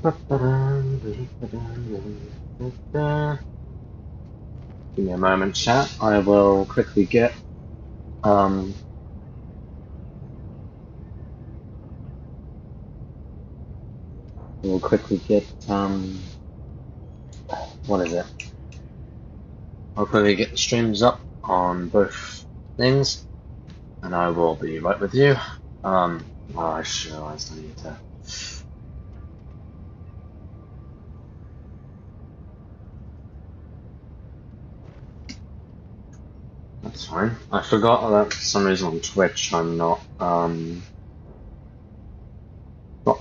Give me a moment, chat. I will quickly get we'll quickly get what is it? I'll quickly get the streams up on both things, and I will be right with you. Oh, I just realized I need to. That's fine. I forgot that for some reason on Twitch I'm not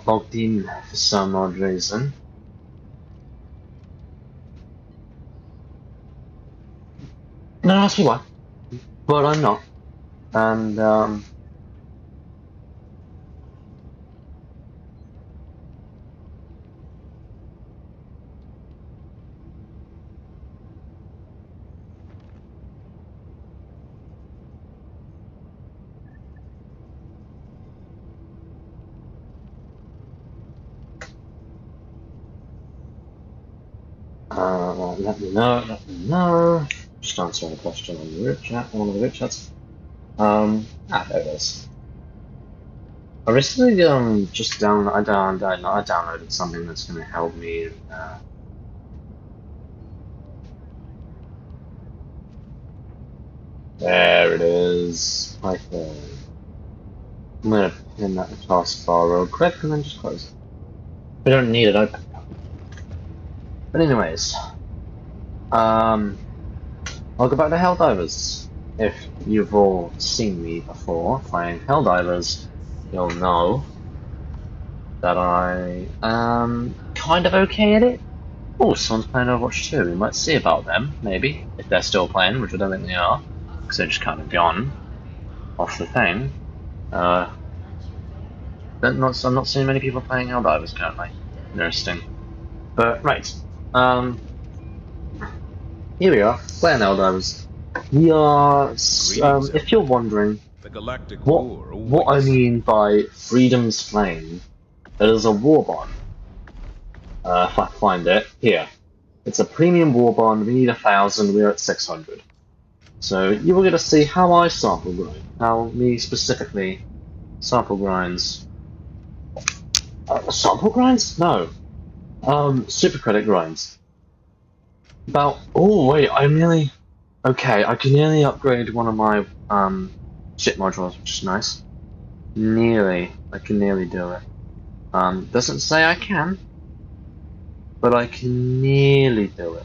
logged in for some odd reason. Don't ask me why, but I'm not. And let me know. Just answering a question on the group chat, one of the group chats. There it is. I recently just I downloaded something that's going to help me. There it is. Python. I'm going to pin that to taskbar real quick and then just close it. We don't need it open. But anyways, I'll go back to Helldivers. If you've all seen me before playing Helldivers, you'll know that I am kind of okay at it. Oh, someone's playing Overwatch 2. We might see about them, maybe, if they're still playing, which I don't think they are, because they're just kind of gone off the thing. I'm not seeing many people playing Helldivers currently. Interesting. But, right. Here we are, playing Helldivers. We are, if you're wondering what I mean by Freedom's Flame, it is a war bond. If I find it, here. It's a premium war bond, we need 1,000, we're at 600. So you will get to see how I sample grind, how me specifically sample grinds. Sample grinds? No. Super credit grinds. Oh wait, okay, I can nearly upgrade one of my ship modules, which is nice. I can nearly do it. Doesn't say I can, but I can nearly do it.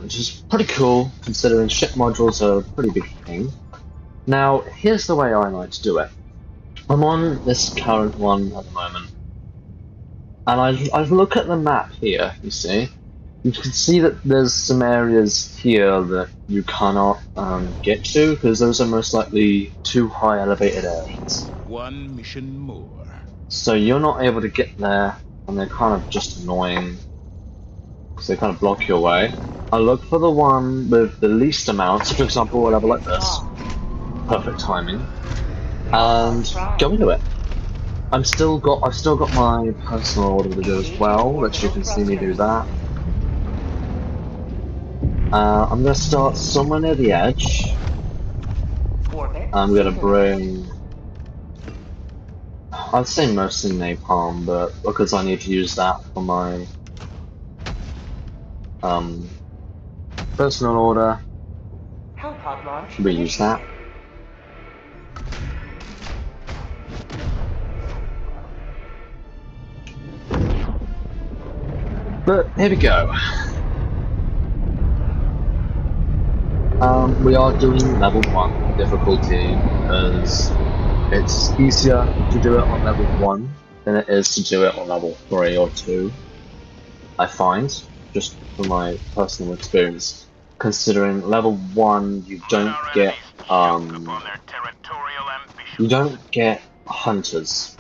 Which is pretty cool, considering ship modules are a pretty big thing. Now, here's the way I like to do it. I'm on this current one at the moment, and I look at the map here, you see. You can see that there's some areas here that you cannot get to, because those are most likely too high elevated areas. One mission more. So you're not able to get there, and they're kind of just annoying, because they kind of block your way. I look for the one with the least amount, so for example a level like this. Perfect timing. And go into it. I've still got my personal order to do as well, which you can see me do that. I'm gonna start somewhere near the edge. I'm gonna bring, I'd say mostly napalm, but because I need to use that for my personal order, we use that. But here we go. We are doing level 1 difficulty because it's easier to do it on level 1 than it is to do it on level 3 or 2. I find, just from my personal experience, considering level 1 you don't get hunters.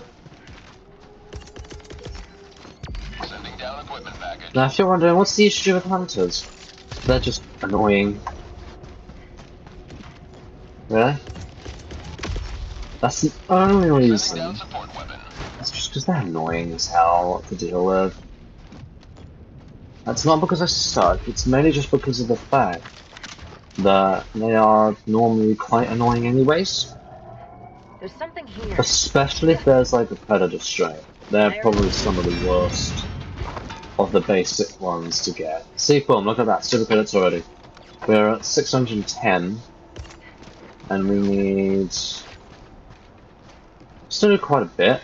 Now, if you're wondering, what's the issue with hunters? They're just annoying. Really? That's the only reason. It's just because they're annoying as hell to deal with. That's not because I suck, it's mainly just because of the fact that they are normally quite annoying anyways. There's something here. Especially if there's like a predator stray. They're probably some of the worst of the basic ones to get. See, boom, look at that, super credits already. We're at 610, and we need... still do quite a bit.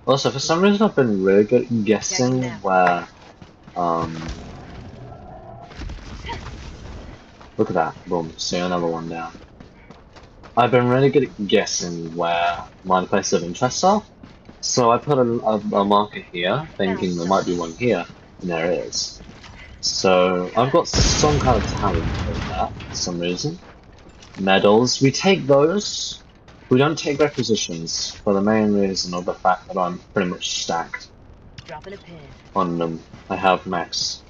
Also, for some reason I've been really good at guessing where, look at that, boom, see another one down. I've been really good at guessing where my places of interest are. So I put a marker here, thinking there might be one here, and there is. So I've got some kind of talent for that, for some reason. Medals, we take those. We don't take requisitions, for the main reason of the fact that I'm pretty much stacked on them. I have max.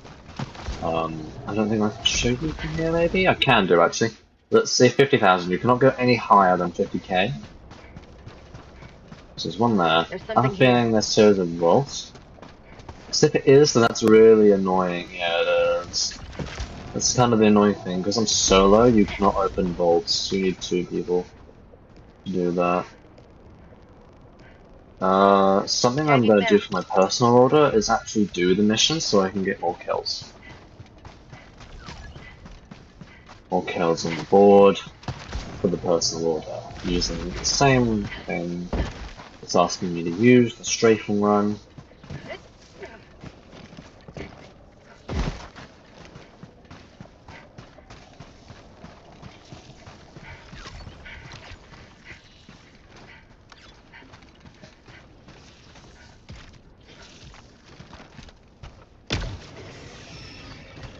I don't think I can show you from here, maybe? I can do, actually. Let's say 50,000. You cannot go any higher than 50k. So there's one there. I'm feeling there's two of the vaults. So if it is, then that's really annoying. Yeah, it is. That's kind of the annoying thing, because I'm solo, you cannot open vaults. You need two people to do that. Something I'm going to do for my personal order is actually do the mission so I can get more kills. More kills on the board for the personal order, using the same thing it's asking me to use, the strafing run.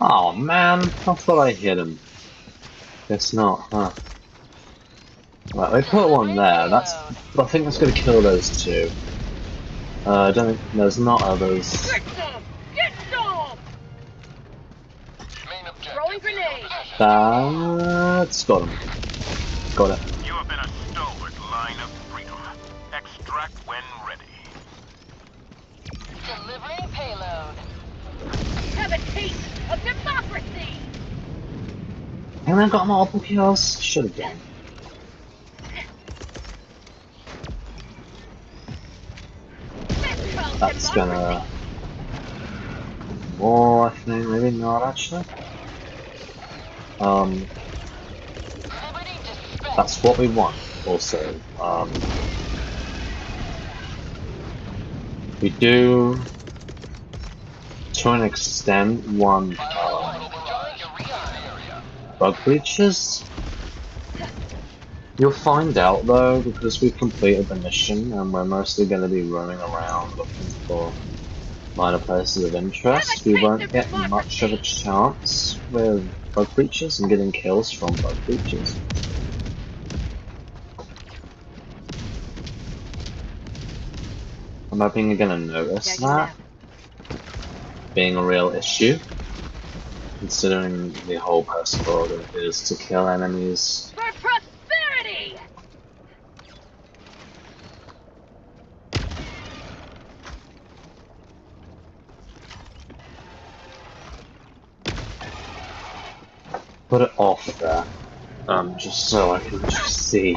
Oh man, I thought I hit him. Guess not, huh? Right, we put one there. I think that's gonna kill those two. I don't think there's not others. That's got him. Got it. You have been a stalwart line of freedom. Extract when ready. Delivering payload. Have a taste of democracy. And I got multiple kills. Should have done. That's gonna... more, I think, maybe not actually. That's what we want, also. We do, to an extent, want bug breaches. You'll find out though, because we've completed the mission and we're mostly going to be roaming around looking for minor places of interest. We won't get much of a chance with bug breaches and getting kills from bug breaches. I'm hoping you're going to notice that being a real issue, considering the whole personal order is to kill enemies. For prosperity! Put it off there, just so I can just see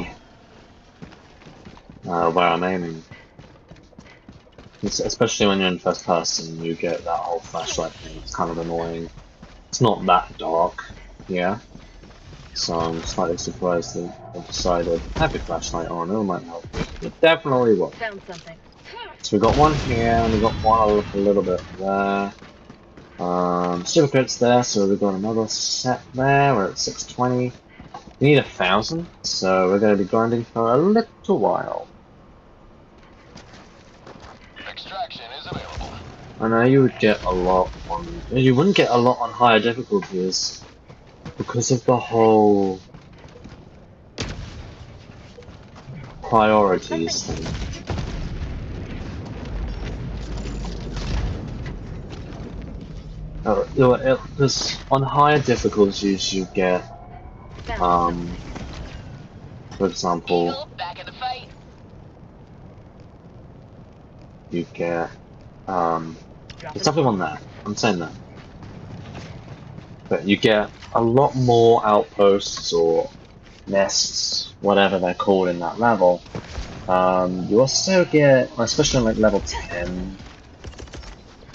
where I'm aiming. Especially when you're in first person, you get that whole flashlight thing. It's kind of annoying. It's not that dark, yeah. So I'm slightly surprised that I've decided have your flashlight on. It might help you. It definitely will. Found something. So we got one here, and we got one a little bit there. Super credits there, so we've got another set there. We're at 620. We need 1,000, so we're going to be grinding for a little while. Extraction is available. I know you would get a lot on... You wouldn't get a lot on higher difficulties because of the whole priorities thing. Because on higher difficulties you get, Found for example, Eagle, back in the fight. you get, there's Dropping something on there, I'm saying that. But you get a lot more outposts or nests, whatever they're called in that level. You also get, especially on like level 10,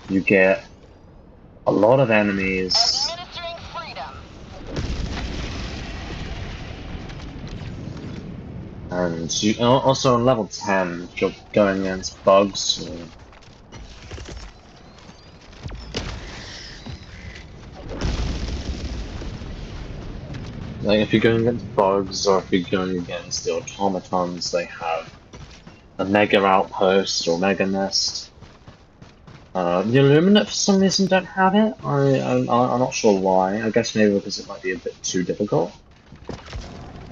you get a lot of enemies. Administering freedom. And you also on level 10, if you're going against bugs or like if you're going against bugs or if you're going against the automatons, they have a mega outpost or mega nest. The Illuminate for some reason don't have it. I'm not sure why. I guess maybe because it might be a bit too difficult,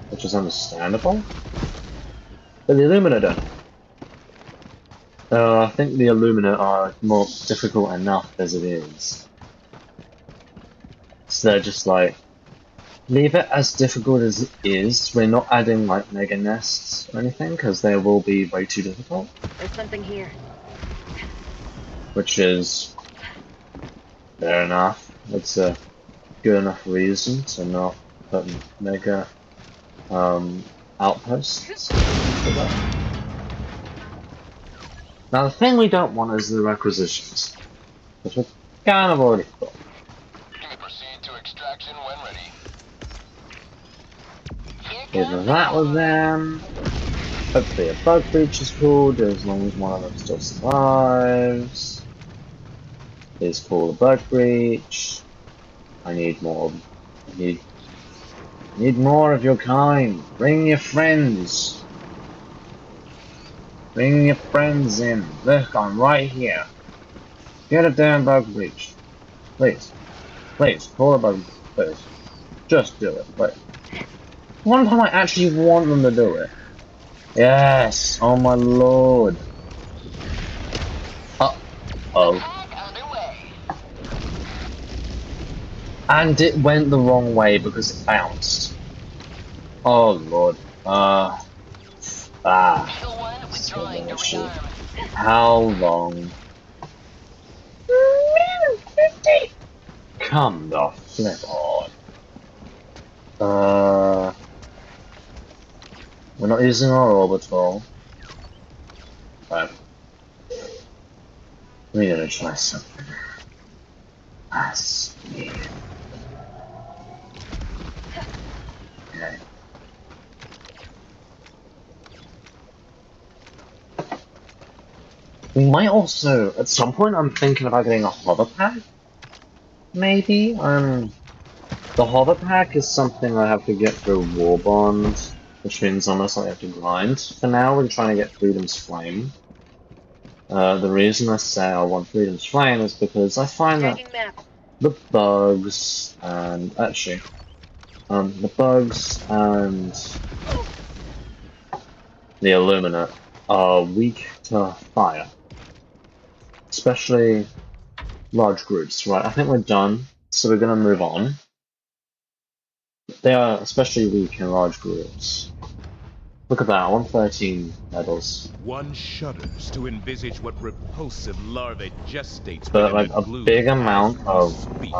which is understandable. But the Illuminate don't. I think the Illuminate are more difficult enough as it is. So they're just like, leave it as difficult as it is. We're not adding like mega nests or anything because they will be way too difficult. There's something here. Which is fair enough. It's a good enough reason to not put mega outposts. Now the thing we don't want is the requisitions, which we've kind of already thought. Proceed to extraction when ready. Either that or them. Hopefully a bug breach is pulled as long as one of them still survives. Please pull the bug breach. I need more. I need more of your kind. Bring your friends. Bring your friends in. Look, I'm right here. Get a damn bug breach. Please. Please, pull the bug breach. Please. Just do it. Please. One time I actually want them to do it. Yes! Oh my lord. Uh-oh. And it went the wrong way because it bounced. Oh lord. How long? Come the flip on. We're not using our orbital. Right. We're gonna try something. Speed. Okay. We might also, at some point, I'm thinking about getting a hover pack. Maybe. The hover pack is something I have to get through Warbond, which means almost I have to grind. For now, we're trying to get Freedom's Flame. The reason I say I want Freedom's Flame is because I find that the bugs and the bugs and the Illuminate are weak to fire, especially large groups. Right, I think we're done, so we're gonna move on. They are especially weak in large groups. Look at that, 113 medals. One shudders to envisage what repulsive larvae gestates But within like a glue big as amount we of speak.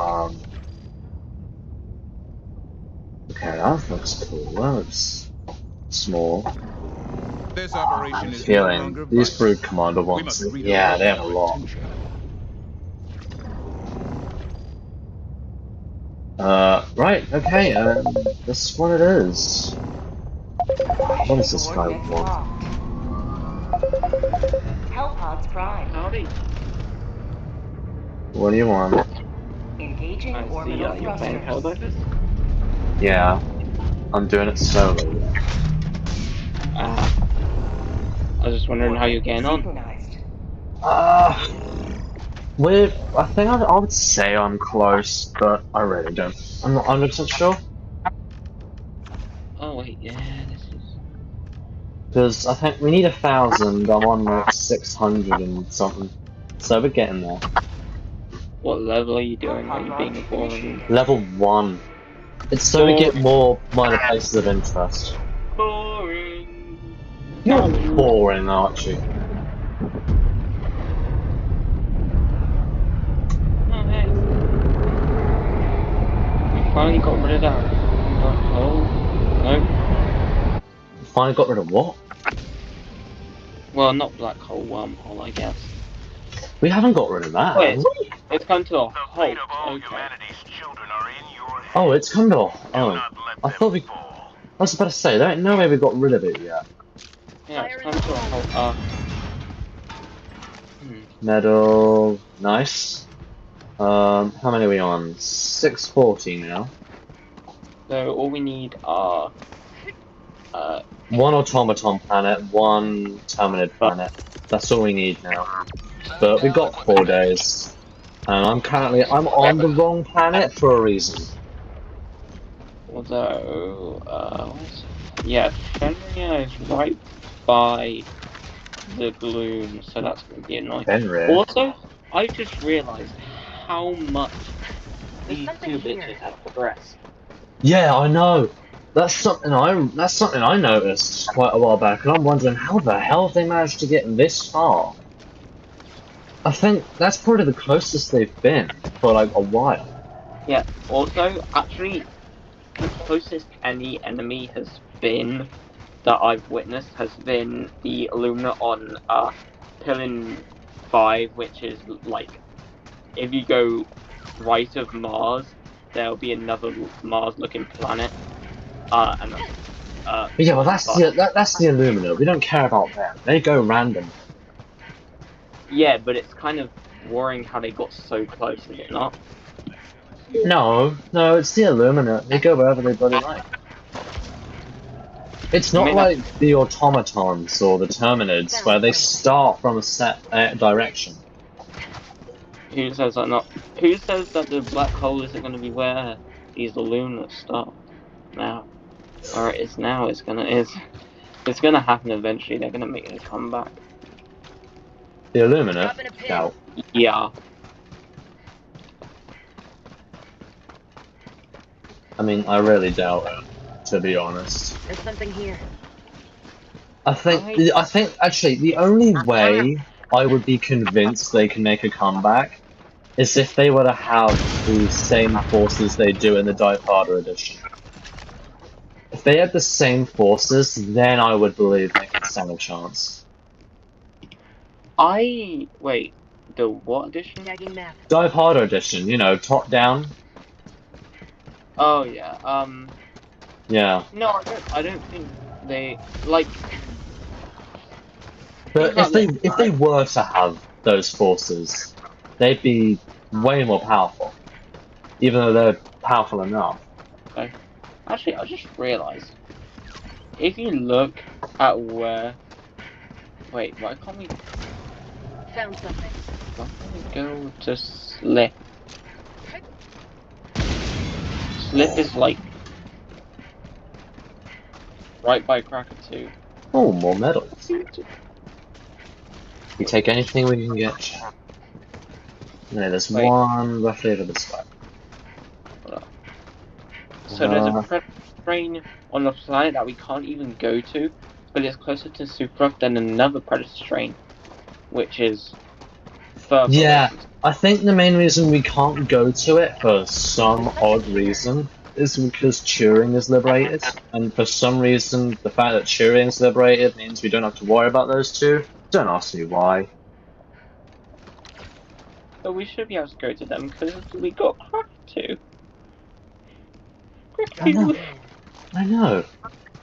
okay, that looks cool. That looks small. This operation I'm is no feeling longer these vital. Brood Commander We ones. must Yeah, they have a our lot. attention. Right, okay, this is what it is. What does this guy want? Hellpods Prime. Howdy. What do you want? Engaging I see orbital you're playing thrusters. Helldivers. Yeah, I'm doing it solo. I was just wondering how you're getting on. Synchronized. I think I would say I'm close, but I really don't. I'm not 100% sure. Oh wait, yeah, this is... Because I think we need 1,000, I'm on like 600 and something. So we're getting there. What level are you doing? Are you being boring? Level 1. It's so we get more minor places of interest. Boring. You're boring, aren't you? Oh, hey. We finally got rid of that black hole. No? You finally got rid of what? Well, not black hole, wormhole, I guess. We haven't got rid of that, Wait, have we? it's come to a The fate halt. of all Okay. humanity's children are in your hands. Oh, it's come to. Do Oh, not let I them thought we. fall. I was about to say, there ain't no way we got rid of it yet. Yeah, it's come to a halt. Medal, nice. How many are we on? 640 now. So all we need are One automaton planet, one terminid planet. That's all we need now. But we got 4 days. And I'm on the wrong planet for a reason. although yeah, Fenrir is right by the gloom, so that's gonna be annoying. Fenrir? Also, I just realised how much these two bitches have progressed. Yeah, I know. That's something I noticed quite a while back, and I'm wondering how the hell they managed to get this far. I think that's probably the closest they've been for like a while. Yeah. Also, actually, the closest any enemy has been that I've witnessed has been the Illumina on Pillin 5, which is like if you go right of Mars, there'll be another Mars-looking planet. And But yeah, well that's the Illumina. We don't care about them. They go random. yeah, but it's kind of worrying how they got so close, is it not? No, it's the Illumina. They go wherever they bloody like. It's You not may not- like the automatons or the terminids where they start from a set direction. Who says that not? Who says that the black hole isn't going to be where these Illuminats start now? Or it is now. It's gonna happen eventually. They're gonna make a comeback. The Illumina? Dropping a pin. Doubt. Yeah. I mean, I really doubt it, to be honest. There's something here. I think actually the only way I would be convinced they can make a comeback is if they were to have the same forces they do in the Die Harder edition. If they had the same forces, then I would believe they could stand a chance. Wait. The what edition? Tagging map. Die Harder edition, you know, top down. Oh yeah. Yeah. No, I don't think they like. But if they were to have those forces, they'd be way more powerful. Even though they're powerful enough. Okay. Actually, I just realized if you look at where. Wait, why can't we? Found something. Why can't we go to Slip? Slip is like right by Cracker 2. Oh, more medals. We take anything we can get. No, there's Wait. one roughly over this way. So there's a Predator train on the planet that we can't even go to, but it's closer to Supruk than another Predator train, which is further. Yeah, I think the main reason we can't go to it for some odd reason is because Turing is liberated, and for some reason the fact that Turing is liberated means we don't have to worry about those two. Don't ask me why. But we should be able to go to them because we got Cracker 2. I know.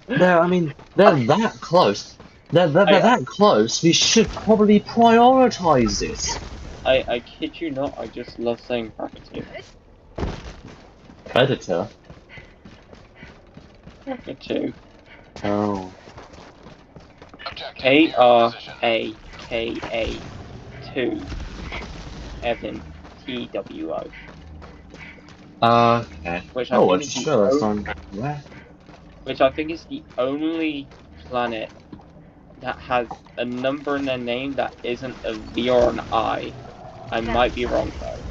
They're that close. They're that close. We should probably prioritize it. I kid you not. I just love saying Cracker 2. Predator. Cracker 2. Oh. KRAKA2. Evan TWO. Okay. Which I Oh, think it's is sure that's on where? Which I think is the only planet that has a number in their name that isn't a V or an I. I might be wrong though.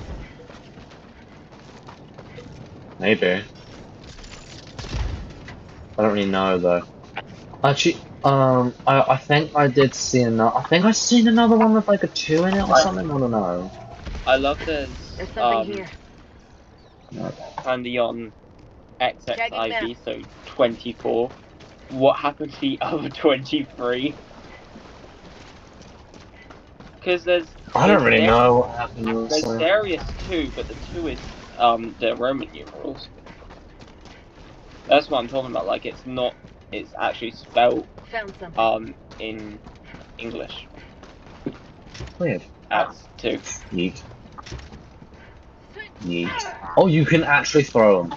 Maybe. I don't really know though. Actually, I think I did see another. I think I seen another one with like a 2 in it or something. I don't know. I love there's There's something here. Candy on Tagging map. XXIV, so 24. What happened to the other 23? Because I don't really know what happened. There's Honestly. Darius 2, but the 2 is the Roman numerals. That's what I'm talking about. Like it's not. It's actually spelled Found something. in English Weird. as 2. Yeet. Yeet. Oh, you can actually throw them.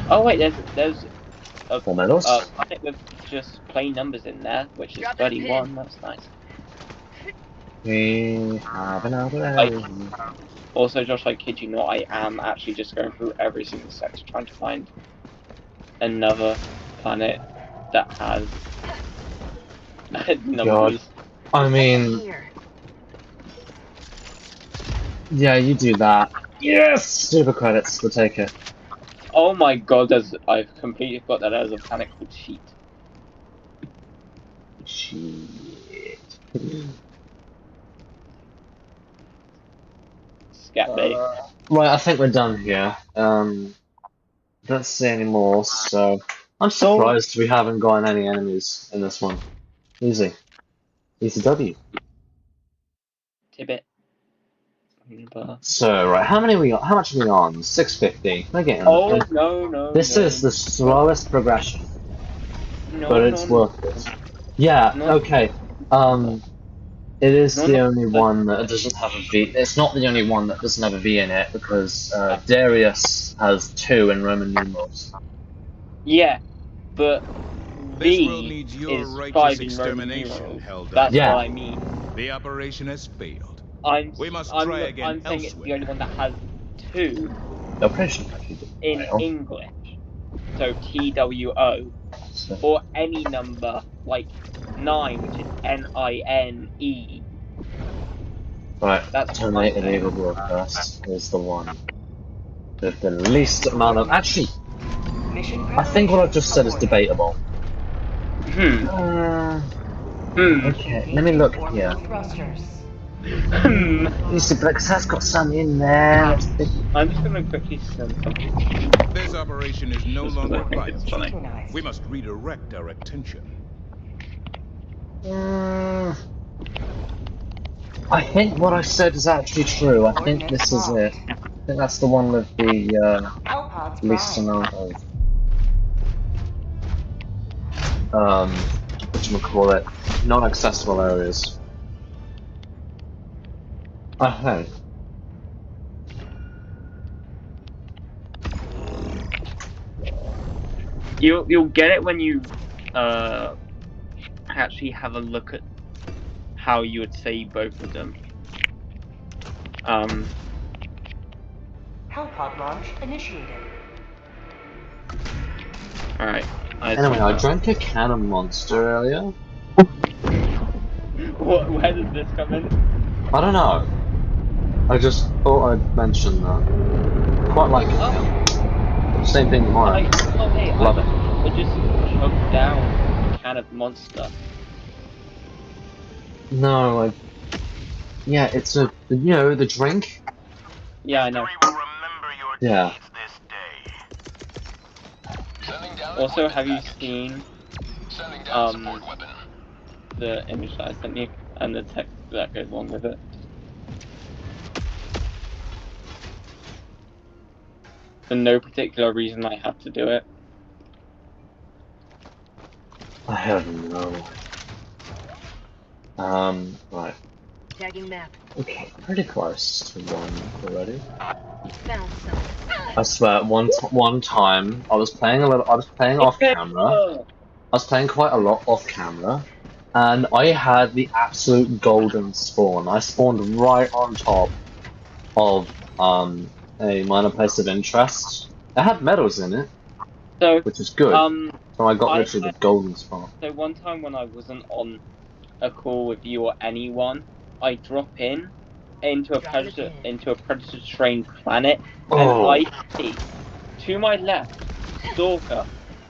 Oh wait, there's 4 medals. I think there's just plain numbers in there, which is Drop that 31. pin. That's nice. We have another Like, enemy. also, Josh, I kid you not, I am actually just going through every single sector trying to find another planet that has numbers. I mean, Here. yeah, you do that. Yes! Super credits, we'll take it. Oh my god, I've completely forgot that there's a planet called Sheet. Shit. Scat bait. Right, I think we're done here. Don't see any more, so I'm surprised we haven't gotten any enemies in this one. Easy. Easy W. Tibbet. So, right, how much are we on? 650. We're getting Oh, there. no. This is the slowest progression, No, but it's worth it. Yeah, No. okay. It is No, the no. only one that doesn't have a V. It's not the only one that doesn't have a V in it, because Darius has 2 in Roman numerals. Yeah, but This world V needs your is righteous 5 in Roman extermination, numerals. Helldivers. That's Yeah. what I mean. The operation has failed. We must I'm try again I'm saying it's elsewhere. the only one that has 2 The operation actually did in fail. English. So TWO. So, Or any number like 9, which is NINE. right, That's terminate what I'm saying. illegal broadcast is the one with the least amount of. Actually, Mission I think what I've just said is aborted. debatable. Okay, let me look Orbital here. thrusters. Easy Blix has got some in there. I'm just gonna quickly send something. This operation is no Just 'cause longer I think it's viable. funny. Synchronized. We must redirect our attention. I think what I said is actually true. I think this is it. I think that's the one with the Hellpods least prime. amount of whatchamacallit, non-accessible areas. I think. You'll get it when you actually have a look at how you would say both of them. Hellpod launch initiated. Alright. Anyway, I drank a can of Monster earlier. Where does this come in? I don't know. I just thought I'd mention that. Quite like it. Same thing tomorrow. Hey, Love it. I just chugged down a can of Monster. No, yeah, it's a, the drink. Yeah, I know. History will remember your Yeah. deeds this day. Sending down Also, equipment have you package. seen Sending down support weapon. the image that I sent you and the text that goes along with it? For no particular reason, I have to do it. I have no. Right. Tagging map. Okay, pretty close to one already. Found something. I swear, one time I was playing off camera. I was playing quite a lot off camera, and I had the absolute golden spawn. I spawned right on top of a minor place of interest. It had medals in it, So, which is good. So I got literally the golden spawn. So one time when I wasn't on a call with you or anyone, I drop in, into a predator trained planet, and Oh. I see to my left Stalker.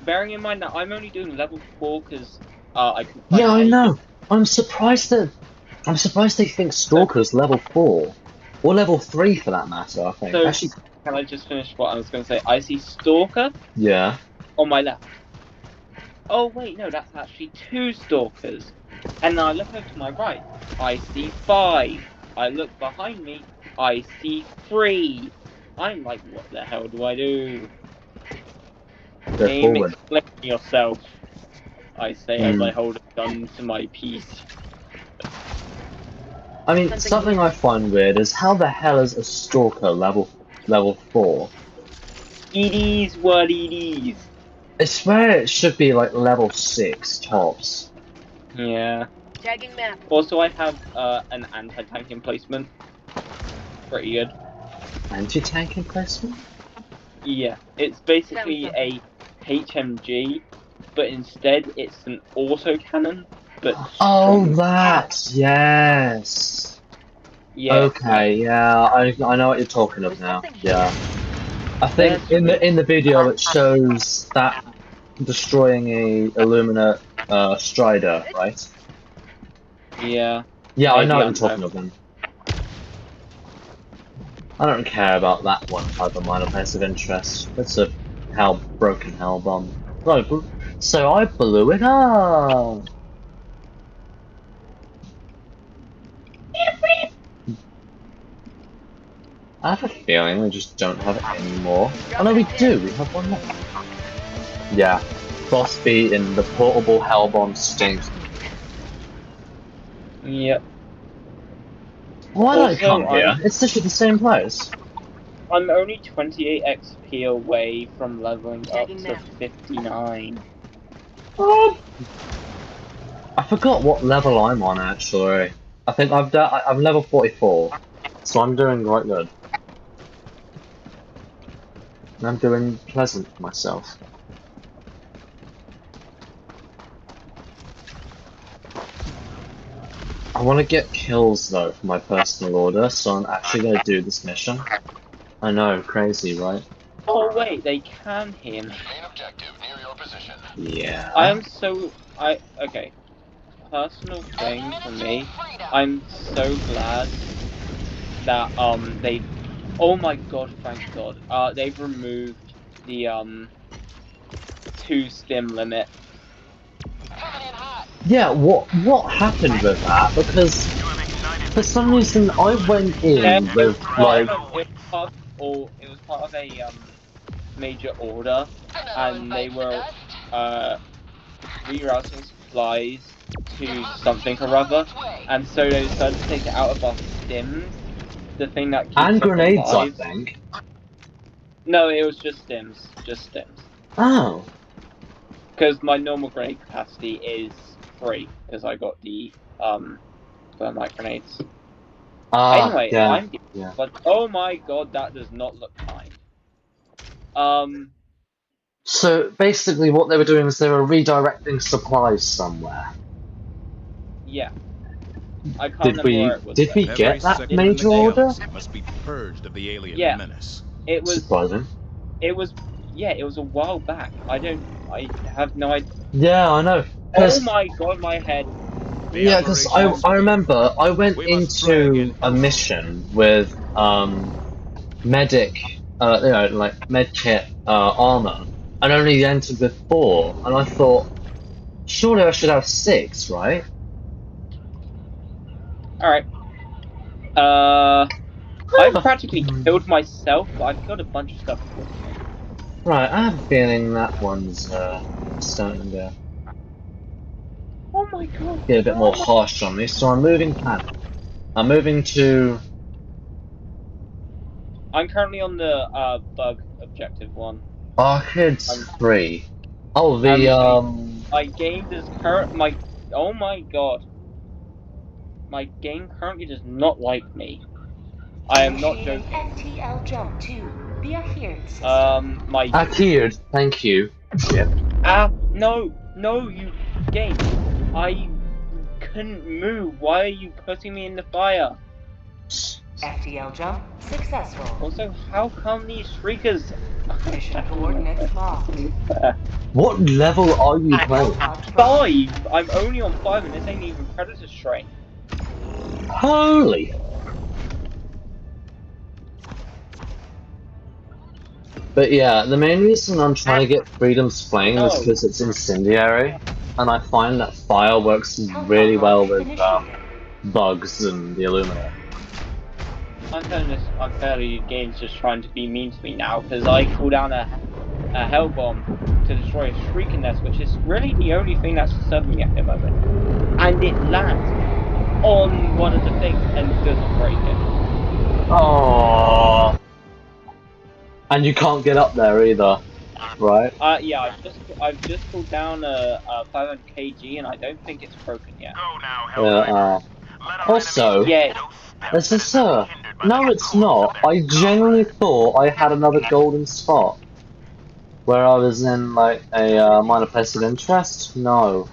Bearing in mind that I'm only doing level 4 because I can find Yeah, I A. know. I'm surprised they think Stalker's level 4. Or level 3 for that matter, I think. So, Actually, can I just finish what I was going to say? I see Stalker yeah. on my left. Oh wait, no, that's actually 2 Stalkers. And then I look over to my right. I see 5. I look behind me. I see 3. I'm like, what the hell do I do? Go Game, forward. explain yourself. I say as Hmm. I hold a gun to my piece. I mean, something I find weird is how the hell is a Stalker level 4? EDs, what EDs? I swear it should be like level 6 tops. Yeah. Tagging map. Also, I have an anti-tank emplacement. Pretty good. Anti-tank emplacement? Yeah, it's basically a HMG, but instead it's an autocannon, but Oh, strong. that! Yes! Yeah. Okay, yeah, I know what you're talking of now. Yeah. I think That's in the video it shows that destroying a Illumina Strider, right? Yeah. Yeah, I know Maybe, what you're talking of then. I don't care about that one type of minor place of interest. It's a broken hell bomb. So I blew it up. I have a feeling we just don't have it anymore. Oh no, we do. We have one more. Yeah, Frostbeat in the portable hell bomb stinks. Yep. Why don't I Also, come here? It's literally the same place. I'm only 28 XP away from leveling up Tagging to map. 59. I forgot what level I'm on actually. I think I'm level 44, so I'm doing quite good. And I'm doing pleasant for myself. I want to get kills though for my personal order, so I'm actually going to do this mission. I know, crazy, right? Oh wait, they can hear me. Main objective near your position. Yeah. Okay. Personal thing for me, I'm so glad that oh my god, thank god. They've removed the 2 stim limit. Yeah, what happened with that? Because for some reason I went Yeah, in with like it was part of a major order, and they were rerouting supplies to something or other, and so they decided to take it out of our stims, the thing that keeps and us grenades, I alive. think. No, it was just stims. Oh. Because my normal grenade capacity is 3, because I got the thermite grenades. Anyway, Yeah. but oh my god, that does not look kind. So basically what they were doing is they were redirecting supplies somewhere. Yeah. I can't remember where it was. Did we Every get that sector in major the order? galaxy must be purged of the alien Yeah. menace. It was Surprising. it was a while back. I have no idea. Yeah, I know. Oh my god, my head. Yeah, because I remember I went We must drag into in a mission with medic like medkit armor and only entered with 4, and I thought surely I should have 6, right? Alright. I practically killed myself, but I've killed a bunch of stuff with me. Right, I have a feeling that one's starting to Oh my god. get a bit more harsh on me, so I'm moving planet. I'm moving to I'm currently on the bug objective 1. Archids 3. Oh, the My game does oh my god. My game currently does not like me. I am not Initiating joking. FTL jump to the Ahird system. My Adhered, thank you. Shit. no, you game. I couldn't move. Why are you putting me in the fire? FTL jump successful. Also, how come these shriekers? Mission coordinates locked. What level are you playing? 5. I'm only on 5, and this ain't even Predator Strain. Holy! But yeah, the main reason I'm trying to get Freedom's Flame is because it's incendiary, and I find that fire works really well with bugs and the Illumina. I'm telling this unfairly, the game's just trying to be mean to me now, because I call down a Hell Bomb to destroy a Shrieking Nest, which is really the only thing that's disturbing me at the moment. And it lands on one of the things and doesn't break it. Oh. And you can't get up there either, right? Yeah, I've just pulled down a 500 kg, and I don't think it's broken yet. Go now, Helldivers. Also, Yeah. is this a... No, it's not. I genuinely thought I had another golden spot. Where I was in, like, a minor place of interest? No.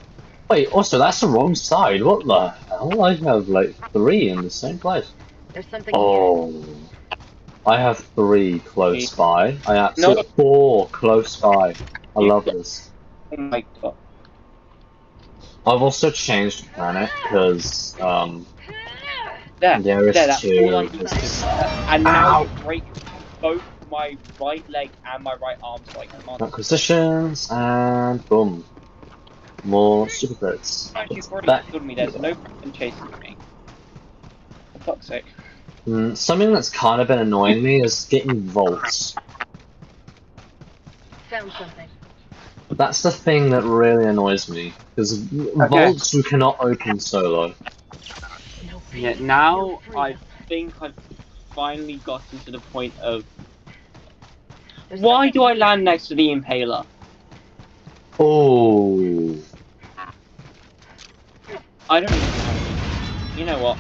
Wait, also, that's the wrong side. What the hell? I have, like, 3 in the same place. There's something Oh. I have 3 close by. I actually have 4 close by. I love this. Oh my god. I've also changed the planet, because, There, that's 2. all I need. And now you break both my right leg and my right arm, so I can't. Acquisitions, and boom. More super crits. You've already killed me, there's no person chasing me. For fuck's sake. Something that's kind of been annoying me is getting vaults. Found something. That's the thing that really annoys me, because vaults you cannot open solo. Yeah, now I think I've finally gotten to the point of... Why do I land next to the Impaler? Oh. I don't even know. You know what?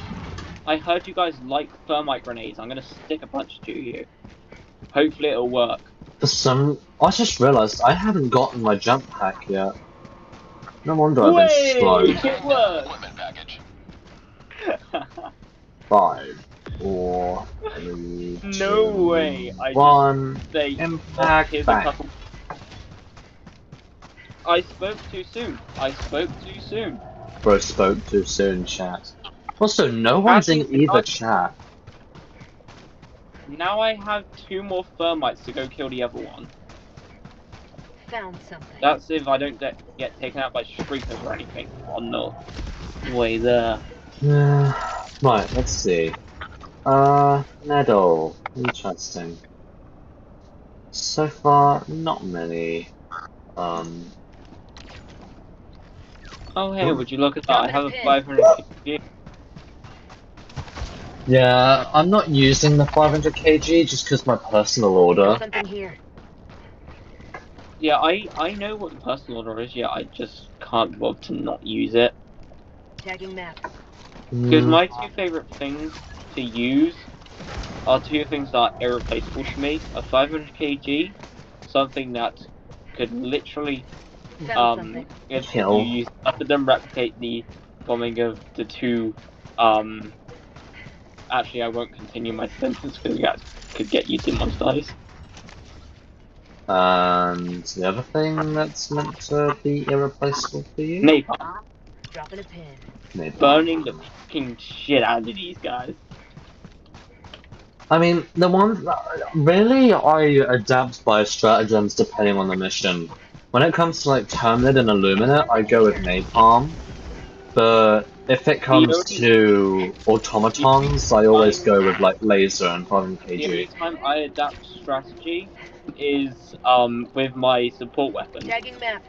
I heard you guys like thermite grenades. I'm gonna stick a bunch to you. Hopefully it'll work. I just realized I haven't gotten my jump pack yet. No wonder I've been slow. It works! 5, 4, 3, No 2, way! 1. They Impact here's back. a couple. I spoke too soon. I spoke too soon. Bro spoke too soon, chat. Also, no one's in either chat. Now I have 2 more thermites to go kill the other one. Found something. That's if I don't get taken out by shriekers or anything on the way there. Right, let's see. Medal. Interesting. So far, not many. Oh hey, would you look at that? I have a 500 kg. Yeah, I'm not using the 500 kg just because my personal order. There's something here. Yeah, I know what the personal order is, yeah, I just can't bother to not use it. Tagging map. Because my 2 favourite things to use are 2 things that are irreplaceable to me. A 500 kg, something that could literally, if you use both of them, replicate the bombing of the 2, actually I won't continue my sentence because that could get you demonetized. And the other thing that's meant to be irreplaceable for you? Napalm. Dropping a pin. Napalm. Burning the fucking shit out of these guys. I mean, the one... Really, I adapt by stratagems depending on the mission. When it comes to, like, Terminid and Illumina, I go with Napalm. But if it comes to automatons, I always go with, like, Laser and 500 kg. The only time I adapt strategy is with my support weapon. Tagging map.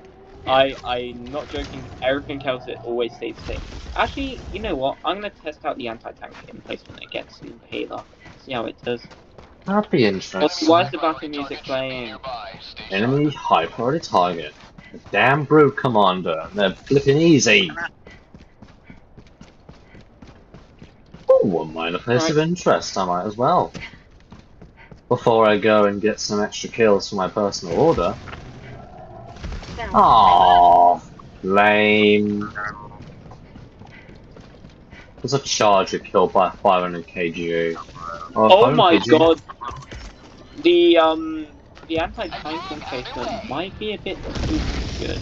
I'm not joking, everything else it always stays the same. Actually, you know what? I'm gonna test out the anti-tank emplacement against an Impaler. See how it does. That'd be interesting. Why is the battle music playing? Enemy high priority target. The damn brute commander. They're flipping easy. Oh, a minor place of interest. I might as well. Before I go and get some extra kills for my personal order. Aww, lame. There's a charger killed by 500 kg. Oh my 500 kg? god. The anti-tank encasement might be a bit too good.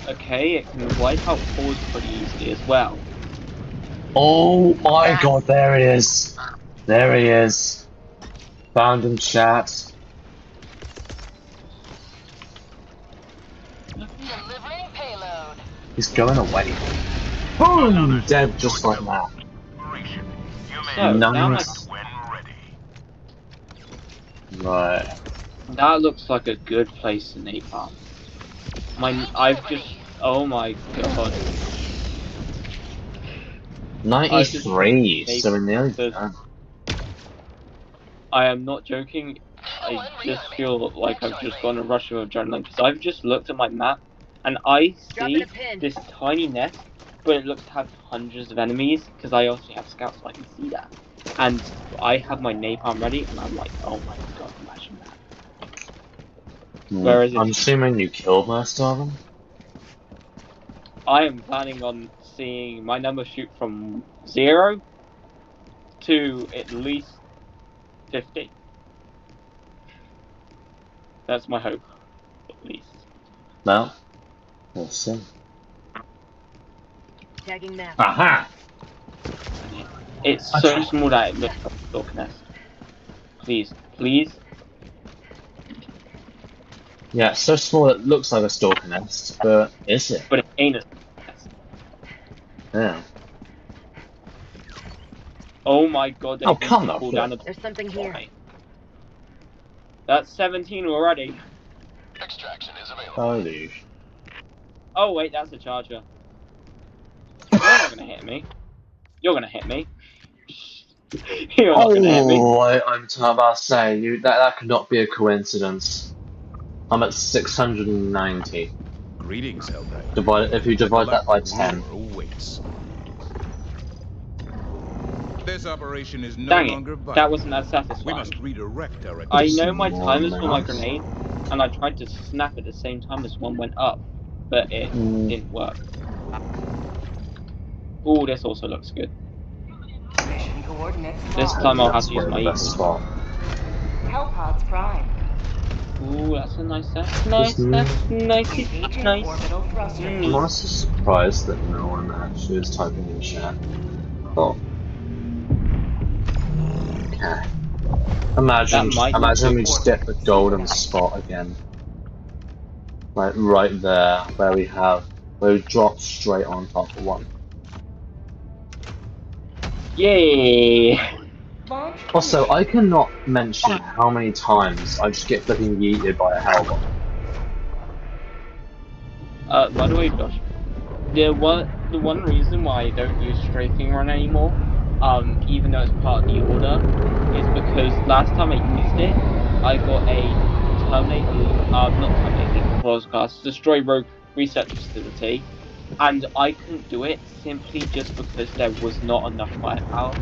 Okay, it can wipe out cores pretty easily as well. Oh my god, there it is! There he is. Found him, chat. Delivering payload. He's going away. Boom! Dead just like that. Operation. You may So, now Nice. when ready. Right. that looks like a good place to napalm. I've just, oh my god. 93, so we're nearly the- done. I am not joking. I just feel like I've just gone a rush of adrenaline because I've just looked at my map and I Dropping see a pin. this tiny nest, but it looks to have hundreds of enemies because I also have scouts, so I can see that. And I have my napalm ready, and I'm like, oh my god, imagine that. Where is it? I'm assuming you killed most of them? I am planning on seeing my number shoot from 0 to at least 50. That's my hope, at least. No? We'll see. Tagging map. Aha! It's so small that it looks like a stalk nest. Please, please. Yeah, it's so small it looks like a stalker nest, but is it? But it ain't a nest. Yeah. Oh my god, they Oh, need come to on, pull Phil. down a There's something here. That's 17 already. Extraction is available. Holy. Oh wait, that's a charger. You're not gonna hit me. You're gonna hit me. You're not gonna hit me. Oh, I'm about to say, that could not be a coincidence. I'm at 690. Greetings, Helldivers. If you divide that by 10. Awaits. This operation is no Dang longer it, vital. that wasn't as We satisfying. must redirect our I activity. know my timers for my Nice. grenade, and I tried to snap at the same time as one went up, but it didn't work. Ooh, this also looks good. Mission coordinates This locked. time I'll have That's to use probably my the best eagle. spot. Hellpods prime. Ooh, that's a nice set. Nice, that's nice, Engaging nice. orbital thrusters. I'm honestly surprised that no one actually is typing in chat. Oh. Okay. Imagine That might not we be- just get the golden spot again. Like right there, where we drop straight on top of one. Yay! Launch Also, I cannot mention how many times I just get flipping yeeted by a hellbot. By the way, Josh, the one reason why I don't use strafing run anymore, even though it's part of the order, is because last time I used it, I got a not terminate cross class, destroy rogue research facility, and I couldn't do it simply just because there was not enough firepower.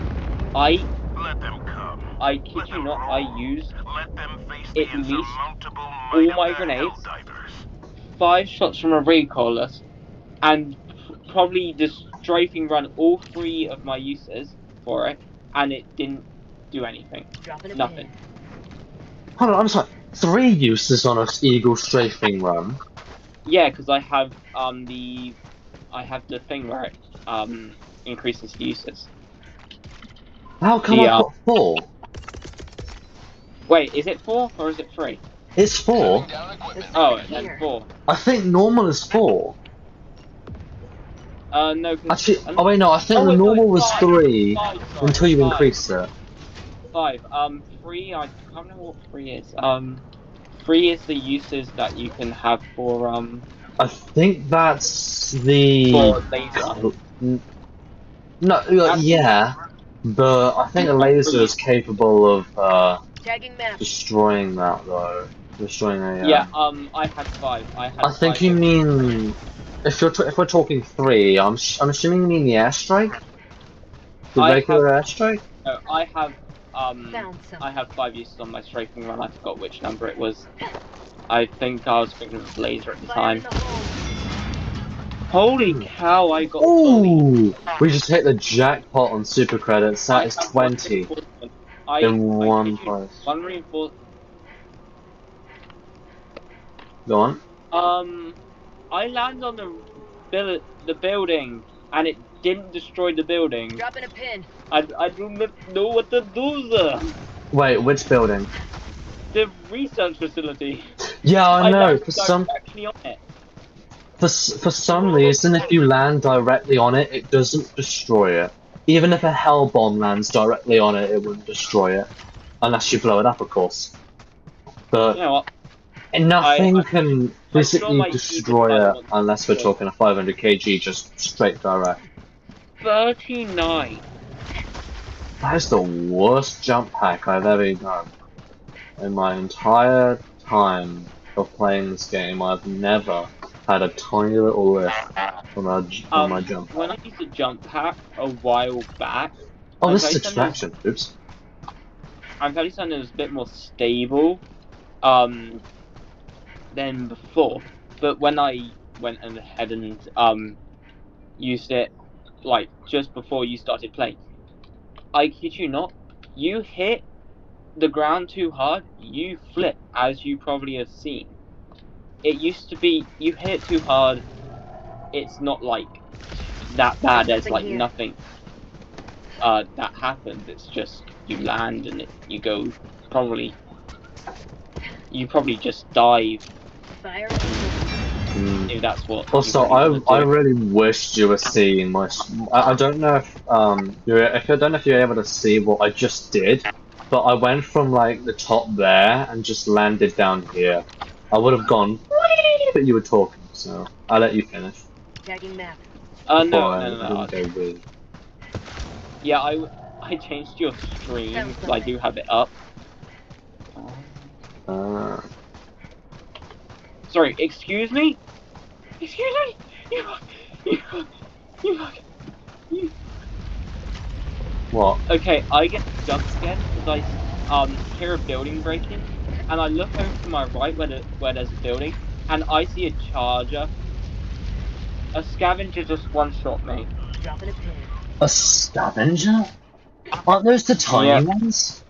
Let them come. I kid you not, I used Let them face at the least insurmountable all might of my the grenades. Helldivers. 5 shots from a recoilless, and probably just strafing run all 3 of my uses for it, and it didn't do anything. Dropping a Nothing. pin. Hold on, I'm sorry. 3 uses on a eagle strafing run. Yeah, because I have the thing where it increases the uses. How come I've got 4? Wait, is it 4 or is it 3? It's 4. Down equipment. There's Oh, something then here. 4. I think normal is 4. No, cause Actually, oh wait, no, I think the no, normal it's was 5. 3 5, sorry, until you 5. increase it. 5. 3, I can't remember what 3 is. 3 is the uses that you can have for I think that's the. for laser. No, yeah, but I think a laser is capable of Tagging map. destroying that though. Destroying a. Yeah, I had 5. I think 5 you of- mean if we're talking 3. I'm assuming you mean the airstrike. The I regular have- airstrike. No, I have Found something. I have 5 uses on my strafing run. I forgot which number it was. I think I was thinking of laser at the Fire in time. the hole. Holy cow! I got bullied. Ooh! We just hit the jackpot on super credits. That is have one 20 reinforcement. in one kid you, place. one reinforce. Go on. I landed on the building, and it didn't destroy the building. Dropping a pin. I do not know what to do there. Wait, which building? The research facility. Yeah, I know. landed For some directly on it. for some reason, if you land directly on it, it doesn't destroy it. Even if a hell bomb lands directly on it, it wouldn't destroy it, unless you blow it up, of course. But You know what? nothing can physically my destroy Ethan it wants unless we're to- talking a 500 kg, just straight direct. 39. That is the worst jump hack I've ever done. In my entire time of playing this game, I've never had a tiny little lift from my jump When I hack. used to jump hack a while back, Oh, I'm this is fairly certain extraction. Oops. I'm fairly certain it was a bit more stable, than before. But when I went ahead and used it, like just before you started playing, I kid you not, you hit the ground too hard, you flip, as you probably have seen. It used to be you hit it too hard, it's not like that bad. There's Something like here. nothing that happens. It's just you land and you go you probably just dive Fire. if that's what. Also, you really wanna I do. really wished you were seeing my. I don't know if I don't know if you're able to see what I just did, but I went from like the top there and just landed down here. I would have gone, but you were talking, so I'll let you finish. Tagging map. No, Before I no. didn't go weird. Yeah, I changed your stream Found because I do have it up. Uh, Sorry, excuse me? Excuse me? You. what? Okay, I get jump scared because I hear a building breaking, and I look over to my right where there's a building, and I see a charger. A scavenger just one-shot me. Dropping a pin. A scavenger? Aren't those the tiny Yeah. ones?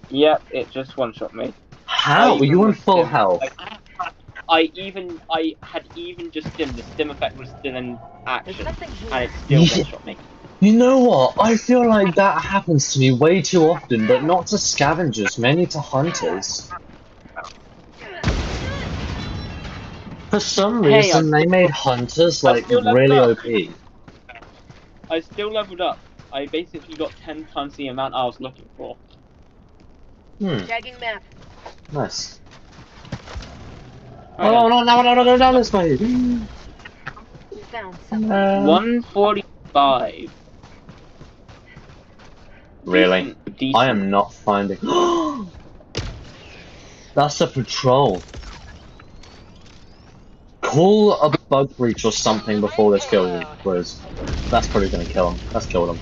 Yep, it just one-shot me. How? Were you in full health? I had even just stimmed. The stim effect was still in There's action, something here. and it still Yeah. one-shot me. You know what? I feel like that happens to me way too often, but not to scavengers, mainly to hunters. For some Hey, reason, they made hunters like still leveled really up. OP. I still leveled up. I basically got 10 times the amount I was looking for. Tagging map. Nice. Right Oh no, go down this way! Found something. 145. Really? Decent. I am not finding. That's a patrol. Call a bug breach or something before this kills him, please. That's probably gonna kill him. Let's kill him.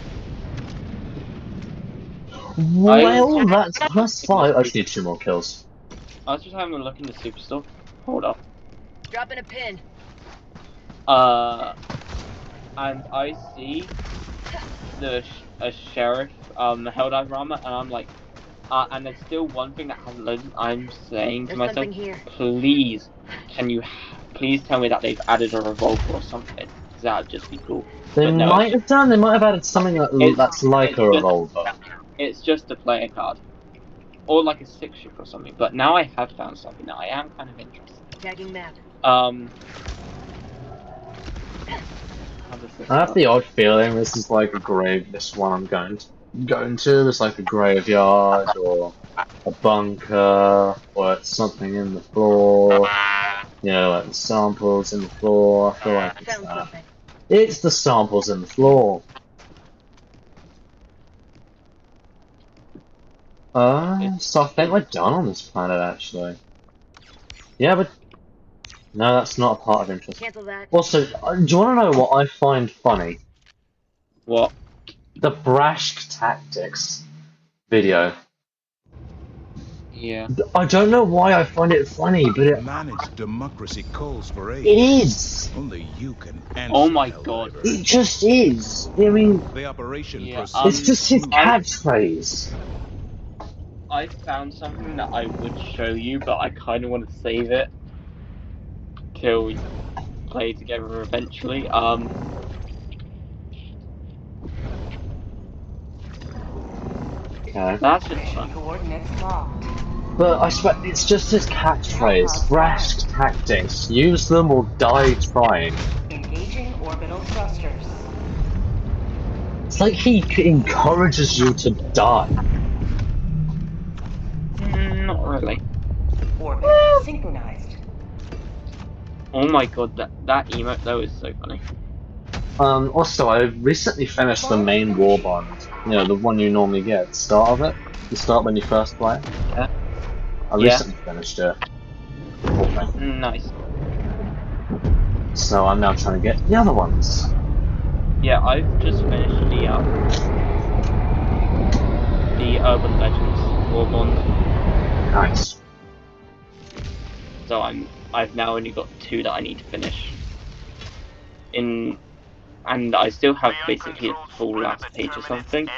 Well, that's +5. I just need 2 more kills. I was just having a look in the superstore. Hold up. Dropping a pin. And I see a sheriff, Helldiver armor, and I'm like, and there's still one thing that hasn't loaded. I'm saying to There's myself, something here. please, please tell me that they've added a revolver or something. 'Cause that would just be cool. They But no, might have done. They might have added something that's like a revolver. It's just a player card. Or like a 6-ship or something. But now I have found something that I am kind of interested Tagging map. How does this I have work? the odd feeling this is like a grave. This one I'm going to. It's like a graveyard or a bunker or it's something in the floor. You know, like the samples in the floor. I feel like it's Found that. something. It's the samples in the floor. So I think we're done on this planet, actually. Yeah, but... No, that's not a part of interest. Cancel that. Also, do you want to know what I find funny? What? The brash tactics. video. Yeah. I don't know why I find it funny, but it Managed democracy calls for aid. is. Only you can answer. Oh my God. Helldiver. It just is. I mean, The operation Yeah, proceeds. it's just his smoothly. catchphrase. I found something that I would show you, but I kind of want to save it till we play together eventually. Okay. That's just Mission fun. coordinates locked. But I swear, it's just his catchphrase. Rash tactics. Use them or die trying. Engaging orbital thrusters. It's like he encourages you to die. Not really. Orbit synchronized. Oh my God, that emote though is so funny. Also, I recently finished the main war bond. You know, the one you normally get at the start of it. The start when you first play. Yeah. I recently finished it. Nice. So I'm now trying to get the other ones. Yeah, I've just finished the Urban Legends War Bond, Nice. so I've now only got 2 that I need to finish. And I still have basically a full last page or something.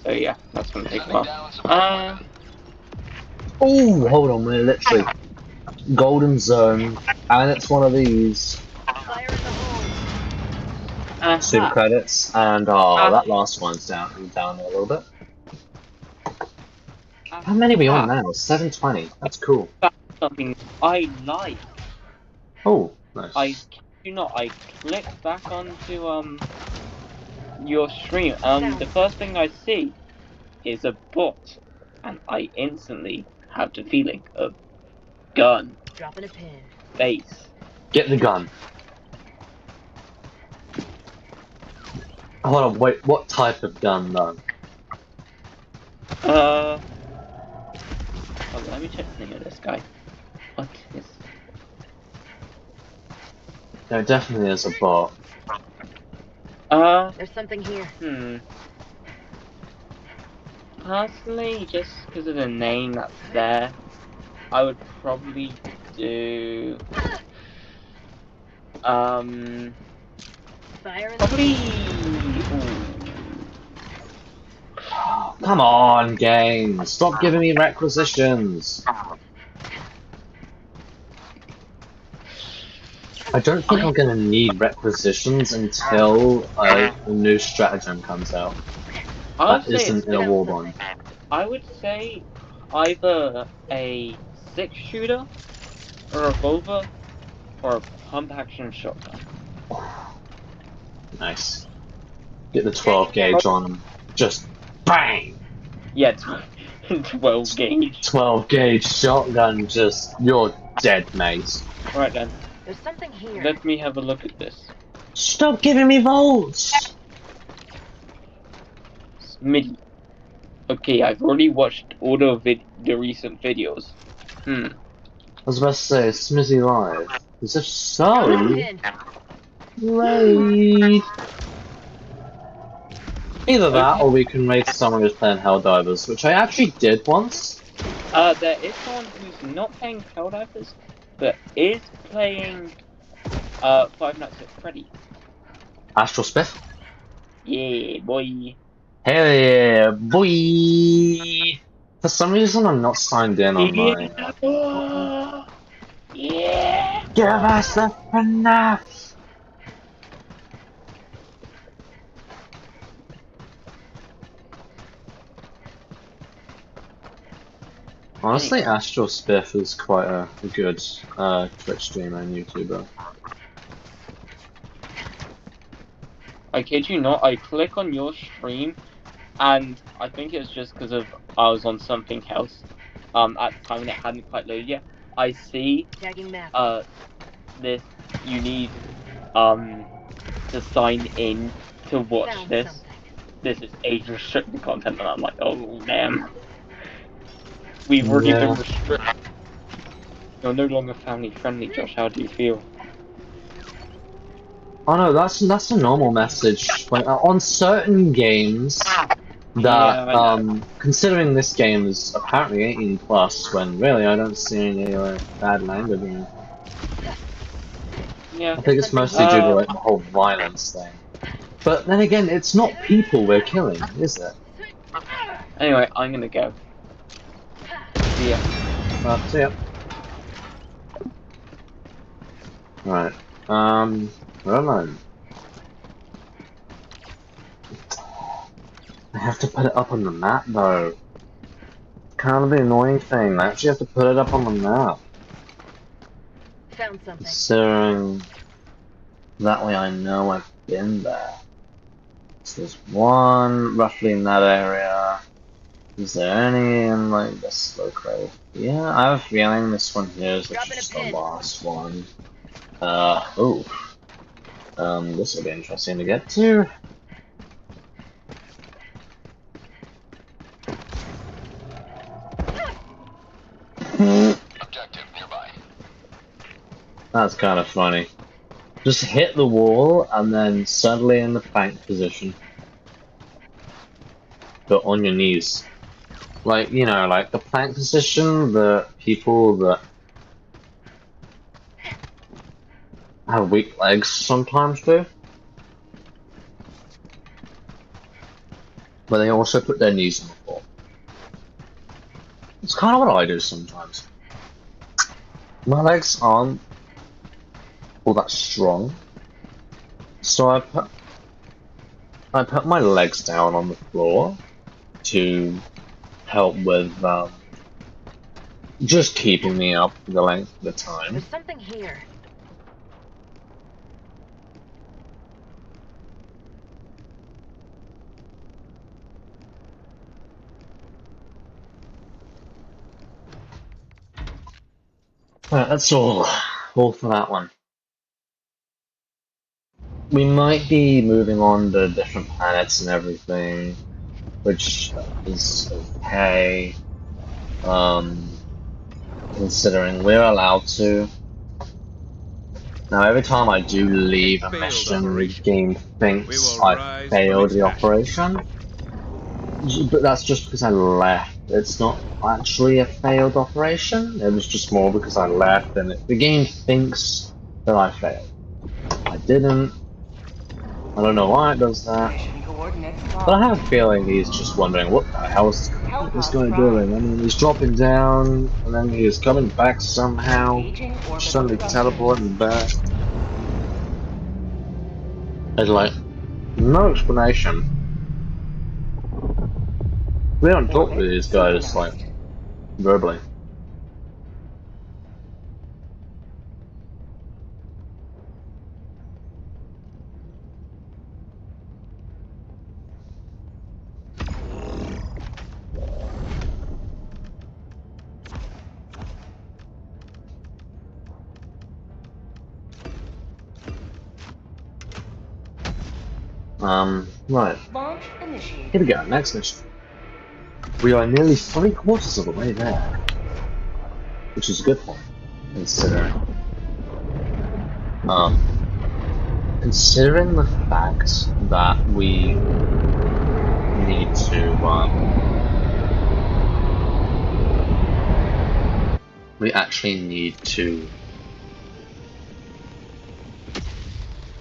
So yeah, that's gonna take a while. Oh, hold on, we're literally golden zone, and it's one of these. Fire in the hole. Super credits, and that last one's down a little bit. How many are we on now? 720. That's cool. That's something I like. Oh, nice. I do not. I clicked back onto your stream. The first thing I see is a bot, and I instantly have the feeling of gun, Dropping a pin. base. Get the gun. Hold on, wait. What type of gun though? Oh, let me check the name of this guy. What is? No, it definitely is a bot. There's something here. Personally, just because of the name that's there, I would probably do Fire in the probably. Come on, game. Stop giving me requisitions. I don't think I'm gonna need requisitions until a new stratagem comes out. That isn't in a war bond. I would say either a 6-shooter, a revolver, or a pump-action shotgun. Nice. Get the 12 gauge on. Just bang! Yeah, 12 gauge. 12 gauge shotgun, just you're dead, mate. Right then, There's something here. let me have a look at this. Stop giving me volts! Smitty. Okay, I've already watched all the recent videos. I was about to say, Smithy Live. Is this Dropping a so? pin. Raid! Either that, or we can raid someone who's playing Helldivers, which I actually did once. There is someone who's not playing Helldivers, but is playing Five Nights at Freddy's. Astral Spiff? Yeah, boy. Hell yeah, boy! For some reason, I'm not signed in on mine. Yeah. Give us the FNAF! Honestly, Astral Spiff is quite a good Twitch streamer and YouTuber. I kid you not, I click on your stream, and I think it's just because of I was on something else at the time and it hadn't quite loaded yet. I see Tagging map. this, you need to sign in to watch Found this. something. This is age restricted content, and I'm like, oh damn. We've already been restricted. You're no longer family friendly, Josh. How do you feel? Oh no, that's a normal message. Like, on certain games, that Yeah, I know. considering this game is apparently 18 plus, when really I don't see any bad language in it. Yeah. I think it's mostly due to like the whole violence thing. But then again, it's not people we're killing, is it? Anyway, I'm gonna go. See ya. See ya. Right. Where am I? I have to put it up on the map though. Kind of the annoying thing. I actually have to put it up on the map. Found something. Considering that way I know I've been there. So there's one roughly in that area. Is there any in like this location? Yeah, I have a feeling this one here is Dropping a just the pin. last one. Oh. This will be interesting to get to. Objective nearby. That's kind of funny. Just hit the wall and then suddenly in the plank position. But on your knees. Like, you know, like the plank position that people that have weak legs sometimes do. But they also put their knees on the floor. It's kind of what I do sometimes. My legs aren't all that strong. So I put my legs down on the floor to help with just keeping me up for the length of the time. There's something here. Right, that's all for that one. We might be moving on to different planets and everything, which is okay. Considering we're allowed to. Now, every time I do leave a Failed mission, the operation. game We thinks will I rise failed from the its ashes. operation. But that's just because I left. It's not actually a failed operation. It was just more because I left, and the game thinks that I failed. I didn't. I don't know why it does that. Mission coordinates But I have locked. a feeling he's just wondering what the hell is this guy doing? I mean, he's dropping down, and then he's coming back somehow, Engaging orbital suddenly thrusters. teleporting back. There's like no explanation. We don't talk to Orbit these guys like synchronized. verbally. Right. Launch initiated. Here we go, next mission. We are nearly 3/4 of the way there. Which is a good thing, considering. Considering the fact that we need to, we actually need to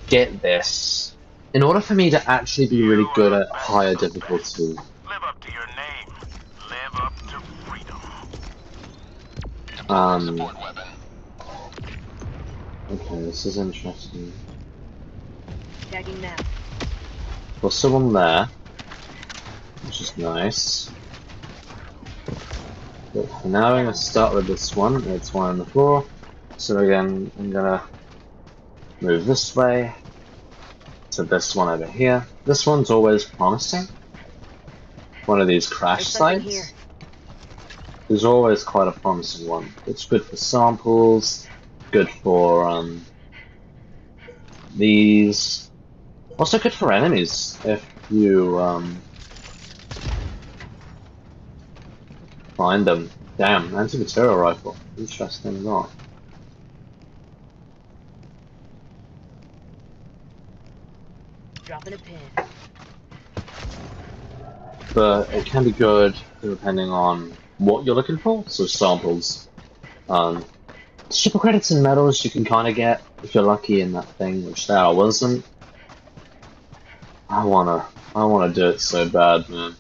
get this. In order for me to actually be really good at higher difficulty, Live up to your name. Live up to freedom. Deploying support weapon. okay, this is interesting. Tagging map. There's someone there, which is nice. But for now, I'm going to start with this one. It's one on the floor. So again, I'm going to move this way to this one over here. This one's always promising. One of these crash There's something sites here. is always quite a promising one. It's good for samples, good for these. Also good for enemies if you find them. Damn, anti-material rifle. Interesting not. Dropping a pin. but it can be good depending on what you're looking for. So samples. Super credits and medals you can kind of get if you're lucky in that thing, which there I wasn't. I wanna do it so bad, man.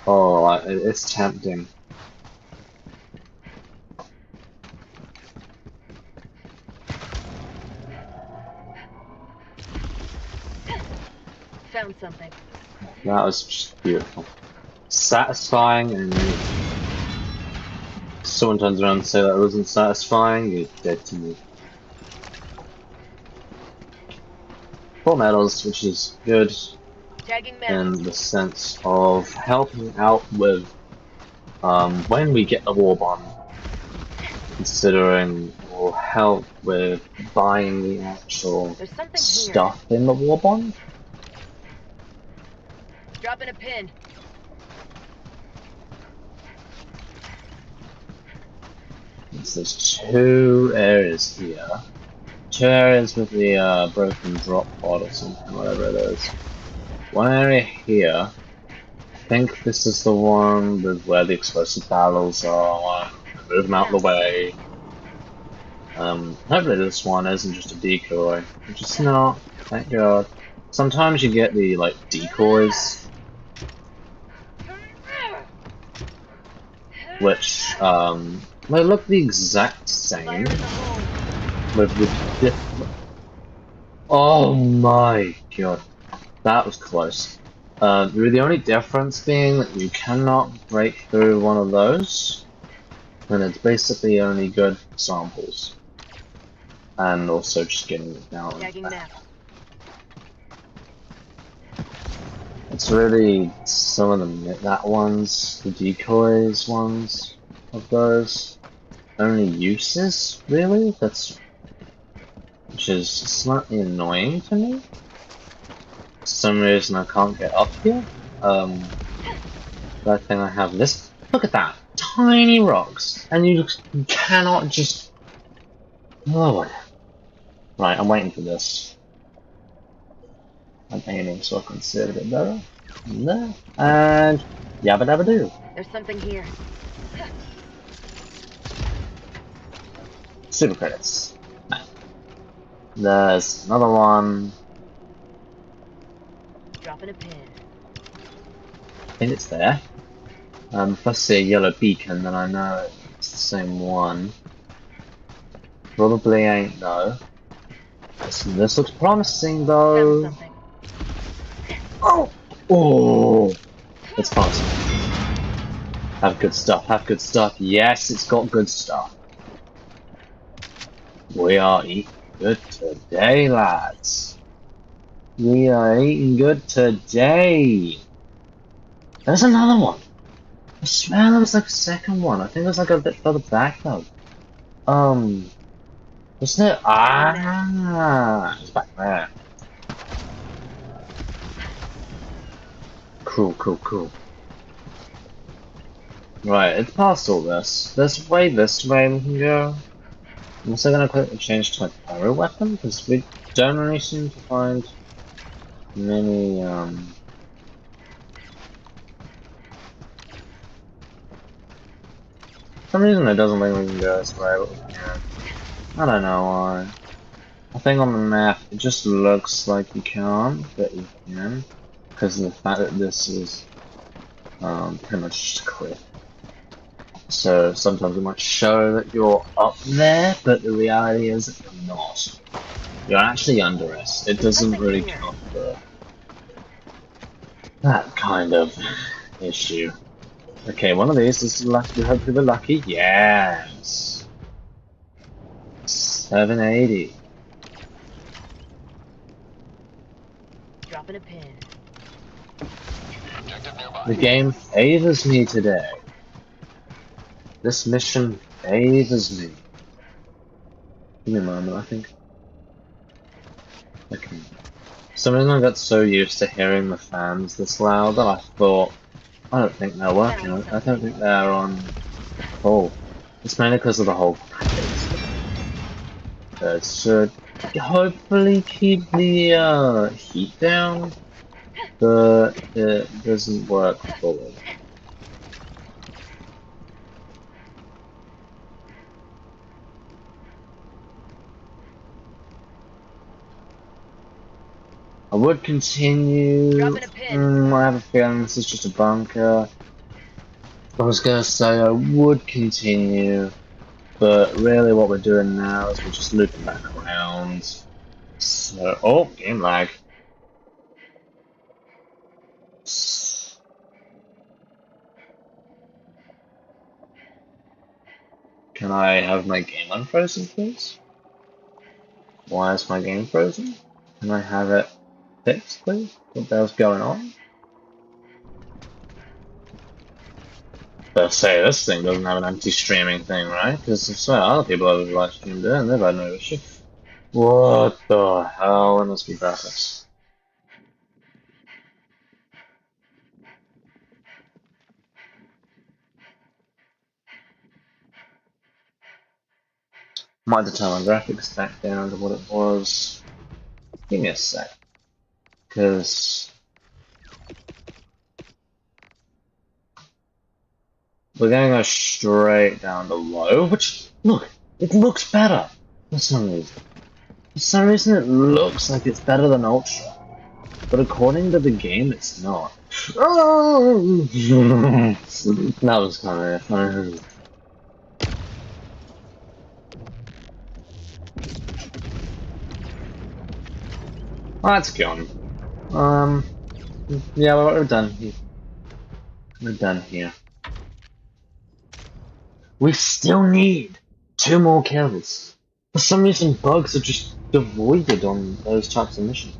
Oh, it's tempting. Found something. That was just beautiful. Satisfying, and someone turns around and say that wasn't satisfying, you're dead to me. 4 medals, which is good Tagging map. in the sense of helping out with when we get the war bond, considering will help with buying the actual There's something here. stuff in the war bond. Dropping a pin. There's 2 areas here. 2 areas with the broken drop pod or something, whatever it is. 1 area here. I think this is the one with where the explosive barrels are. Move them out of the way. Hopefully this one isn't just a decoy. Which is not, thank God. Sometimes you get the like decoys, which they look the exact same Fire in the hole. with the different. Oh my God, that was close. The only difference being that you cannot break through one of those, and it's basically only good for samples, and also just getting it down. Tagging map. It's really some of that ones, the decoys ones of those, only uses really. Which is slightly annoying to me. For some reason I can't get up here. That thing I have this. Look at that, tiny rocks, and you cannot just. Oh, right. I'm waiting for this. I'm aiming so I can see it a bit better. There. And yabba dabba doo. There's something here. Super credits. There's another one. Dropping a pin. I think it's there. If I see a yellow beacon, then I know it's the same one. Probably ain't though. This looks promising though. Found something. Oh! Oh! It's promising. Have good stuff, have good stuff. Yes, it's got good stuff. We are eating good today, lads. We are eating good today. There's another one. I swear there was like a second one. I think it was like a bit further back though. Isn't it? Ah, it's back there. Cool, cool, cool. Right, it's past all this. There's way this way we can go. I'm also gonna quickly change to my pyro weapon because we don't really seem to find many for some reason it doesn't think we can go this way, but we can. I don't know why. I think on the map it just looks like you can't, but you can. Because of the fact that this is pretty much just a cliff. So sometimes it might show that you're up there, but the reality is that you're not. You're actually under us. It doesn't really count for that kind of issue. Okay, one of these is lucky. Hopefully we're lucky. Yes. 780. Dropping a pin. Objective nearby. The game favors me today. This mission favors me. Give me a moment, I think. Okay. For some reason I got so used to hearing the fans this loud that I thought, I don't think they're working. I don't think they're on. Oh, it's mainly because of the whole package. It should hopefully keep the heat down. but it doesn't work fully. I would continue. Dropping a pin. I have a feeling this is just a bunker. I was gonna say I would continue, but really what we're doing now is we're just looping back around. So, oh, game lag. Can I have my game unfrozen, please? Why is my game frozen? Can I have it fixed, please? What the hell's going on? They'll say this thing doesn't have an anti-streaming thing, right? Because I swear other people have live streamed it and they've had no issue. What the hell? It must be graphics. Might have to turn my graphics back down to what it was. Give me a sec. Because we're gonna go straight down to low, which, look, it looks better for some reason. For some reason it looks like it's better than Ultra. But according to the game, it's not. That was kind of funny. Oh, that's gone. Yeah, we're done here. We're done here. We still need 2 more kills. For some reason, bugs are just devoided on those types of missions.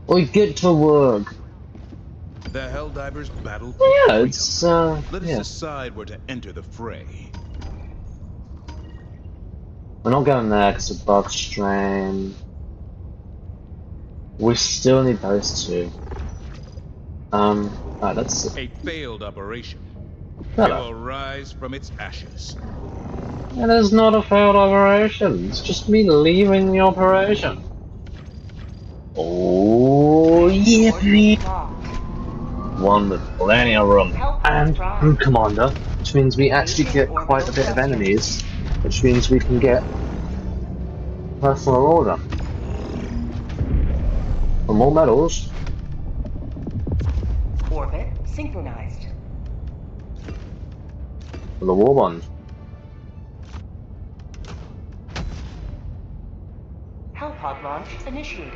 We get to work. The Helldivers battle for Well, yeah, freedom. it's Let us yeah. decide where to enter the fray. We're not going there because of bug strain. We still need those 2. Alright, let's see. A failed operation. Hello. It will rise from its ashes. It is not a failed operation. It's just me leaving the operation. Oh, yippee! Coordinates locked. One with plenty of room. And Group Commander, which means we actually get quite a bit of enemies, which means we can get personal order. For more medals. Orbit synchronized. For the war bond. Hellpod launch initiated.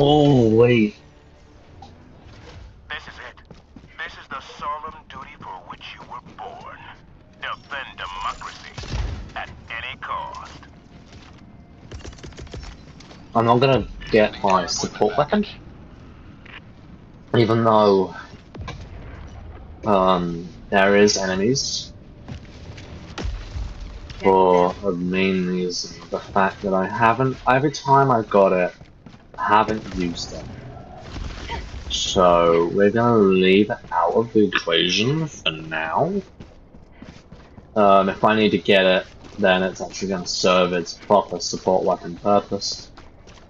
Oh, wait. This is it. This is the solemn duty for which you were born. Defend democracy at any cost. I'm not gonna get my support weapon. Even though there is enemies. For the main reason, the fact that I haven't, every time I've got it, I haven't used it. So we're gonna leave it out of the equation for now. If I need to get it, then it's actually gonna serve its proper support weapon purpose.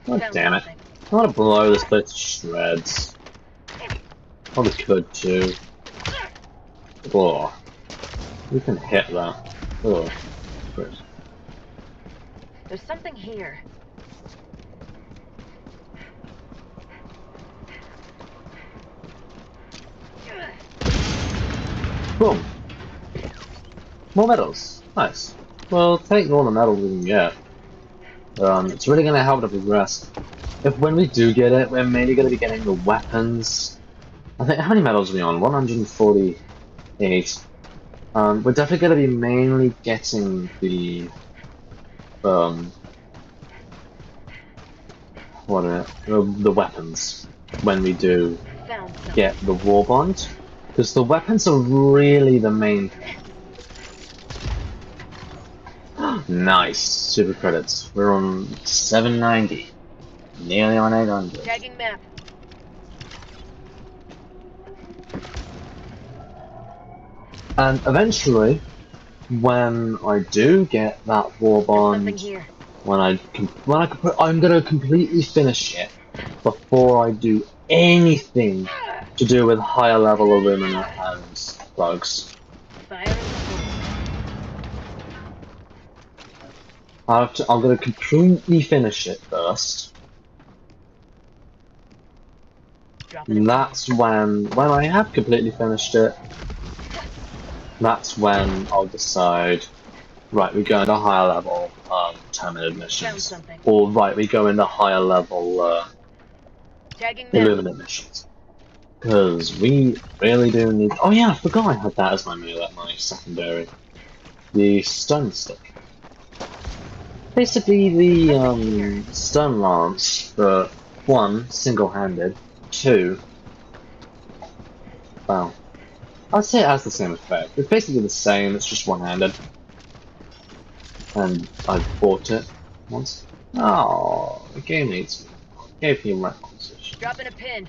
God damn it. I wanna blow this place to shreds. Probably could too. Oh. We can hit that. Oh. Great. There's something here. Boom. More medals. Nice. Well, take all the medals we can get. It's really gonna help to progress. When we do get it, we're mainly gonna be getting the weapons. I think, how many medals are we on? 148. We're definitely gonna be mainly getting the, the weapons when we do Found something. get the war bond. Because the weapons are really the main thing. Nice. Super credits. We're on 790. Nearly on 800. Tagging map. And eventually, when I do get that war Something bond, here. I'm gonna completely finish it before I do anything to do with higher level alumina and bugs. Fire in the hole. I'm gonna completely finish it first. Drop it in. And that's when I have completely finished it, that's when I'll decide, right, we go into higher level terminated Found missions, something. or right, we go into higher level Tagging map. Illuminate missions. Because we really do need. Oh yeah, I forgot I had that as my melee, my secondary. The stun stick. Basically the stun lance, but one, single-handed, two, well, I'd say it has the same effect. It's basically the same, it's just one-handed. And I bought it once. Oh, the game needs me. Gave me requisition. Dropping a pin.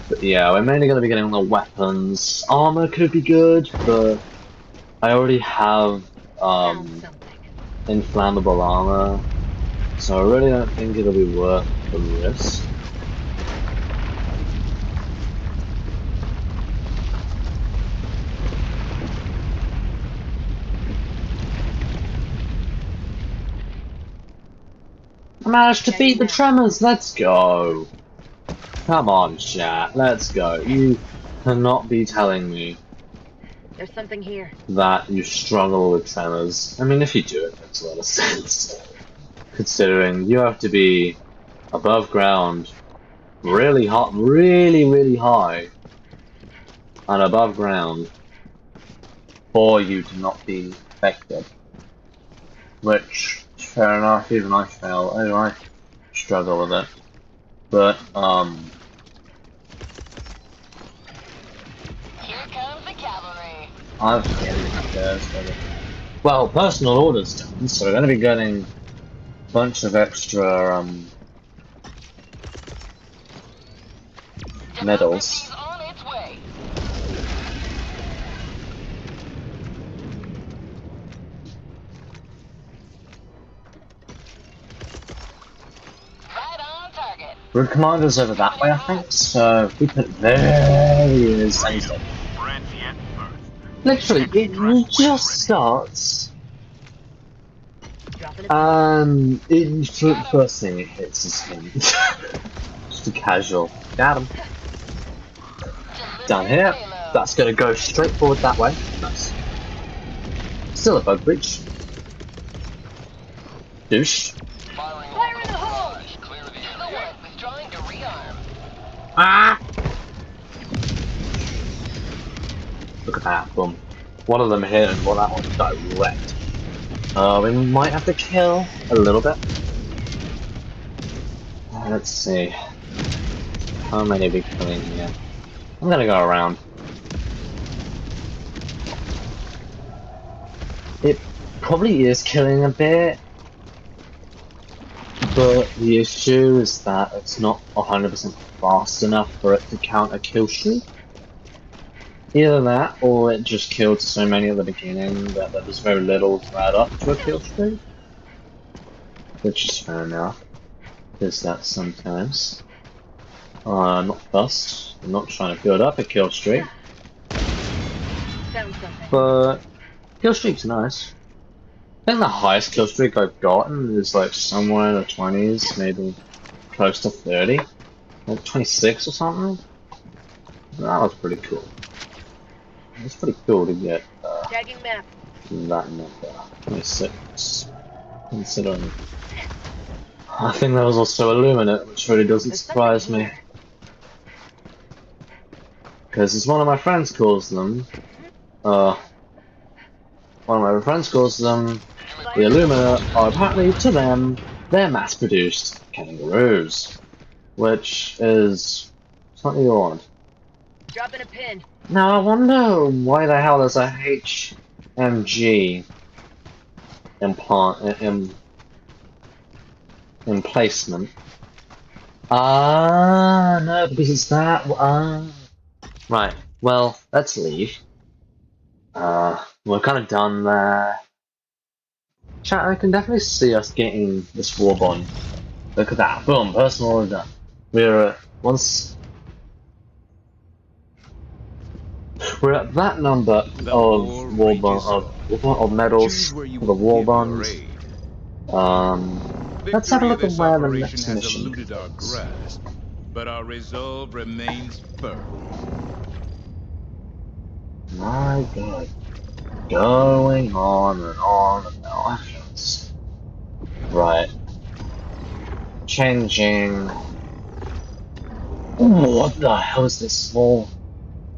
But yeah, we're mainly going to be getting the weapons. Armor could be good, but I already have Found something. inflammable armor, so I really don't think it'll be worth the risk. I managed to beat the tremors, let's go! Come on, chat, let's go. You cannot be telling me There's something here. that you struggle with tremors. I mean, if you do, it makes a lot of sense. Considering you have to be above ground, really hot, really high, and above ground for you to not be affected. Which, fair enough, even I fail. I struggle with it. But, Here comes the cavalry. I've been well, personal orders done, so we're going to be getting a bunch of extra, medals. Democracy's on its way. Right on target. Road commander's over that way, I think, so we put there he is, and he's dead. Spreads yet first. Literally, it just starts, Dropping a pin. first thing it hits is him. Just a casual. Got him. Down here, that's gonna go straight forward that way. Nice. Still a bug breach. Douche. Firing Fire in the hole! barrage. Clear the The area. work withdrawing to rearm. Ah! Look at that, boom. One of them hit and that one direct. We might have to kill a little bit. Let's see. How many are we killing here? I'm gonna go around. It probably is killing a bit, but the issue is that it's not 100% fast enough for it to count a kill streak. Either that, or it just killed so many at the beginning that there was very little to add up to a kill streak. Which is fair enough. There's that sometimes. I'm not fussed. I'm not trying to build up a kill streak. Found something. But kill streak's nice. I think the highest kill streak I've gotten is like somewhere in the 20s, maybe close to 30. Like 26 or something. That was pretty cool. It's pretty cool to get Tagging map. that number. 26. Considering. I think that was also Illuminate, which really doesn't There's surprise something me. here. Because as one of my friends calls them, one of my friends calls them, the Illumina are apparently to them, they're mass-produced kangaroos. Which is slightly odd. Dropping a pin. Now I wonder why the hell there's a HMG implant in emplacement. Ah, no, because it's that. Right. Well, let's leave. We're kind of done there. Chat, I can definitely see us getting this war bond. Look at that. Boom. Personal done. We're at that number The of war war rages bond on. of medals Choose where you for the will war give your bond. aid. Let's have a Victory of look at this where the operation next has mission eluded our is. grasp, but our resolve remains firm. My God. Going on and on about actions. Right. Changing. Ooh, what the hell is this for?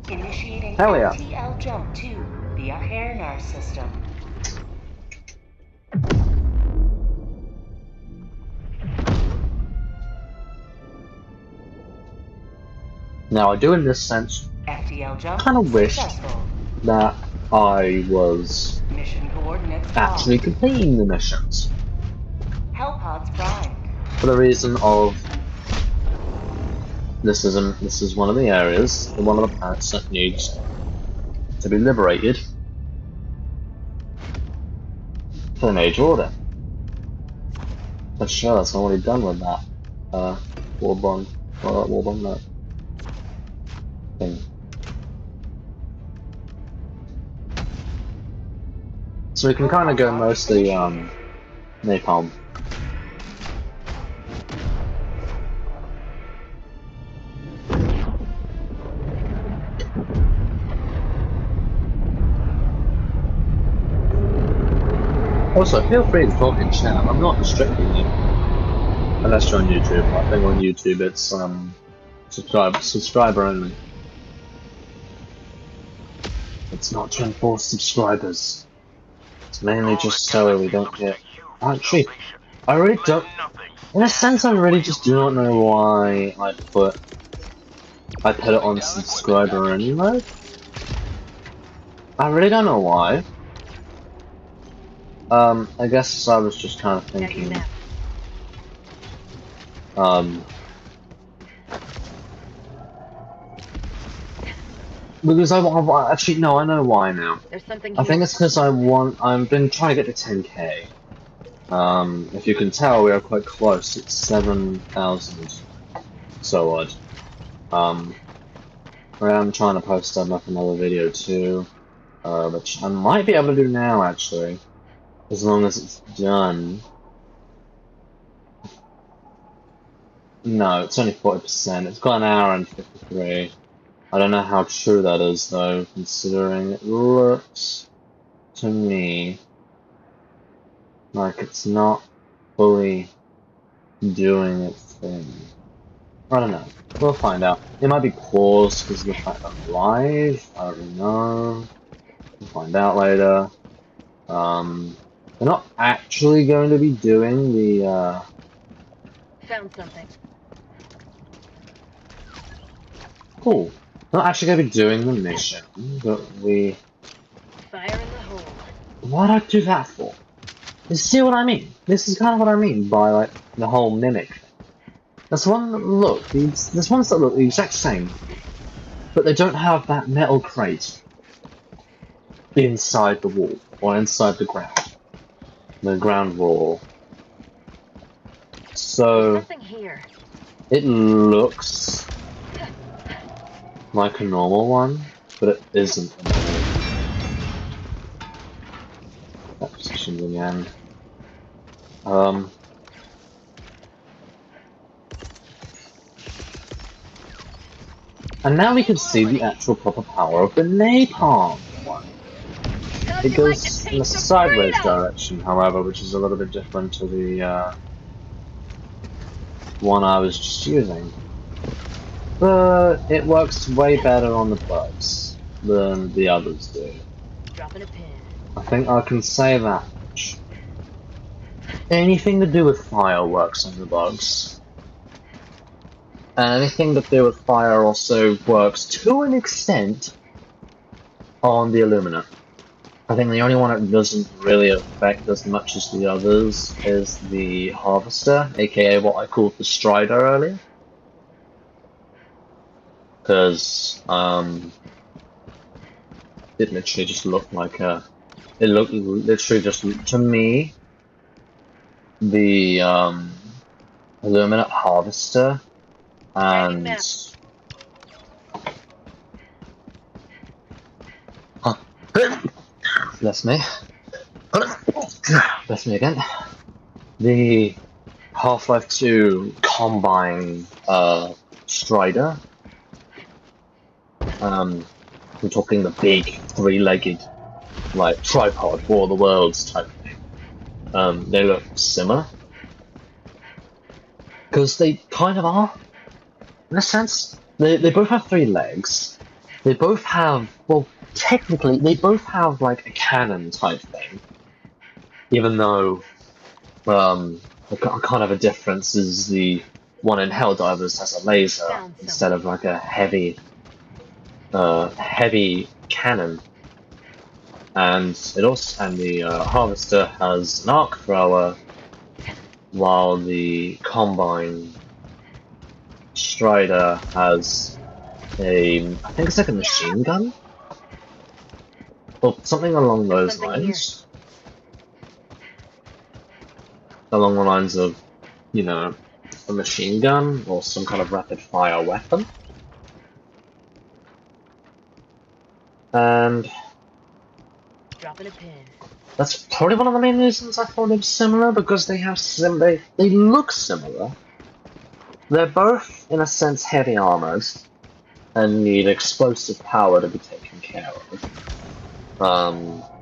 Initiating Hell yeah. LTL jump 2 via Hernar system. Now, I do in this sense FTL jump kind of wish successful. that I was Mission coordinates actually locked. completing the missions. Hellpods primed. For the reason of this is one of the areas, one of the planets that needs to be liberated for an age order. But sure, that's already done with that war bond. Well, that war bond, no. Thing. So we can kind of go mostly napalm. Also, feel free to talk in chat. I'm not restricting you, unless you're on YouTube. I think on YouTube it's subscriber only. It's not to enforce subscribers. It's mainly just so we don't get. Actually, I really don't. In a sense, I really just do not know why I put it on subscriber only mode. I really don't know why. I guess I was just kind of thinking. Because actually no, I know why now. There's something I here. think it's because I've been trying to get to 10k. If you can tell, we are quite close. It's 7,000 so odd. I am trying to post up another video too, which I might be able to do now actually, as long as it's done. No, it's only 40%. It's got an hour and 53. I don't know how true that is though, considering it looks to me like it's not fully doing its thing. I don't know. We'll find out. It might be paused because of the fact that I'm live. I don't really know. We'll find out later. They're not actually going to be doing the Found something. cool. Not actually going to be doing the mission, but we. Fire in the hole. Why'd I do that for? You see what I mean? This is kind of what I mean by like the whole mimic thing. There's one that look, there's ones that look the exact same, but they don't have that metal crate inside the wall or inside the ground wall. So There's nothing here. it looks like a normal one, but it isn't a normal one. That position's again. And now we can see the actual proper power of the napalm one. It goes in a sideways direction, however, which is a little bit different to the one I was just using. But it works way better on the bugs than the others do. Dropping a pin. I think I can say that much. Anything to do with fire works on the bugs. And anything that do with fire also works to an extent on the Illumina. I think the only one it doesn't really affect as much as the others is the Harvester, aka what I called the Strider earlier. Because, it literally just looked like a... It looked literally just, to me, the, Illumina Harvester Tracking and... map. Huh. Bless me. Bless me again. The Half-Life 2 Combine Strider. We're talking the big three-legged, like tripod for the worlds type thing. They look similar because they kind of are, in a sense. They both have 3 legs. They both have, well, technically they both have like a cannon type thing. Even though a kind of a difference is the one in Helldivers has a laser instead of like a heavy cannon, and the Harvester has an arc thrower, while the Combine Strider has I think it's like a machine gun, or something along those lines. Along the lines of, you know, a machine gun or some kind of rapid fire weapon. And Dropping a pin. that's probably one of the main reasons I thought they were similar, because they have they look similar. They're both, in a sense, heavy armored and need explosive power to be taken care of.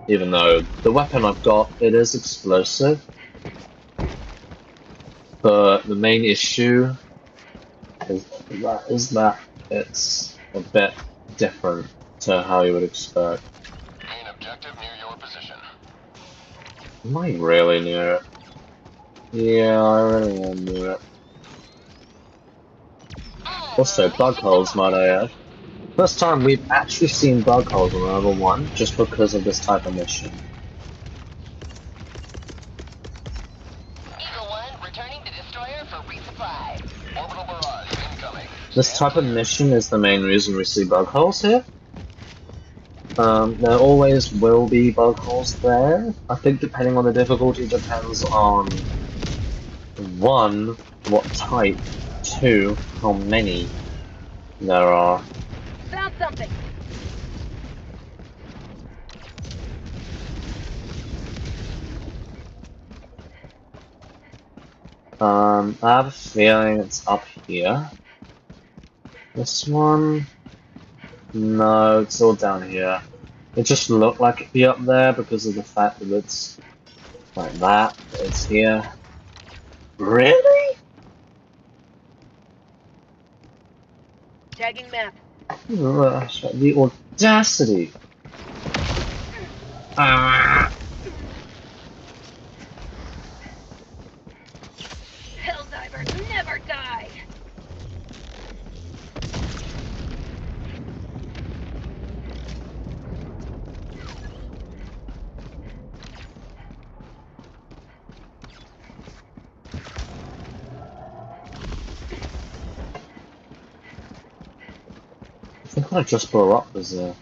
Even though the weapon I've got, it is explosive, but the main issue is that it's a bit different to how you would expect. Main objective near your position. Am I really near it? Yeah, I really am near it. Also, bug holes, might I add. First time we've actually seen bug holes on level 1, just because of this type of mission. Eagle 1 returning to destroyer for resupply. Orbital barrage incoming. This type of mission is the main reason we see bug holes here. There always will be bug holes there. I think depending on the difficulty depends on 1, what type, 2, how many there are. Found something. I have a feeling it's up here. This one? No, it's all down here. It just looked like it'd be up there because of the fact that it's like that. It's here. Really? Tagging map. Ugh, the audacity. Ah. Helldivers never die. I think what I just blew up was that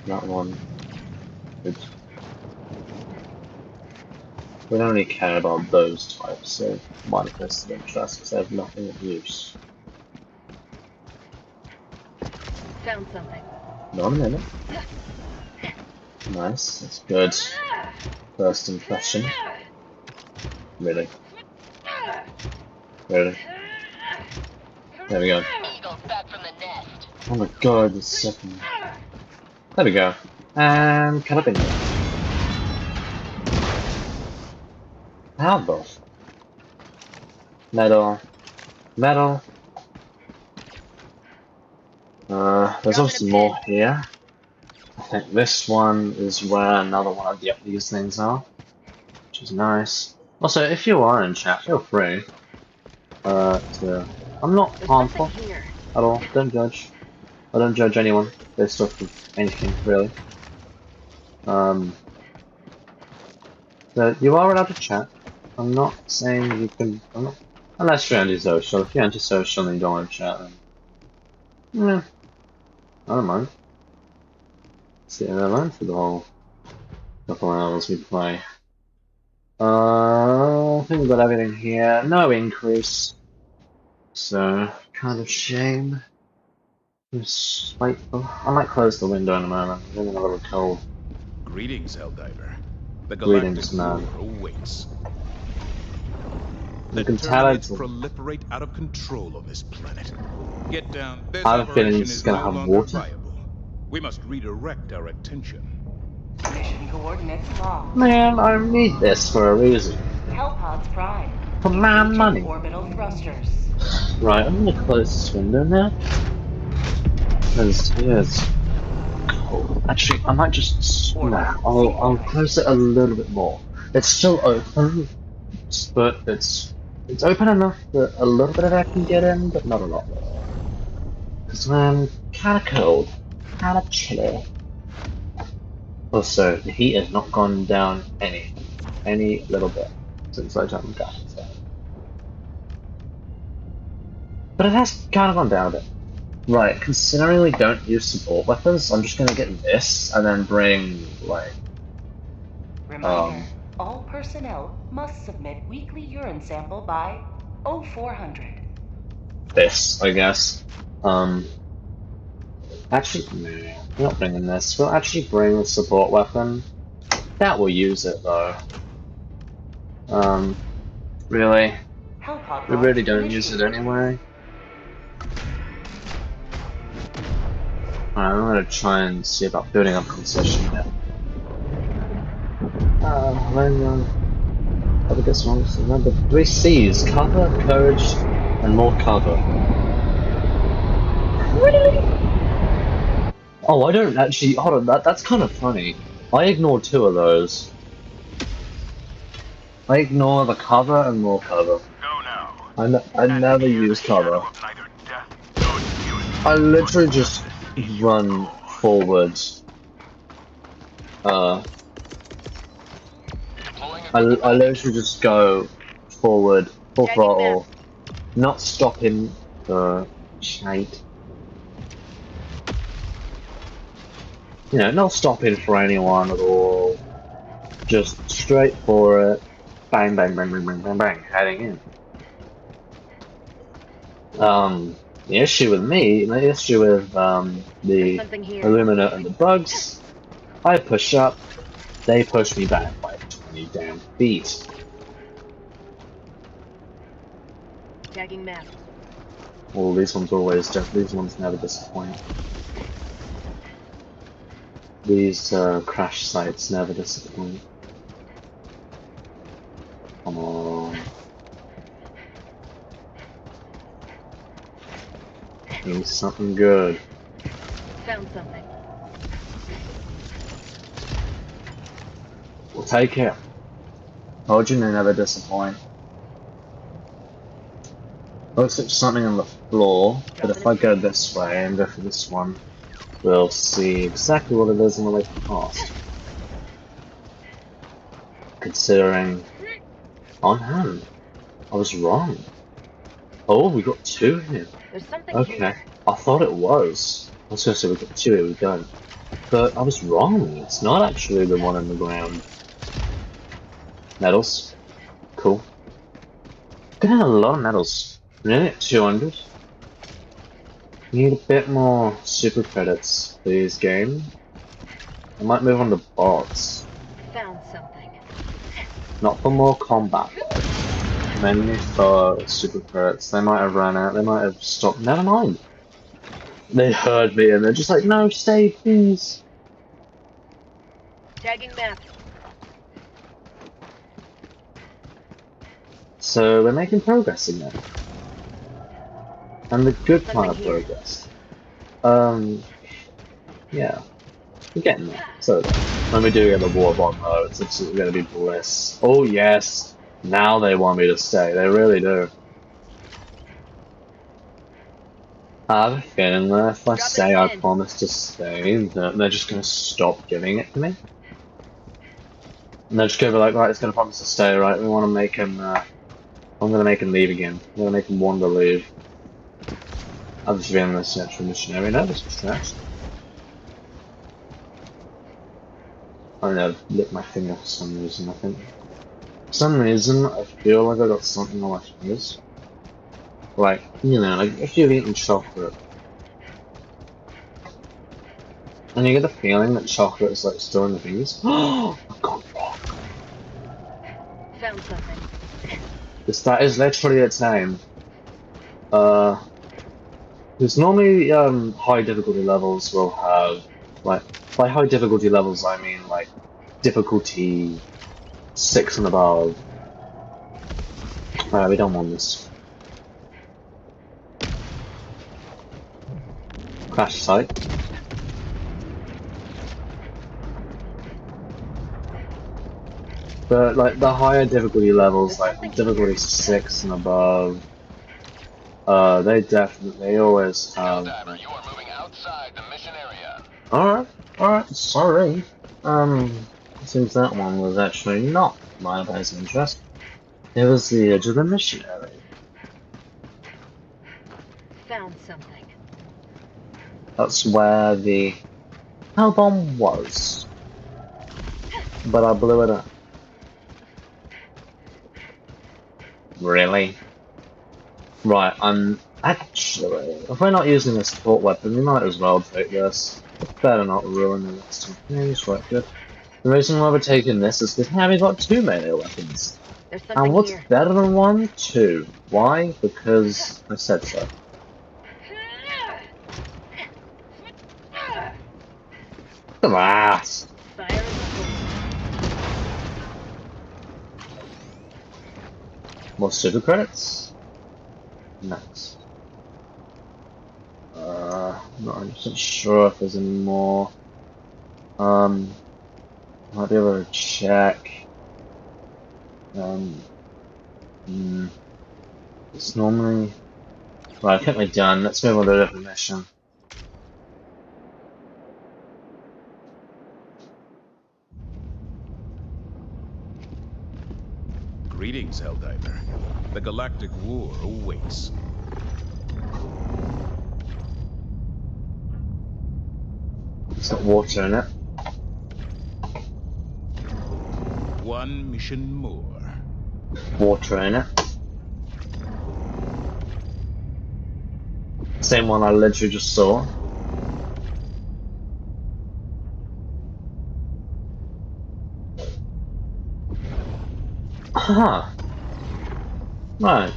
one. Oops. We don't really care about those types of manifested interest because they have nothing of use. Found something. Not a minute. Nice, that's good. First impression. Really. Really. There we go. Eagle's back from the nest. Oh my god, the second. There we go. And cut up in there. How the? Metal. Metal. There's obviously more here. I think this one is where another one of these things are, which is nice. Also, if you are in chat, feel free to I'm not There's harmful something here. at all. Don't judge. I don't judge anyone based off of anything, really. But you are allowed to chat. I'm not saying you can. I'm not, unless you're antisocial. If you're antisocial and you don't want to chat, then yeah, I don't mind. Sitting alone for the whole couple hours we play. I think we've got everything here. No increase. So, kind of shame. Just spiteful. I might close the window in a moment. I'm getting a little cold. Greetings, Helldiver. The galactic Greetings, man. war awaits. You The can tell Terranids it's. proliferate out of control on this planet. Get down. This I have a feeling operation this is is gonna no have longer water. viable. We must redirect our attention. Mission coordinates locked. Man, I need this for a reason. Hellpods prime. For my Engaging money. orbital thrusters. Right, I'm gonna close this window now. Because it's cold. Actually, I might just. Nah, I'll close it a little bit more. It's still open, but it's open enough that a little bit of air can get in, but not a lot. Because I'm kinda cold. Kinda chilly. Also, the heat has not gone down any little bit since I turned the gas on. But it has kind of gone down a bit. Right, considering we don't use support weapons, I'm just gonna get this and then bring, like, Reminder, all personnel must submit weekly urine sample by 0400. this, I guess. Actually, no, we're not bringing this. We'll actually bring the support weapon. That will use it, though. Really? Hellpod We really launch don't use it initiated. anyway. Alright, I'm gonna try and see about building up concession here. I guess one. Remember, 3 C's: cover, courage, and more cover. Oh, I don't actually. Hold on, that's kind of funny. I ignored 2 of those. I ignore the cover and more cover. Go now. I never use cover. I literally just run forwards. I literally just go forward, full throttle, not stopping for shite. You know, not stopping for anyone at all. Just straight for it. Bang, bang, bang, bang, bang, bang, bang, heading in. The issue with me, the issue with the Illumina and the bugs, I push up, they push me back by 20 damn feet. Tagging map. Well, these ones never disappoint. These crash sites never disappoint. Come on. Need something good. Found something. We'll take it. Told you they never disappoint. Looks like something on the floor, but if I go this way and go for this one, we'll see exactly what it is on the way past. Considering on hand, I was wrong. Oh, we got 2 here. There's something Okay, here. I thought it was. I was gonna say we got 2 here, we don't. But I was wrong. It's not actually the one on the ground. Medals. Cool. Getting a lot of medals. Nearly at 200. Need a bit more super credits, please, game. I might move on to bots. Found something. Not for more combat, though. Mainly for super credits. They might have run out, they might have stopped. Never mind. They heard me and they're just like, no, stay, please. Tagging map. So we're making progress again. And the good kind of Something here. progress. Yeah. We're getting there. So when we do get the war bomb though, it's absolutely gonna be bliss. Oh yes! Now they want me to stay, they really do. I have a feeling that if I Drop say it I in. promise to stay, that they're just gonna stop giving it to me. And they're just gonna be like, right, it's gonna promise to stay, right? We wanna make him, I'm gonna make him leave again. I'm gonna make him want to leave. I've just been in this central missionary now, this is trash. I don't know, lick my finger for some reason, I think. For some reason, I feel like I got something on my fingers. Like, you know, like if you've eaten chocolate. And you get the feeling that chocolate is like still in the fingers. Oh, I've gone wrong. Found something. That is literally its name. Because normally, high difficulty levels will have, like, by high difficulty levels I mean, like, difficulty 6 and above. Alright, we don't want this. Crash site. But, like, the higher difficulty levels, like, difficulty 6 and above, they always have... Helldiver, you are moving outside the mission area. Alright, sorry. Seems that one was actually not my base interest. It was the edge of the mission area. Found something. That's where the hell bomb was. But I blew it up. Really? Right, actually, if we're not using a support weapon, we might as well take this. It's better not ruin the next time. Yeah, it's quite good. The reason why we're taking this is because now we've got 2 melee weapons. There's something And what's here. better than 1? 2. Why? Because I said so. Come on! Fire in the hole. More super credits? Next. Not 100% sure if there's any more. Might be able to check. It's normally... Right, I think we're done. Let's move on to a different mission. Greetings, Helldiver. The Galactic War awaits. It's got water in it. One mission more. Water in it. Same one I literally just saw. Huh. Right.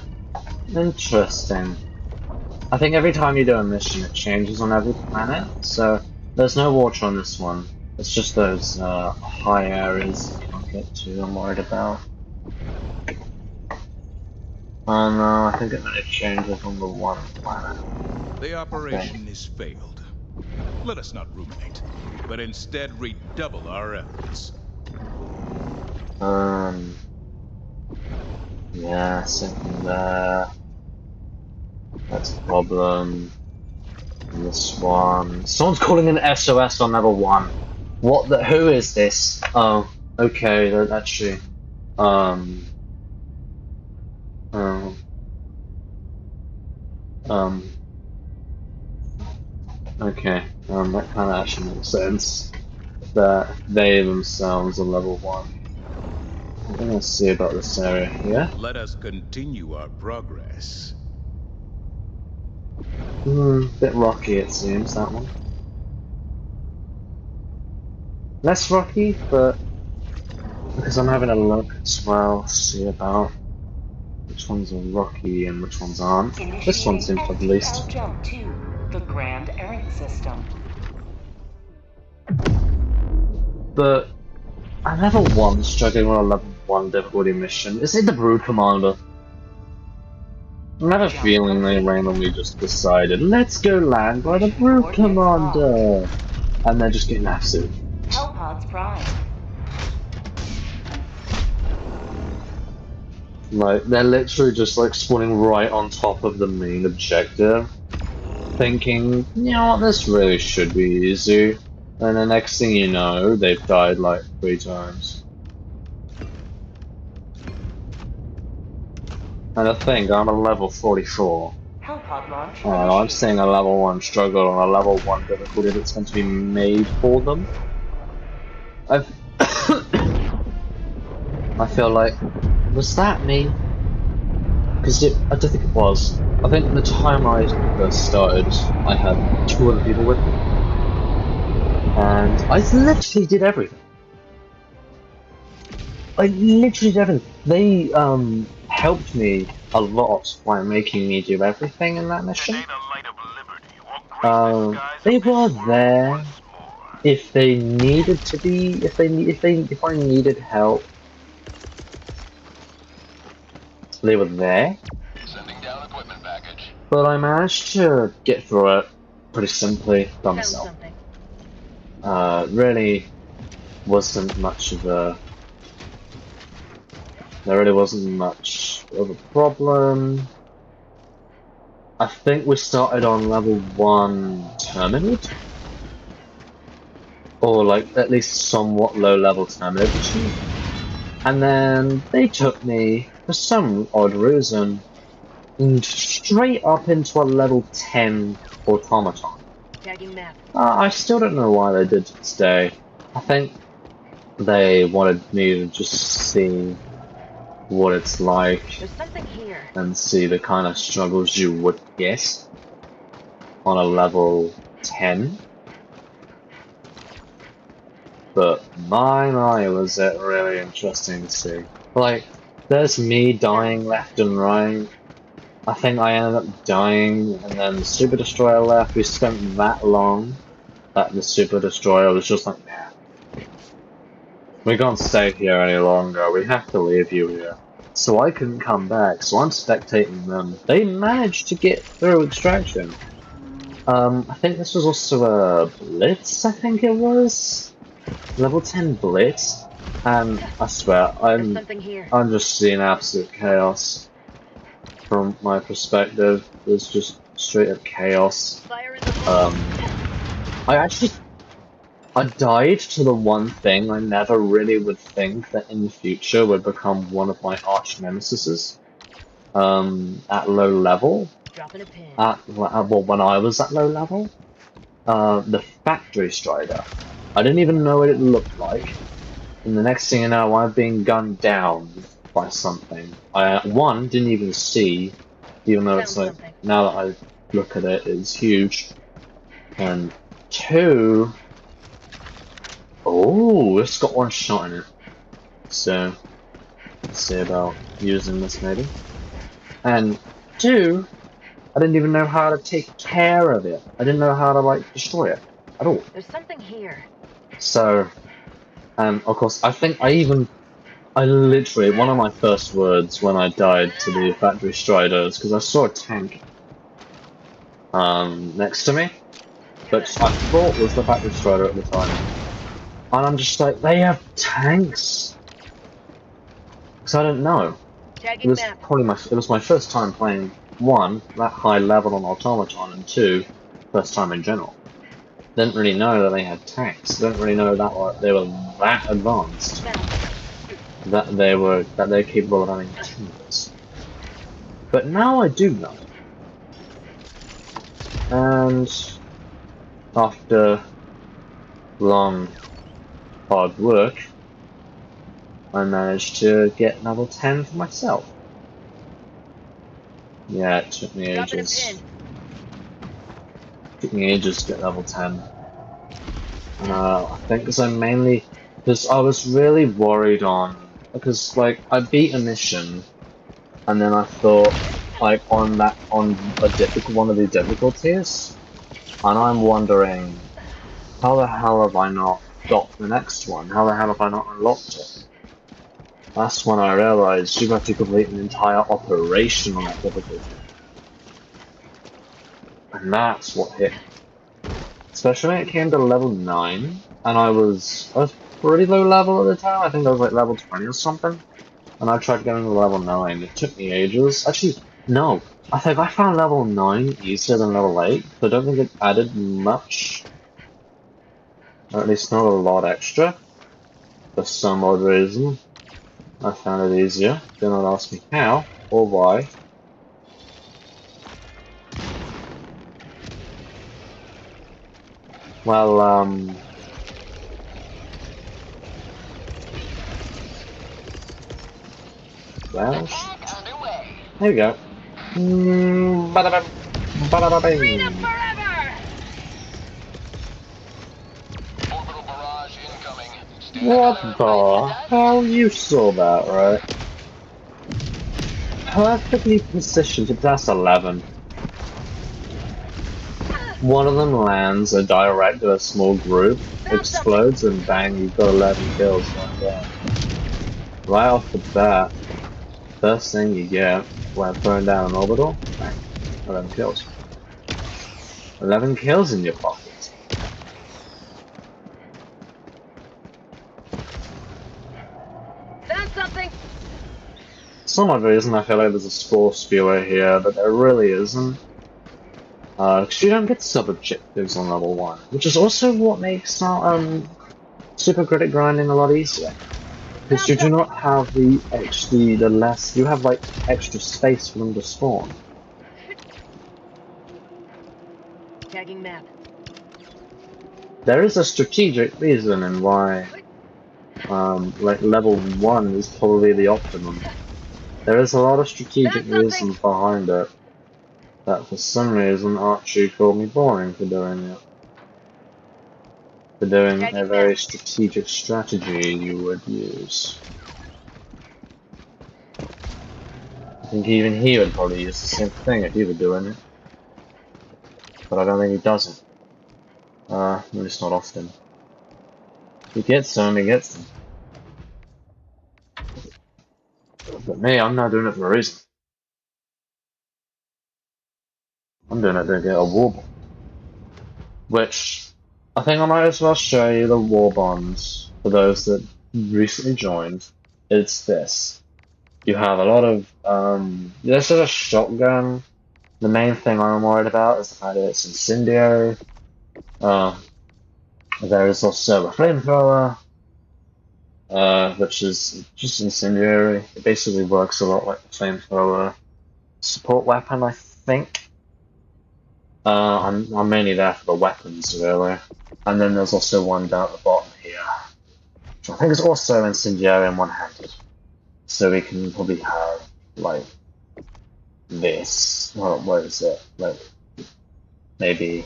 Interesting. I think every time you do a mission it changes on every planet, so there's no water on this one. It's just those high areas you can't get to, I'm worried about. Oh no, I think it might change it on the one planet. The operation is failed. Let us not ruminate, but instead redouble our efforts. Yeah, something there. That's a problem. And this one. Someone's calling an SOS on level 1. What the? Who is this? Oh, okay, that actually. Okay, that kind of actually makes sense. That they themselves are level 1. I'm gonna see about this area here. Let us continue our progress. Bit rocky it seems, that one. Less rocky, but because I'm having a look as well, see about which ones are rocky and which ones aren't. This one seems to have least. Jump to the Grand Errant System. But I never once struggling on a level 1 difficulty mission. Is it the Brood Commander? I have a feeling they randomly just decided, let's go land by the Brood Commander! And they're just getting absolute. Hellpods Prime. Like, they're literally just like spawning right on top of the main objective. thinking, you know what, this really should be easy. And the next thing you know, they've died like 3 times. And I think I'm a level 44. Hellpod launch I'm initiated. seeing a level 1 struggle on a level 1 difficulty that's meant to be made for them. I've I feel like, was that me? Because I don't think it was. I think the time I first started, I had 2 other people with me. And I literally did everything. I literally did everything. They helped me a lot by making me do everything in that mission. Today the light of liberty will grace the skies They of this were world there once more. if they needed to be. If I needed help, they were there. Sending down equipment package. But I managed to get through it pretty simply by Found myself. something. Really wasn't much of a. There really wasn't much of a problem. I think we started on level 1 Terminid? Or like at least somewhat low level Terminid machine. And then they took me, for some odd reason, straight up into a level 10 automaton. Tagging map. I still don't know why they did to this day. I think they wanted me to just see what it's like There's something here. and see the kind of struggles you would get on a level 10. But my, was it really interesting to see. Like, there's me dying left and right. I think I ended up dying, and then the Super Destroyer left. We spent that long that the Super Destroyer was just like, nah. We can't stay here any longer. We have to leave you here. So I couldn't come back, so I'm spectating them. They managed to get through extraction. I think this was also a Blitz, I think it was? Level 10 Blitz. And I swear, There's something here. I'm just seeing absolute chaos. From my perspective, it's just straight up chaos. Fire in the hole. I died to the one thing I never really would think that in the future would become one of my arch nemesises. At low level. Dropping a pin. Well, when I was at low level. The Factory Strider. I didn't even know what it looked like. And the next thing you know, I'm being gunned down by something. I, didn't even see, even though it's like, now that I look at it, it's huge. And 2, oh, it's got 1 shot in it. So, let's see about using this maybe. And 2, I didn't even know how to take care of it. I didn't know how to, like, destroy it at all. There's something here. So, of course, I think I literally, one of my first words when I died to the Factory Striders, because I saw a tank next to me, which I thought was the Factory Strider at the time. And I'm just like, they have tanks? Because I didn't know. It Tagging was map. probably it was my first time playing, 1, that high level on Automaton, and 2, first time in general. Didn't really know that they had tanks. Didn't really know that they were that advanced. That they're capable of having tanks. But now I do know. And after long hard work, I managed to get level 10 for myself. Yeah, it took me Dropping a ages. pin. Took me ages to get level 10. I think because I was really worried because like I beat a mission and then I thought like on one of the difficulties, and I'm wondering how the hell have I not got the next one? How the hell have I not unlocked it? That's when I realized you have to complete an entire operation on that difficulty. And that's what hit. Especially when it came to level 9, and I was pretty low level at the time. I think I was like level 20 or something. And I tried going to level 9. It took me ages. Actually, no. I think I found level 9 easier than level 8, but I don't think it added much, or at least not a lot extra. For some odd reason, I found it easier. Do not ask me how or why. Well, well, Attack underway. there you go. Bada-bam, Freedom bada-ba-bing. forever! Orbital barrage incoming. Stand What by. the hell? You saw that, right? Perfectly positioned. That's 11. One of them lands a direct to a small group, Found something! explodes, and bang, you've got 11 kills right there. Right off the bat, first thing you get when throwing down an orbital, bang, 11 kills. 11 kills in your pocket. Found something! For some odd reason, I feel like there's a spore spewer here, but there really isn't. Because you don't get sub-objectives on level 1, which is also what makes super critic grinding a lot easier. Because Found you do something! not have the less, you have like extra space for them to spawn. Tagging map. There is a strategic reason in why, like level 1 is probably the optimum. There is a lot of strategic Found something! reasons behind it, that for some reason Archie called me boring for doing it. For doing a Tagging very map. strategic strategy you would use. I think even he would probably use the same thing if he were doing it. But I don't think he does it. At least not often. He gets them, he gets them. But me, I'm not doing it for a reason. I'm doing it to get a war bond. Which, I think I might as well show you the war bonds for those that recently joined. It's this. You have a lot of, this is a shotgun. The main thing I'm worried about is the fact that it's incendiary. There is also a flamethrower, which is just incendiary. It basically works a lot like the flamethrower support weapon, I think. I'm mainly there for the weapons, really. And then there's also one down at the bottom here, which I think is also incendiary and one-handed. So we can probably have, like, this. Well, what is it? Like, maybe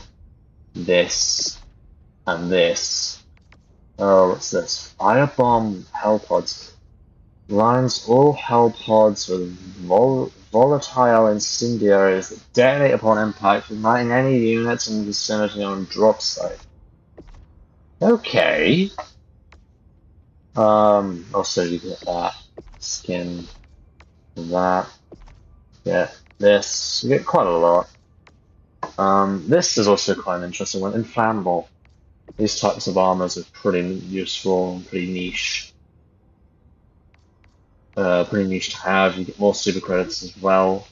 this and this. Oh, what's this? Firebomb hell pods. Lines all hell pods with volatile incendiaries that detonate upon impact, igniting any units in the vicinity on drop site. Okay. Also you get that skin, that, get this, you get quite a lot. This is also quite an interesting one, inflammable. These types of armors are pretty useful and pretty niche. Pretty niche to have. You get more super credits as well.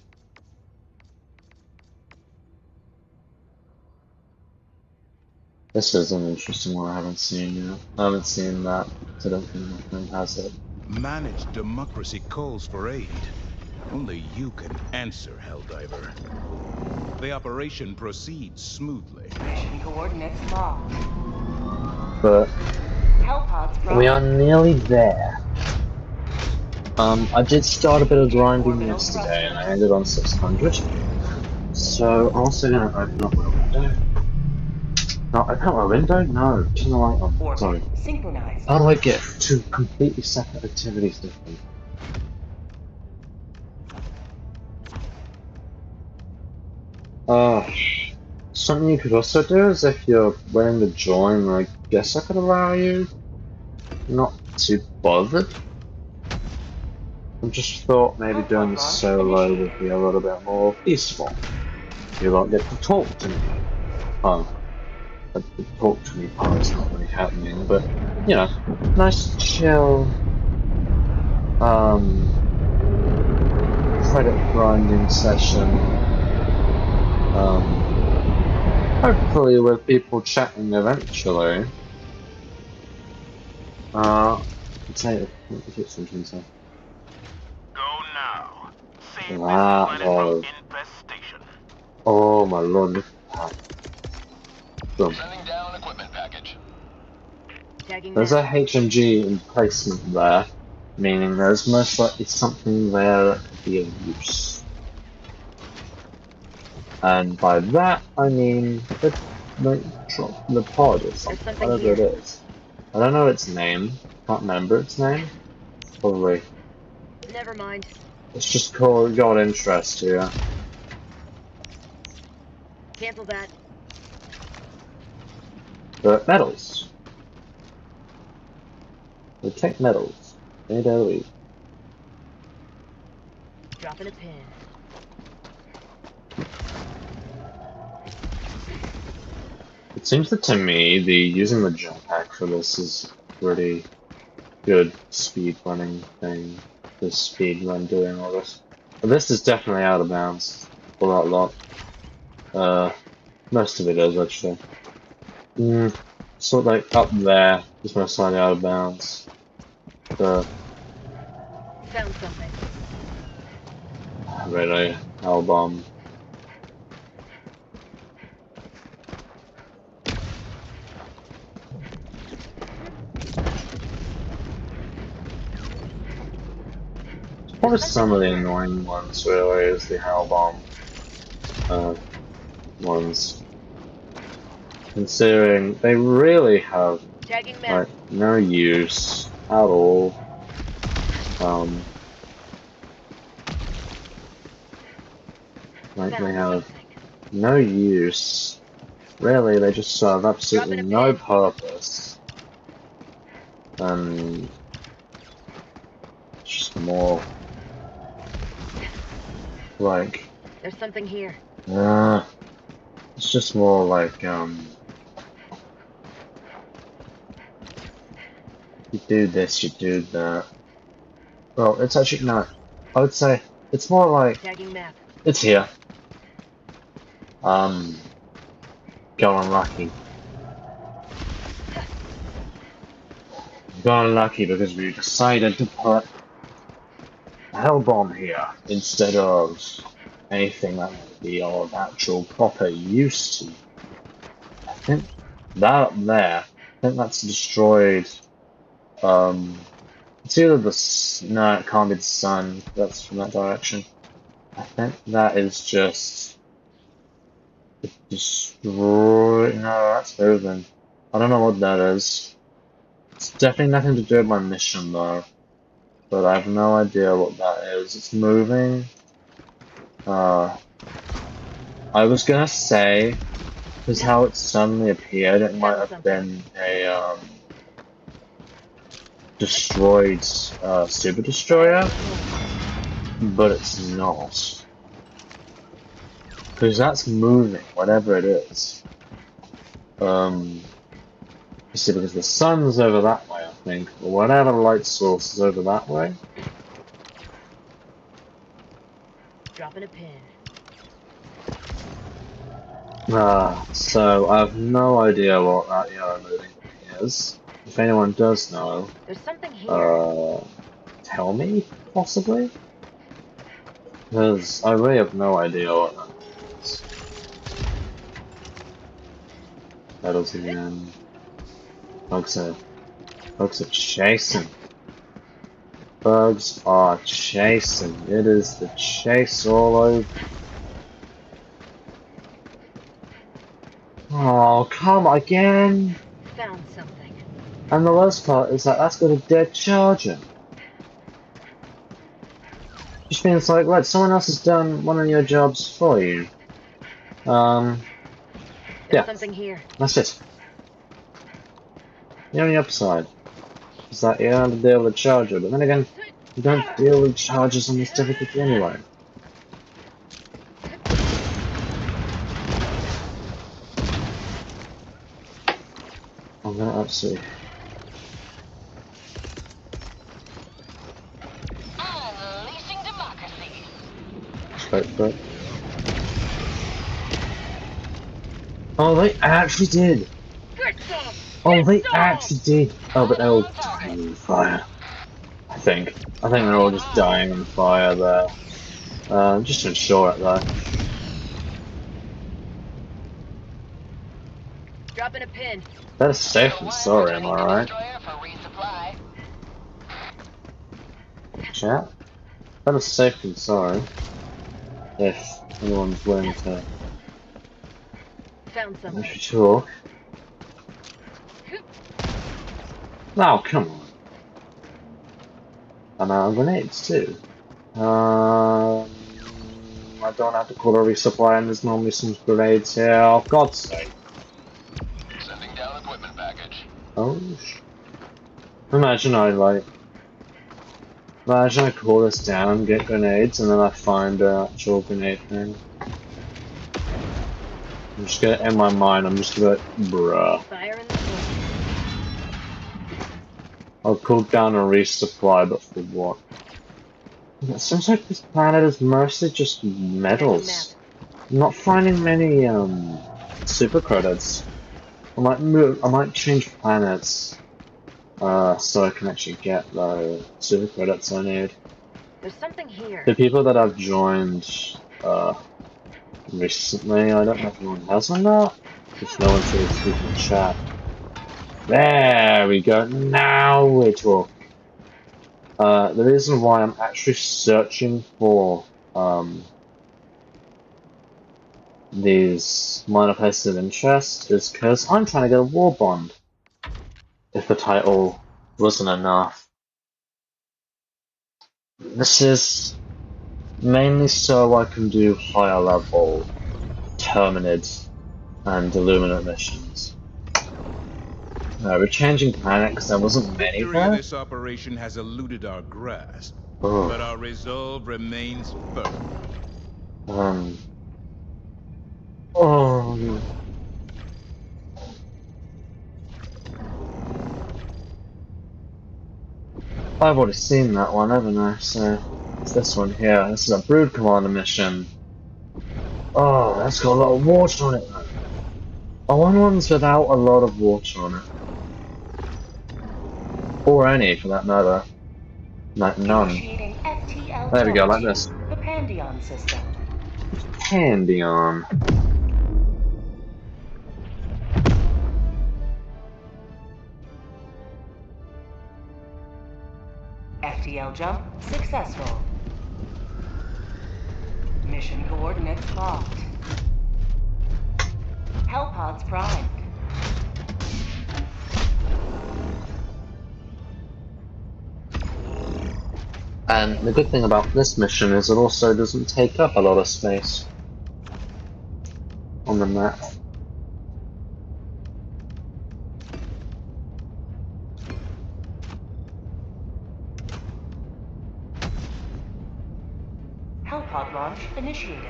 This is an interesting one I haven't seen yet. I haven't seen that, so I don't think my friend has it. Managed democracy calls for aid. Only you can answer, Helldiver. The operation proceeds smoothly. Mission coordinates locked. But Hellpods prime. we are nearly there. I did start a bit of grinding yesterday and I ended on 600. So I'm also gonna open up my window. No, open up my window? No, turn the light on. Orbit Sorry. synchronized. How do I get two completely separate activities different? Something you could also do is if you're willing to join, I guess I could allow you. Not too bothered. I just thought maybe doing this solo would be a little bit more peaceful. You don't get to talk to me. The talk to me part is not really happening, but you know, nice chill, credit grinding session. Hopefully with people chatting eventually. Let's say it's interesting. Go now. Save this That planet was. from infestation. Oh my lord, look at that. Boom. Sending down equipment package. Tagging There's a map. HMG emplacement there, meaning there's most likely something there that could be of use. And by that, I mean the pod or something, something whatever it here. is. I don't know its name, can't remember its name. Probably. Never mind. It's just called got interest here. Cancel that. But metals. We take metals. They don't leave. Dropping a pin. It seems that to me, using the jetpack for this is pretty good speed running thing. The speed run doing all this. But this is definitely out of bounds. For that lot. Most of it is actually. Sort of like up there is most slightly out of bounds. But Found something. really, hell bomb. Probably some of the annoying ones really is the hell bomb ones. Considering they really have Tagging map. like no use at all. Like they have no use. Really, they just serve absolutely no purpose. And it's just more like There's something here. it's just more like you do this, you do that. Well, it's actually not. I would say it's more like Tagging map. it's here. Go unlucky. Go unlucky because we decided to put a hell bomb here instead of anything that would be of actual proper use to. I think that up there, I think that's destroyed. It's either no, it can't be the sun. That's from that direction. I think that is just destroy. No, that's moving. I don't know what that is. It's definitely nothing to do with my mission though. But I have no idea what that is. It's moving. I was gonna say, because how it suddenly appeared, it might have been a destroyed super destroyer, but it's not. Because that's moving, whatever it is. You see, because the sun's over that way, I think, or whatever light source is over that way. Dropping a pin. So I have no idea what that yellow moving thing is. If anyone does know, There's something here. tell me, possibly? Because I really have no idea what that is. Petals again. Bugs are chasing. Bugs are chasing. It is the chase all over. Oh, come again! Found something. And the worst part is that that's got a dead charger. Which means like, right, someone else has done one of your jobs for you. There's Yeah, something here. that's it. The only upside is that you don't have to deal with a charger, but then again, you don't deal with charges on this difficulty anyway. I'm gonna absolutely. Unleashing democracy. Wait for it. Oh, they actually did! Get some! Oh, Get they some! actually did! Oh, but they're all dying in fire. I think. I think they're all just dying in fire there. Just to ensure it though. Dropping a pin. Better safe Eagle than 1 sorry, am returning I to right? destroyer for resupply. Chat? Better safe than sorry. If anyone's willing to Found something. actually talk. Oh, come on. I'm out of grenades too. I don't have to call a resupply and there's normally some grenades here. Oh, God's sake. Sending down equipment package. Oh, Imagine I call this down, get grenades, and then I find an actual grenade thing. I'm just gonna, in my mind, I'm just gonna be like, bruh. Fire in the hole. I'll call down a resupply, but for what? It seems like this planet is mostly just metals. I'm not finding many, super credits. I might change planets, so I can actually get the super credits I need. There's something here. The people that I've joined, recently, I don't know if anyone has or not. If no one says speak in the chat. There we go, now we're talking. The reason why I'm actually searching for, these minor places of interest is because I'm trying to get a war bond. If the title wasn't enough. This is mainly so I can do higher level Terminids and Illuminate missions. We're changing planet because there wasn't many Victory of there. this operation has eluded our grasp, Oh. but our resolve remains firm. Oh. I've already seen that one, haven't I? So it's this one here. This is a Brood Commander mission. Oh, that's got a lot of water on it though. I want ones without a lot of water on it. Or any, for that matter. Like none. Initiating FTL There we go, like telemetry. this. The Pandion system. Pandion. FTL jump successful. Mission coordinates locked. Hellpods primed. And the good thing about this mission is it also doesn't take up a lot of space on the map. Hellpod launch initiated.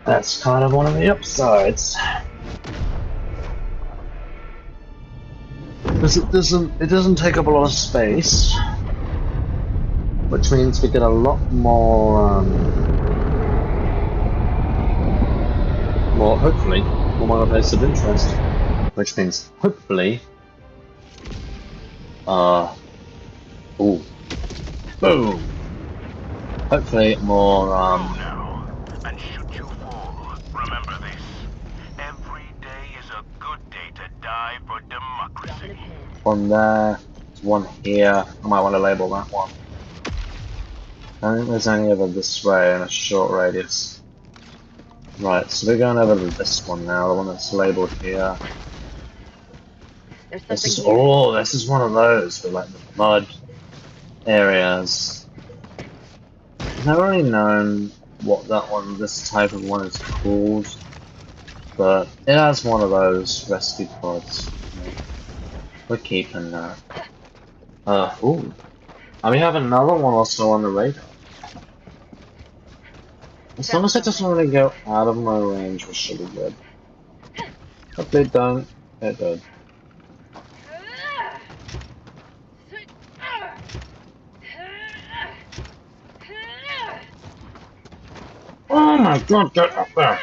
That's kind of one of the upsides. Because it doesn't take up a lot of space, which means we get a lot more, hopefully, more places of interest. Which means, hopefully, ooh, boom! Hopefully, more, Go now, and shoot you fall. Remember this. Every day is a good day to die for democracy. one there, there's one here. I might want to label that one. I don't think there's any other this way in a short radius. Right, so we're going over to this one now, the one that's labeled here. There's This is, something here. oh, this is one of those for like the mud areas. I've never really known what this type of one is called, but it has one of those rescue pods. We're keeping that. Ooh. And we have another one also on the radar. As long as it doesn't really go out of my range, we should be good. If they don't, they're good. Oh my god, get up there!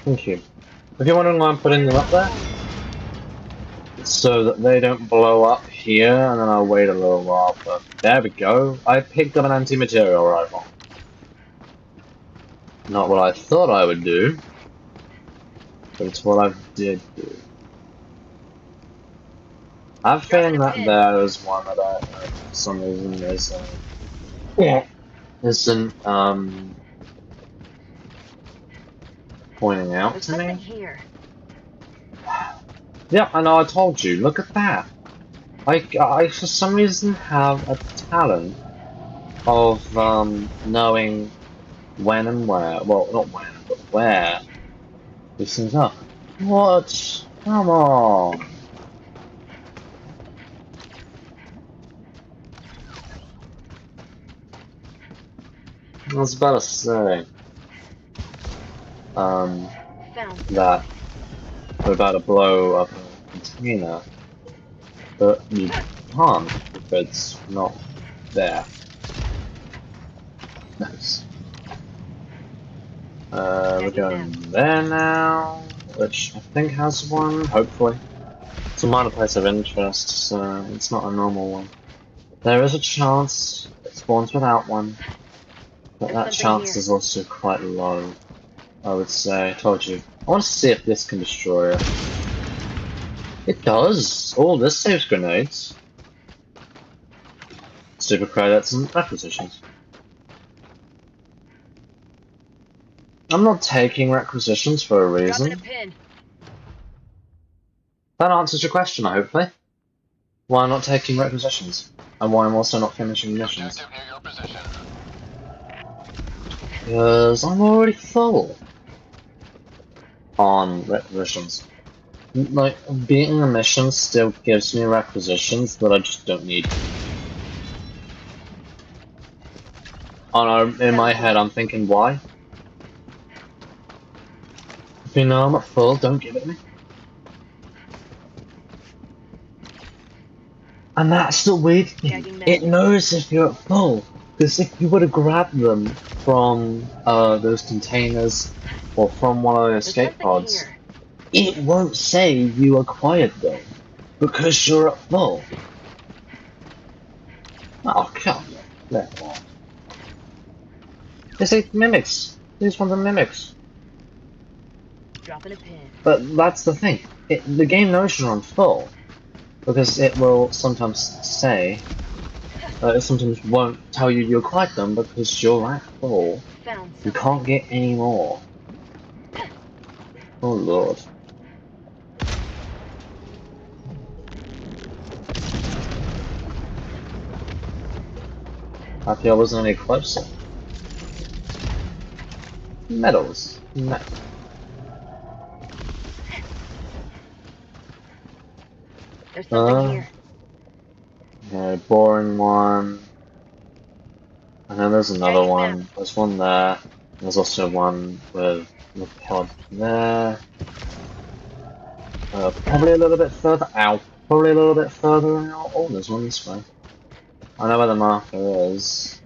Thank you. If you're wondering why I'm putting them up there, it's so that they don't blow up here, and then I'll wait a little while, but there we go. I picked up an anti-material rifle. Not what I thought I would do, but it's what I did do. I have a feeling that there is one that for some reason isn't pointing out There's to something me. here. Yeah, I know, I told you, look at that. I for some reason have a talent of knowing when and where, well, not when, but where these things are. What? Come on. I was about to say, Found that we're about to blow up a container, but you can't if it's not there. Nice. We're going there now, which I think has one, hopefully. It's a minor place of interest, so it's not a normal one. There is a chance it spawns without one, but that chance is also quite low, I would say. I told you. I want to see if this can destroy it. It does! Oh, this saves grenades. Super credits and requisitions. I'm not taking requisitions for a reason. dropping a pin. That answers your question, hopefully. Why I'm not taking requisitions, and why I'm also not finishing missions. Objective near your position. Because I'm already full on requisitions. Like, beating a mission still gives me requisitions that I just don't need. Oh no, in my head I'm thinking, why? If you know I'm at full, don't give it to me. And that's the weird thing. It knows if you're at full. Because if you were to grab them from those containers or from one of the escape pods, it won't say you acquired them because you're at full. Oh, come on. Let on. They say mimics. These ones are mimics. Dropping a pin. But that's the thing. The game knows you're on full. Because it will sometimes say, it sometimes won't tell you you acquired them because you're at full. You can't get any more. Oh lord. Happy I wasn't any closer. Medals. There's something here. Okay, boring one. And then there's another one. There's one there. There's also one with the pod there. Probably a little bit further out. Probably a little bit further out. Oh, there's one this way. I know where the marker is.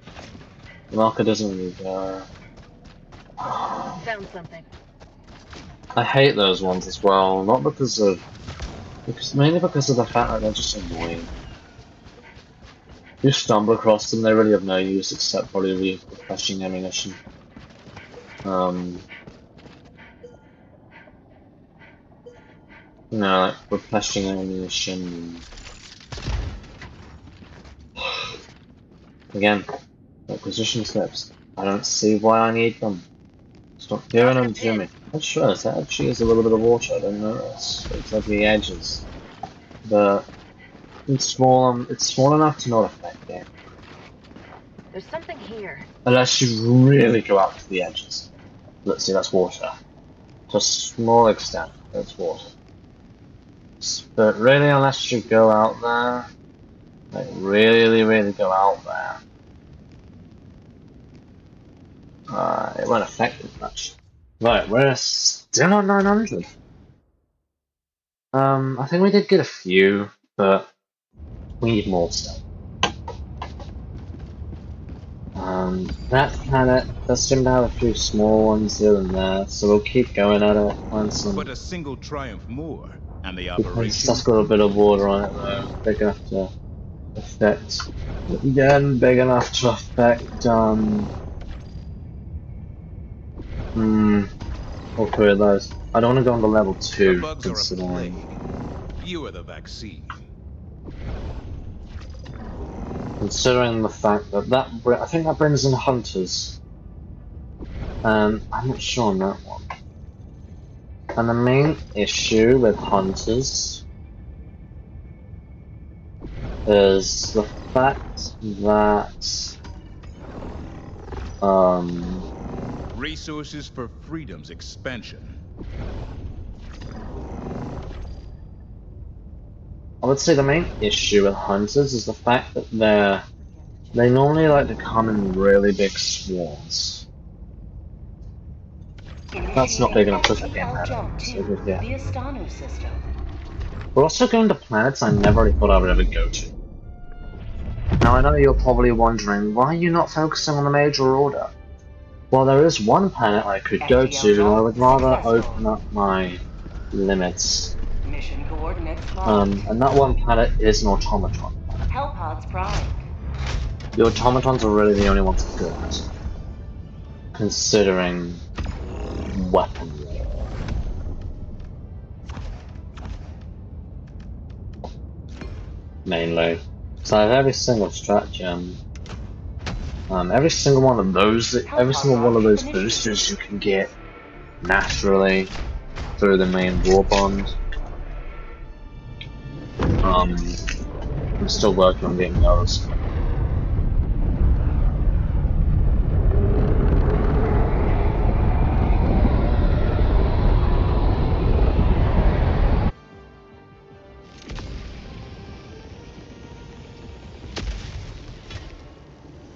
The marker doesn't really go. Found something. I hate those ones as well. Not because of... mainly because of the fact that they're just annoying. You stumble across them, they really have no use except probably refreshing ammunition. You know, like refreshing ammunition. Again, acquisition slips. I don't see why I need them. Stop giving them to me. That's sure, that actually is a little bit of water, I don't notice. It's like the edges. But it's small enough to not affect it. There's something here. Unless you really go out to the edges. Let's see, that's water. To a small extent, that's water. But really, unless you go out there, like really go out there, it won't affect it much. Right, we're still on 900. I think we did get a few, but we need more still. That planet does seem to have a few small ones here and there, so we'll keep going at it. Find some. But a single triumph more, and the Because operation that's got a bit of water on it though. Big enough to affect. Again, big enough to affect. All three of those. I don't want to go on to level The 2, bugs are a considering. plague. You are the vaccine. Considering the fact that I think that brings in hunters. I'm not sure on that one. And the main issue with hunters is the fact that Resources for freedom's expansion. I would say the main issue with hunters is the fact that they normally like to come in really big swarms. That's not big enough to fit in FTL that. jump So 2, good, yeah. the Astano system. We're also going to planets I never really thought I would ever go to. Now I know you're probably wondering, why are you not focusing on the major order? Well, there is one planet I could go to, and I would rather open up my limits. Mission coordinates locked. And that one planet is an automaton. Hellpods primed. The automatons are really the only ones good, considering weaponry. Mainly. So I have every single strat gem. Every single one of those boosters you can get naturally through the main war bond. I'm still working on getting those.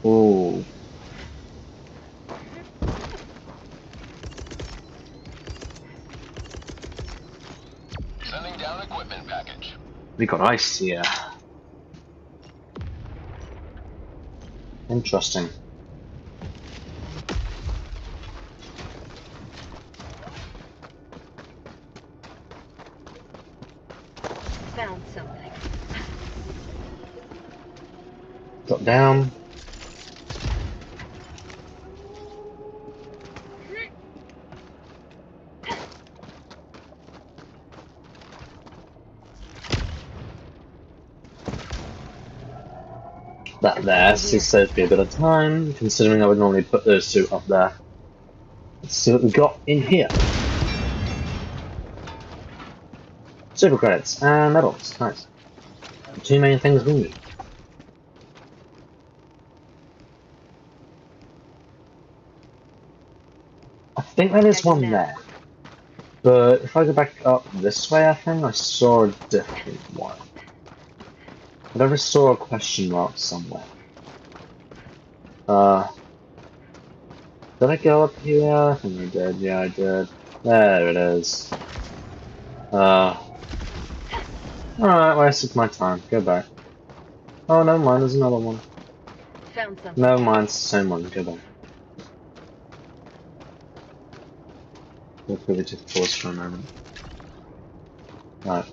Ooh. Sending down equipment package. We got ice here. Interesting. Found something. Drop down. That there, so saves me a bit of time, considering I would normally put those two up there. Let's see what we got in here. Super credits and medals, nice. The two main things we need. I think there is one there. But if I go back up this way, I think I saw a different one. I never saw a question mark somewhere. Did I go up here? I think I did, yeah I did. There it is. Alright, wasted my time. Go back. Oh, never mind, there's another one. Found something. Never mind, it's the same one. Go back. We'll probably take pause for a moment. Right.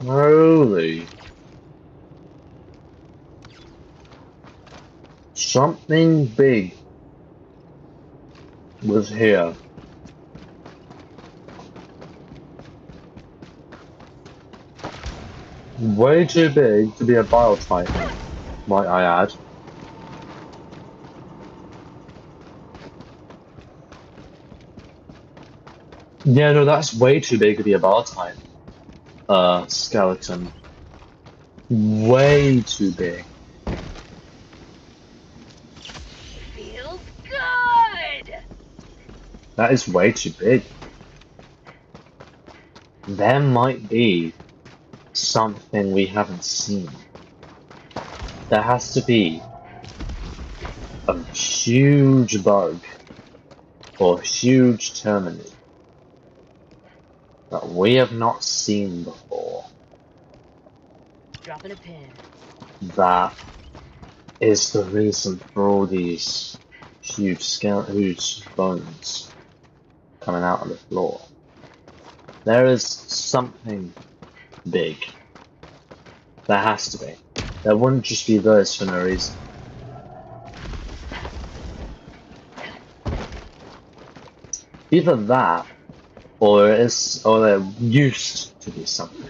Holy. Something big was here. Way too big to be a biotitan, might I add. Yeah, no, that's way too big to be a biotitan. Skeleton. Way too big. Feels good. That is way too big. There might be something we haven't seen. There has to be a huge bug or huge terminal that we have not seen before. Dropping a pin. that is the reason for all these huge bones coming out of the floor. There is something big. There has to be. There wouldn't just be those for no reason. Either that, or there used to be something.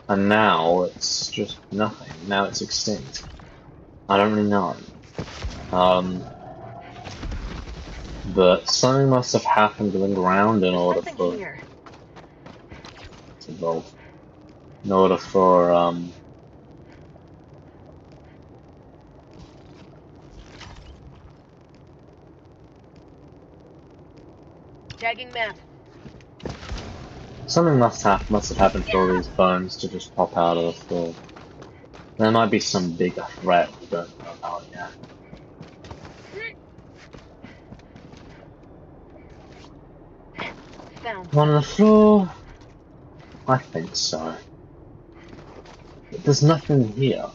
And now it's just nothing. Now it's extinct. I don't really know. But something must have happened to the ground in order for Here. to evolve. In order for Tagging map. something must have happened for all these bones to just pop out of the floor. There might be some bigger threat we don't know about yet. Found. On the floor? I think so. But there's nothing here.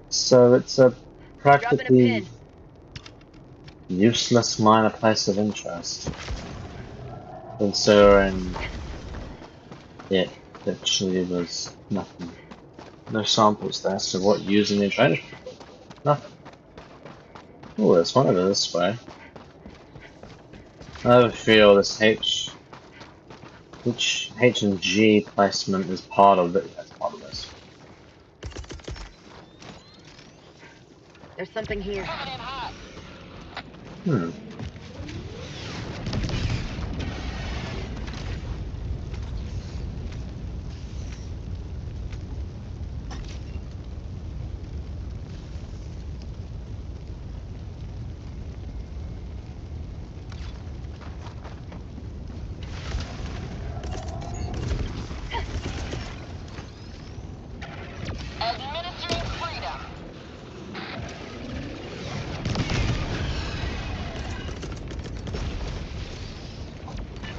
So it's a practically useless minor place of interest. Considering it literally was nothing. No samples there, so what using the drainage? Nothing. Oh, there's one over this way. I have a feel this H and G placement is part of it. That's part of this. There's something here. Hmm. Administering freedom.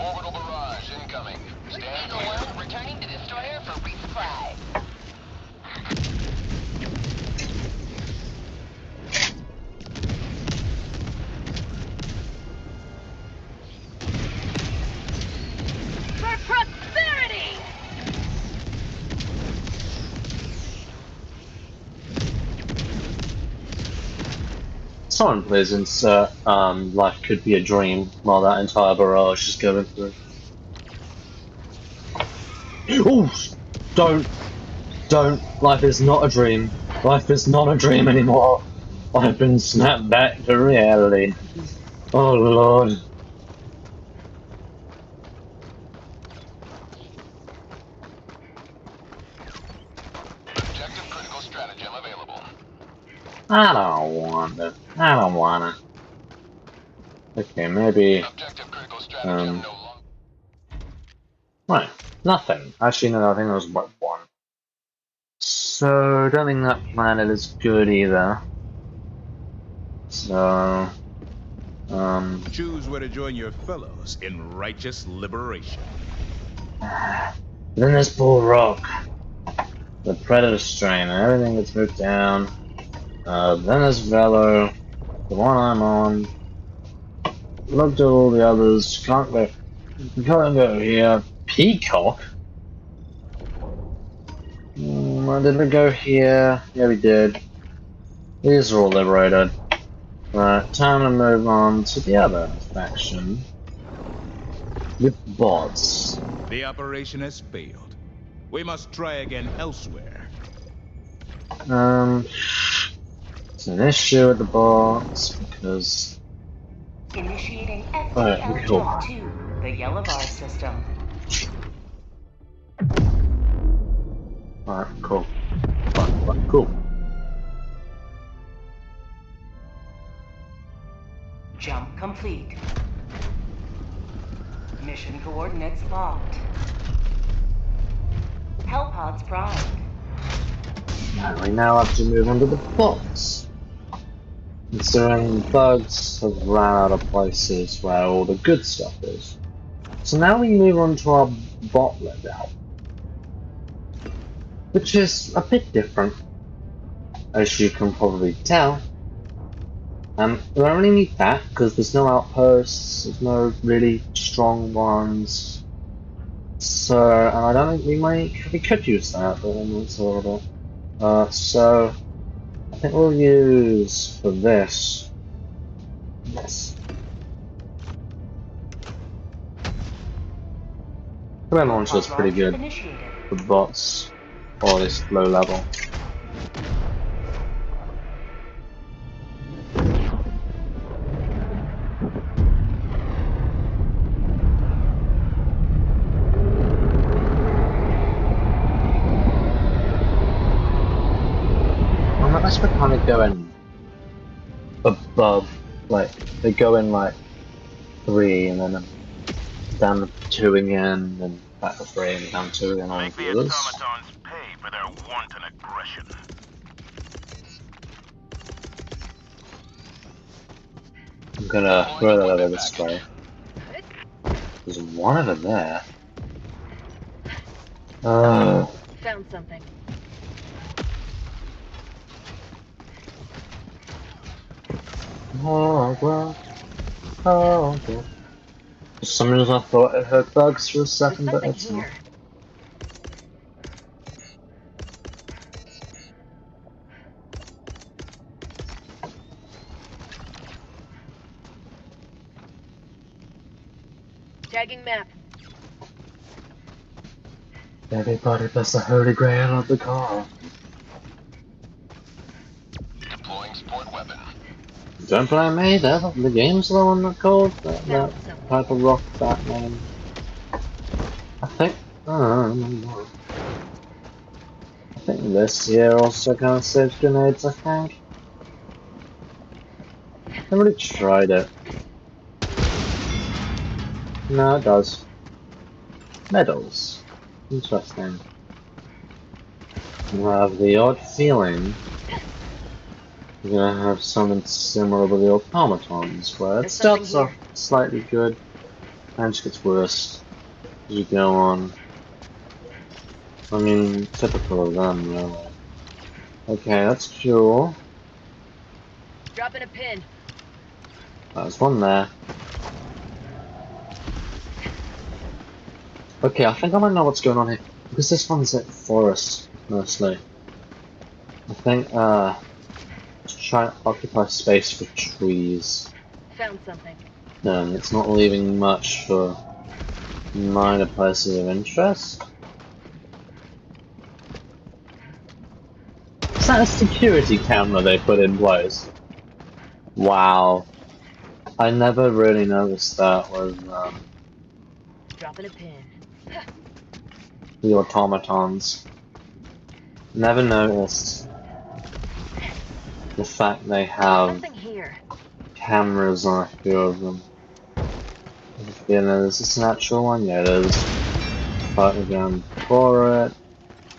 Orbital barrage incoming. Stand Eagle clear. 1 returning to destroyer for resupply. For prosperity! Someone please insert life could be a dream while that entire barrage is going through. Ooh! Don't. Life is not a dream. Life is not a dream anymore. I've been snapped back to reality. Oh lord. Objective critical stratagem available. I don't want it. I don't want it. Okay, maybe. Objective critical stratagem no longer. Right. Nothing. Actually, no, I think there was one. So, I don't think that planet is good either. So, Choose where to join your fellows in righteous liberation. then there's Bull Rock, the Predator strain, and everything gets moved down. Then there's Velo, the one I'm on. Looked at all the others. Can't go here. Peacock. Did we go here? Yeah, we did. These are all liberated. Right, time to move on to the other faction. With bots. The operation has failed. We must try again elsewhere. It's an issue with the bots because. Initiating Alright, FTL cool. jump to the Helldivers system. Alright, cool. Right, cool. Jump complete. Mission coordinates locked. Hellpods primed. And we now have to move on to the bots. Considering bugs have ran out of places where all the good stuff is. So now we move on to our bot loadout. which is a bit different, as you can probably tell. We don't really need that because there's no outposts, there's no really strong ones. So, and I don't think we could use that, but then it's a little bit. So I think we'll use for this. Yes. Command launcher is pretty good Initiated. for bots, or at least low level. Unless we're kind of going above, like, they go in like 3 and then down to 2 again, and back to 3 and down 2 again on Make the others. automatons pay for their wanton aggression. I'm gonna throw that over this way. There's one over there. Found something. Oh, well. Oh, well. For some reason I thought I heard bugs for a There's second, but something it's not. here. Tagging map. Everybody plus the holy grail of the car. Deploying support weapon. Don't blame me, the game's the one that called that Found something. type of rock Batman. I think, I don't remember. I think this here also kind of saves grenades, I think. I already tried it. No, it does. Medals. Interesting. I have the odd feeling we're gonna have something similar with the automatons, where it There's something starts off slightly good and just gets worse as you go on. I mean, typical of them, really. Okay, that's cool. Dropping a pin. There's one there. Okay, I think I might know what's going on here. Because this one's at forest, mostly. I think, let's try and occupy space for trees. Found something. It's not leaving much for minor places of interest. Is that a security camera they put in place? Wow. I never really noticed that with Dropping a pin. the automatons. Never noticed the fact they have Something here. cameras on a few of them. You know, is this an actual one? Yeah, it is. But again, for it,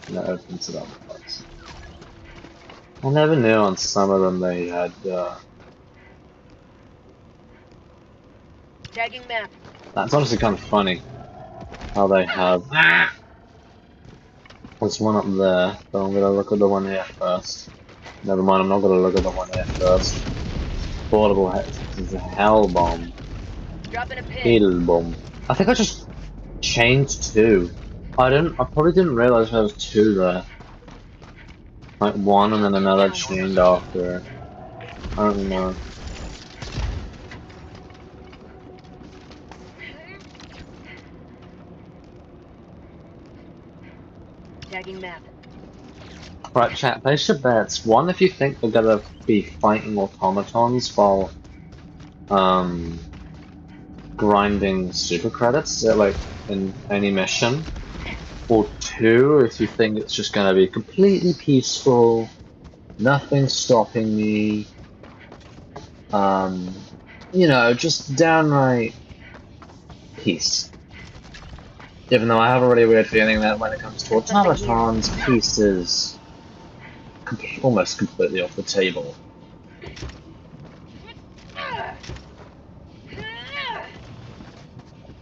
and it opens it up. I never knew on some of them they had, Tagging map. that's honestly kind of funny. How they have... There's one up there, but I'm gonna look at the one here first. Never mind, I'm not gonna look at the one here first. Portable is a hell bomb. Dropping a pin. Hell bomb. I think I just changed 2. I probably didn't realize there was 2 there. Like one and then another chained after it. I don't know. Tagging map. Right, chat, place your bets. One, if you think they're gonna be fighting automatons while, grinding super credits, like, in any mission. Or 2, if you think it's just gonna be completely peaceful, nothing stopping me, you know, just downright peace. Even though I have a really weird feeling that when it comes to automatons, peace is almost completely off the table.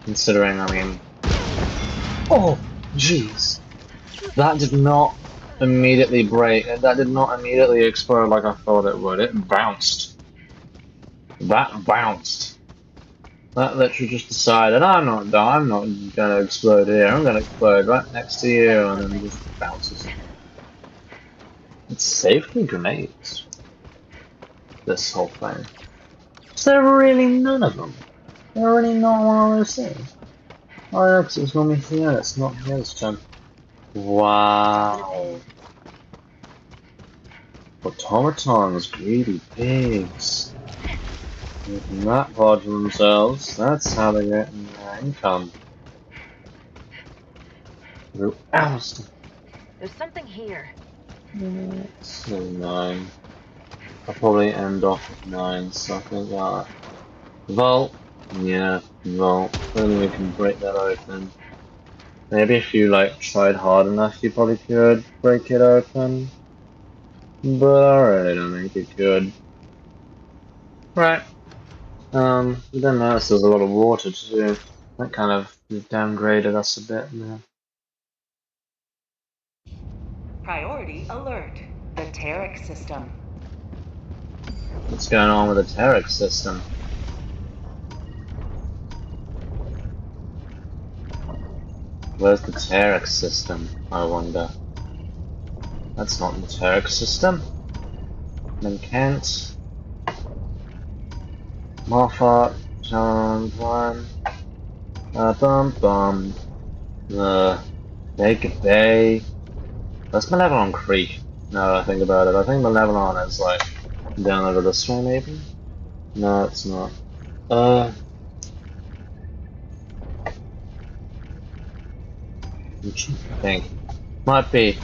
Considering, I mean... Oh, jeez. That did not immediately break. That did not immediately explode like I thought it would. It bounced. That bounced. That literally just decided, I'm not gonna explode here. I'm gonna explode right next to you, and then just bounces. It's safety grenades. This whole thing. So there were really none of them. They're really not one of those things. Oh yeah, 'cause it was normally here. It's not here this time. Wow. Automatons, greedy pigs. Making that part for themselves. That's how they get their income. Through ousting. There's something here. So 9. I'll probably end off with 9, so I think that. Vault. Yeah, vault. Then we can break that open. Maybe if you like tried hard enough, you probably could break it open. But I really don't think you could. Right. We didn't notice there's a lot of water too. That kind of downgraded us a bit there. Priority alert. The Tarek system. What's going on with the Tarek system? Where's the Tarek system, I wonder? That's not the Tarek system. Then Kent. Moffat. John 1. Bum. Baker Bay. That's Malevelon Creek. Now that I think about it. I think Malevelon is like down over this way, maybe? No, it's not. I'm trying to think. Might be.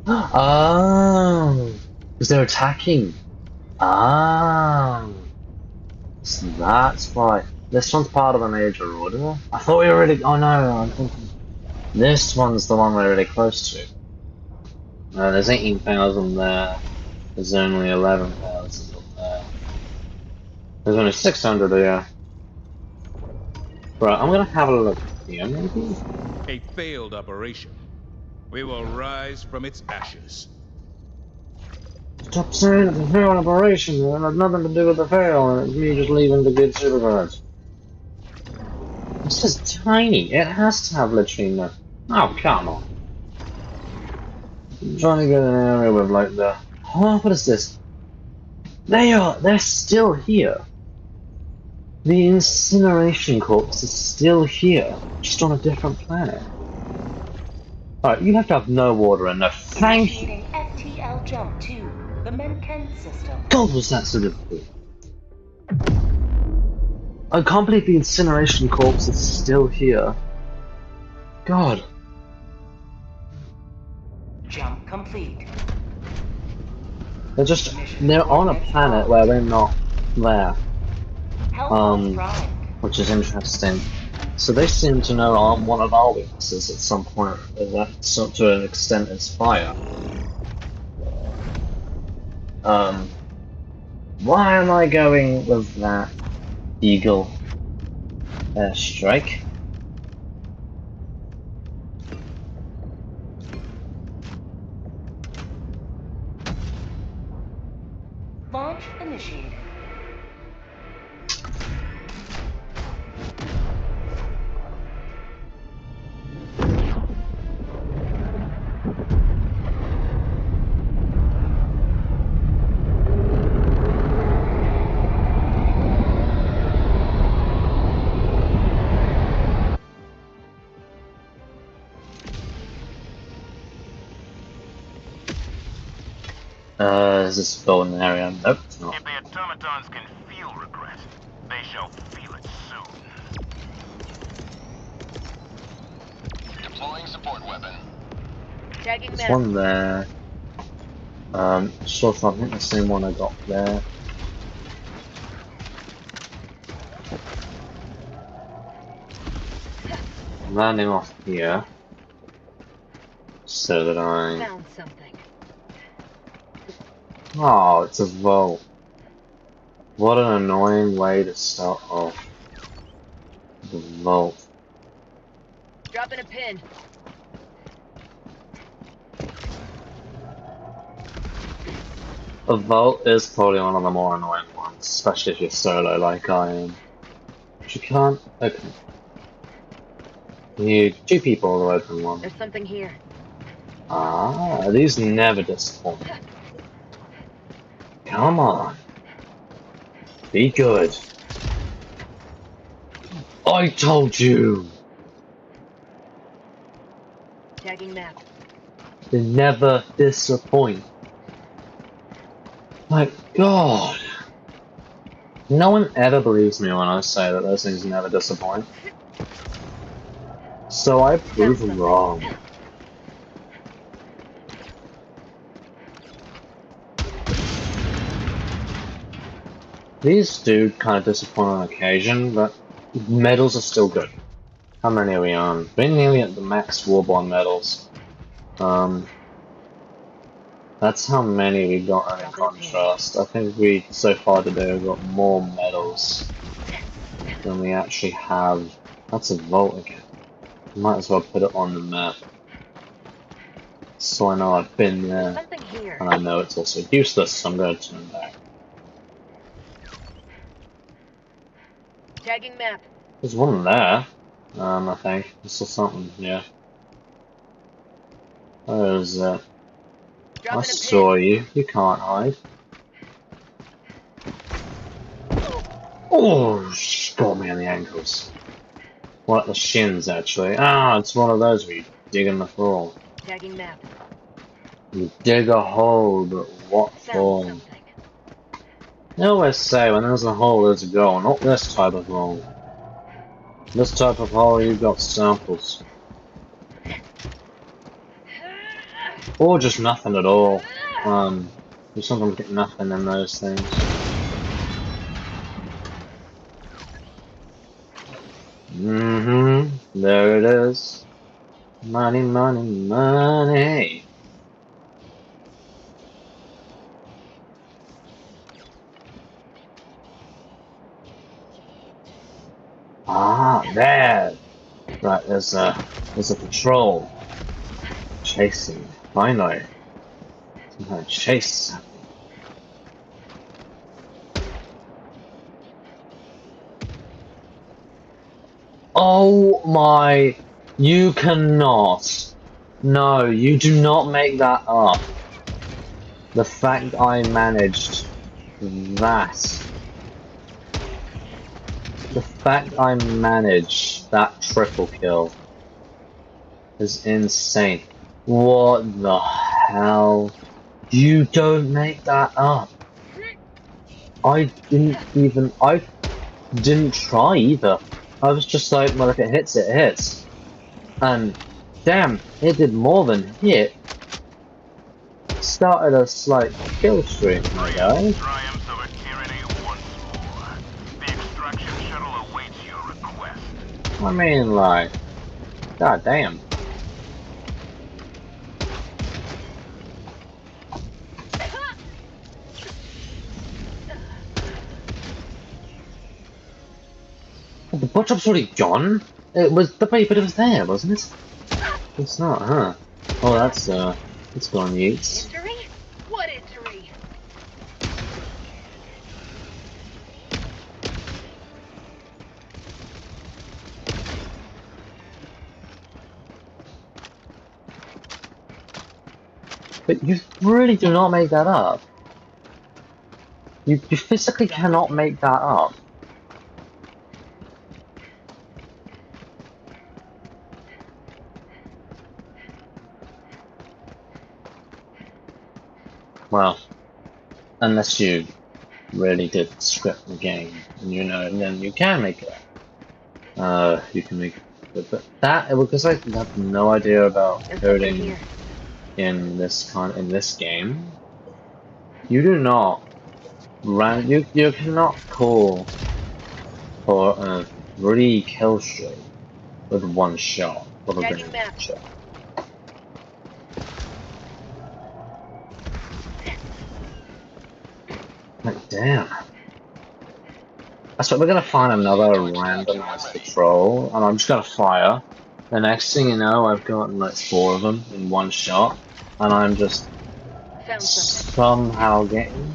Oh! Because they're attacking. Oh! So that's why. This one's part of a major order. I thought we were really. Oh no, I'm thinking. This one's the one we're really close to. There's 18,000 there. There's only 11,000 up there. There's only 600 here. Right, I'm gonna have a look here, maybe? A failed operation. We will rise from its ashes. Stop saying it's a failed operation, it had nothing to do with the fail, and it's me just leaving to get supercards. It's just tiny, it has to have literally no. Oh, come on. I'm trying to get an area with like the. Oh, what is this? They're still here. The incineration corpse is still here, just on a different planet. Alright, you have to have no water and no thank you. Initiating FTL jump to the Menken system. God, was that so difficult? I can't believe the incineration corpse is still here. God. Jump complete. They're on a planet where we're not there. Helldivers primed. Which is interesting. So they seem to know one of our weaknesses at some point, that to an extent is fire. Why am I going with that Eagle airstrike? Launch initiated. Is this golden area? Nope, it's not. If the automatons can feel regret, they shall feel it soon. Deploying support weapon. Tagging There's map. one there. Sure, I think the same one I got there. I'm landing off here. So that I... Found something. Oh, it's a vault. What an annoying way to start off. The vault. Dropping a pin. A vault is probably one of the more annoying ones, especially if you're solo like I am. But you can't open it. You need 2 people to open one. There's something here. Ah, these never disappoint. Come on. Be good. I told you! Tagging map. They never disappoint. My God. No one ever believes me when I say that those things never disappoint. So I prove them wrong. These do kind of disappoint on occasion, but medals are still good. How many are we on? We're nearly at the max Warborn medals. That's how many we got in contrast. I think we, so far today, have got more medals than we actually have. That's a vault again. Might as well put it on the map. So I know I've been there. Something here. And I know it's also useless, so I'm going to turn back. Tagging map. There's one there. I think. I saw something, yeah. There's I Dropping a saw pin. you. You can't hide. Oh, she got me on the ankles. Well, at the shins, actually. Ah, it's one of those where you dig in the floor. Tagging map. You dig a hole, but what Found for? something. They always say when there's a hole, there's a goal. Not this type of hole. This type of hole, you've got samples. Or just nothing at all. You sometimes get nothing in those things. There it is. Money, money, money. Ah, there. Right, there's a patrol chasing. Finally, some kind of chase. Oh my! You cannot. No, you do not make that up. The fact I managed that. The fact I managed that triple kill is insane. What the hell? You don't make that up. I didn't try either. I was just like, well, if it hits, it hits. And damn, it did more than hit. Started a slight kill streak, my guy. Triumphs over tyranny once more. The extraction shuttle awaits your request. I mean, like, god damn. The bottom's already gone? It was the paper, but it was there, wasn't it? It's not, huh? Oh, that's it's gone, Yeats. Injury? What injury? But you really do not make that up. You physically cannot make that up. Well, unless you really did script the game, and you know, and then you can make it. You can make it, but that because I have no idea about There's something coding here. in this game. You do not you cannot call for a 3 kill streak with 1 shot of a Tagging grenade map. shot. Like, damn. That's what we're gonna find another randomized patrol, and I'm just gonna fire. The next thing you know, I've gotten like 4 of them in 1 shot, and I'm just Found something. somehow getting.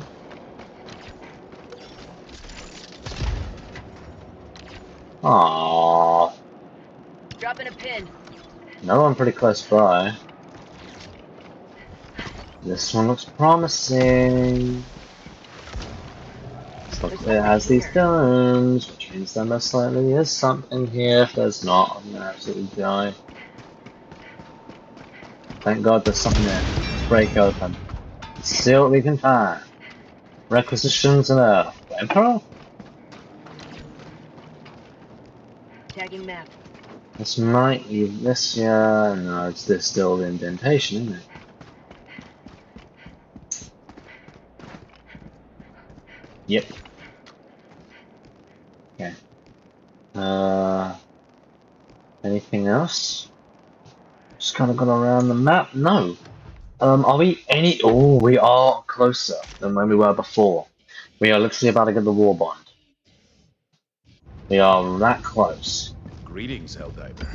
Aww. Dropping a pin. No one pretty close by. This one looks promising. It has these stones, which means there most likely is something here. If there's not, I'm gonna absolutely die. Thank God there's something there. Let's break open. See what we can find. Requisitions and a emperor? Tagging map. This might be this year. No, it's this still the indentation, isn't it? Yep. Okay. Anything else? Just kind of got around the map. No. Are we any? Oh, we are closer than when we were before. We are literally about to get the war bond. We are that close. Greetings, Helldiver.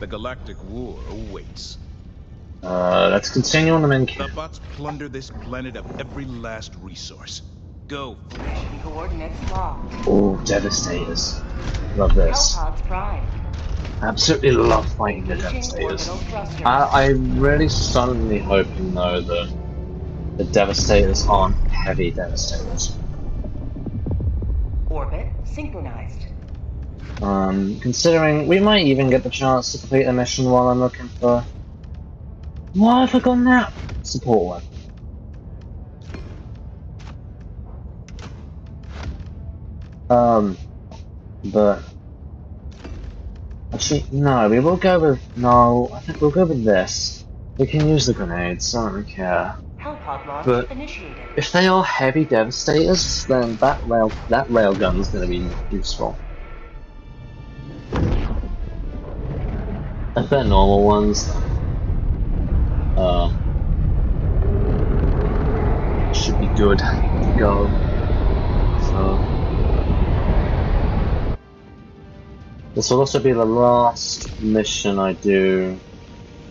The Galactic War awaits. Let's continue on the main The camp. bots plunder this planet of every last resource. Go. Mission coordinates locked. Oh, Devastators. Love this. Hellpods prime. Absolutely love fighting the Engaging Devastators. orbital thrusters. I'm really suddenly hoping though that the Devastators aren't heavy Devastators. Orbit synchronized. Considering we might even get the chance to complete a mission while I'm looking for. Why have I got that? Support weapon. But actually, no, we will go with no. I think we'll go with this. We can use the grenades. I don't really care. Hellpod launch But initiated. if they are heavy Devastators, then that railgun is going to be useful. If they're normal ones, then should be good to go. So this will also be the last mission I do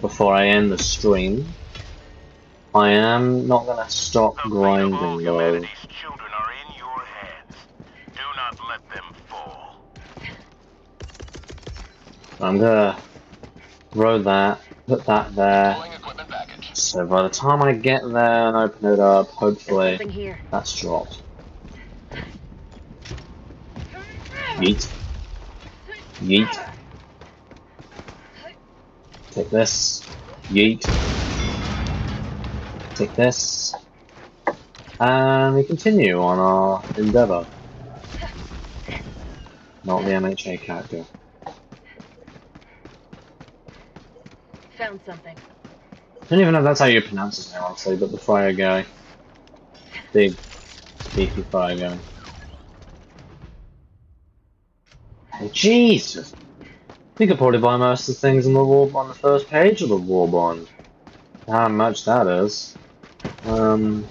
before I end the stream. I am not going to stop The fate of all grinding though. humanity's children are in your hands. Do not let them fall. I'm gonna throw that, put that there. Deploying equipment package. So by the time I get there and open it up, There's hopefully something here. that's dropped. Yeet. Yeet. Take this. Yeet. Take this. And we continue on our endeavor. Not the MHA character. Found something. I don't even know if that's how you pronounce his name, honestly, but the fire guy. Big, beefy fire guy. Oh, Jesus! You could probably buy most of the things on the war on the first page of the war bond. How much that is. I'm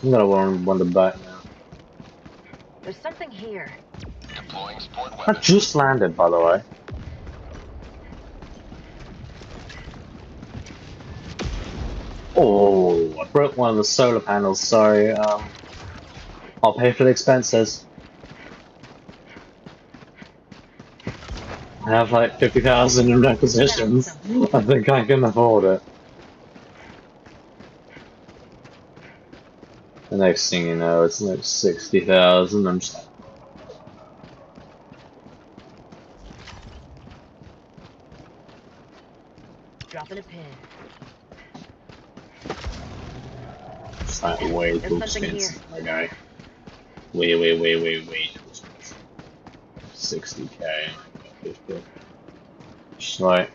gonna wander back now. There's something here. Deploying support I weapon. just landed, by the way. Oh, I broke one of the solar panels, sorry. I'll pay for the expenses. I have like 50,000 in requisitions. I think I can afford it. The next thing you know, it's like 60,000. I'm just like, Dropping a pin. it's like way There's too something expensive, my guy. Way too expensive. 60k. 50. Just like,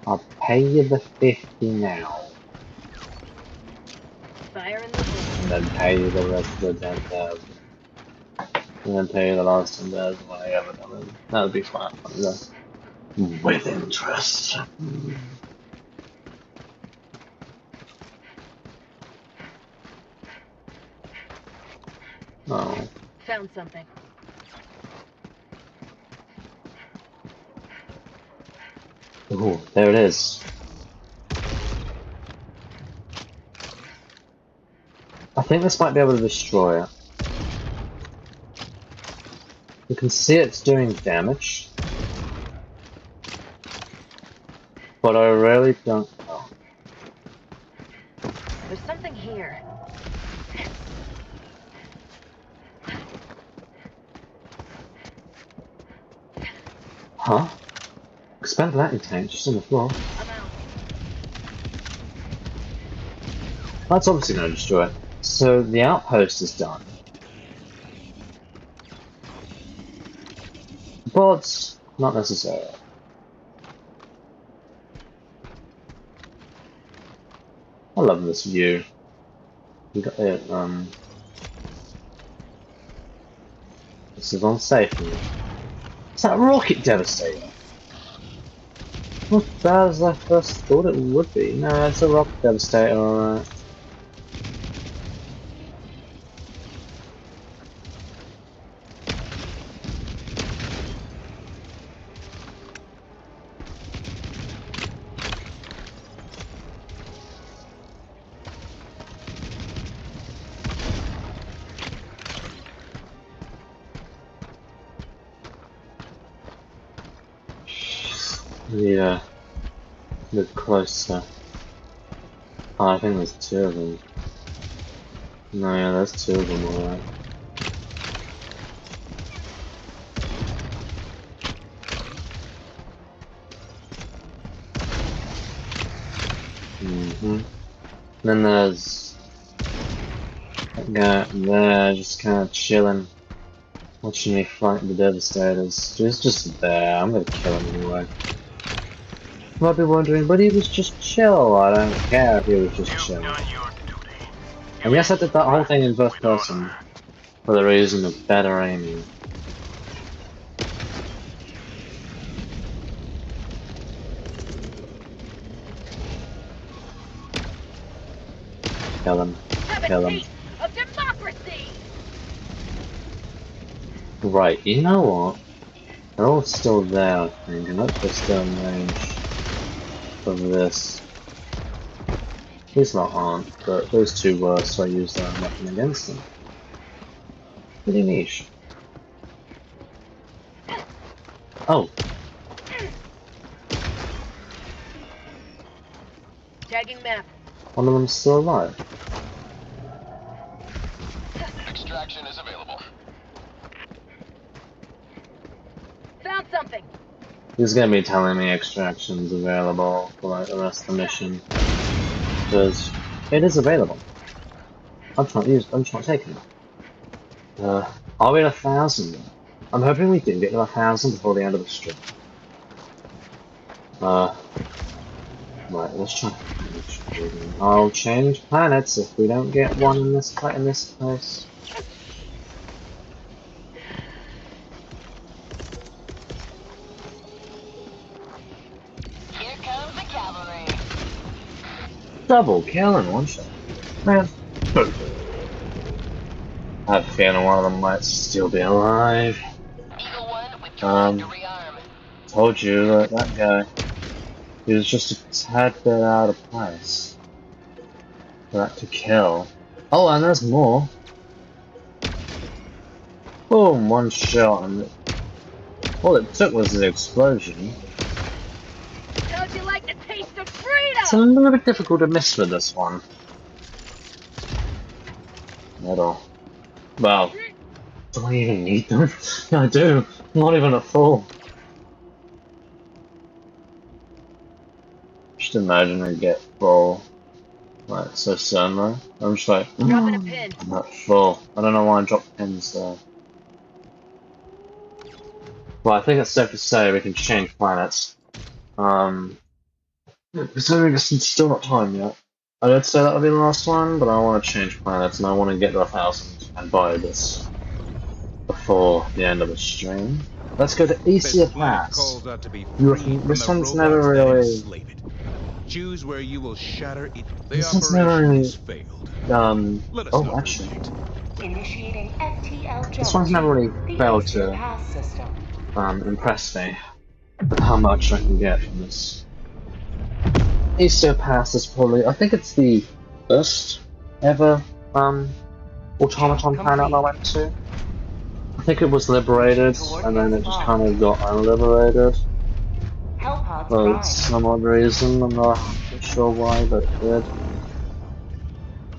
I'll pay you the 50 now, Fire in the hole. and then pay you the rest of the 10,000. And then pay you the last 10,000 when I ever done it. That would be fine. With interest. Oh. Found something. Oh, there it is. I think this might be able to destroy it. You can see it's doing damage. But I really don't know. There's something here. Huh? Expand lightning tank just on the floor. I'm out. That's obviously going to destroy it. So the outpost is done. But not necessarily. I love this view. You got it, this is on safety. Is that a rocket devastator? Not as bad as I first thought it would be. No, it's a rocket devastator, alright. Yeah, a bit closer. Oh, I think there's two of them. No, yeah, there's two of them, alright. Then there's that guy there, just kind of chilling, watching me fight the Devastators. He's just there. I'm gonna kill him anyway. You might be wondering, but he was just chill. I don't care if he was just chill. Done your duty. And yes, I did that whole thing in first person for the reason of better aiming. Kill him. Have Kill a him. taste of democracy! Right, you know what? They're all still there, I think, and that's just still in range of this. These lot aren't, but those two were, so I used that weapon against them. Pretty niche. Oh, Tagging map. one of them's still alive. Extraction is available. Found something. He's gonna be telling me extraction's available for like the rest of the mission. Because it is available. I'm just not taking it. Are we at 1,000? I'm hoping we do get to 1,000 before the end of the stream. Right, let's try. I'll change planets if we don't get one in this place. Here comes the cavalry. Double kill in one shot. Man. I have a feeling one of them might still be alive. Eagle 1 withdrawing to rearm. Told you that guy. He was just a tad bit out of place for that to kill. Oh, and there's more. Boom, one shot, and all it took was the explosion. How'd you like the taste of freedom? It's a little bit difficult to miss with this one. At all. Well, do I even need them? Yeah, I do. Not even at full. Just imagine I get full. Like, so suddenly. I'm just like, Dropping a pin. I'm not full. I don't know why I dropped pins there. Well, I think it's safe to say we can change planets. Considering it's still not time yet. I did say that would be the last one, but I want to change planets and I want to get to 1,000 and buy this before the end of the stream. Let's go to Easier Pass. This one's never really. Choose where you will shatter it. This one's never really. Let us know Oh, actually. Initiating FTL This one's never really the failed Easier to Pass system. impress me with how much I can get from this. Aesir Pass is probably, I think it's the first ever automaton planet I went to. I think it was liberated, and then it just kind of got unliberated. Hellpods For prime. some odd reason, I'm not sure why, but it did.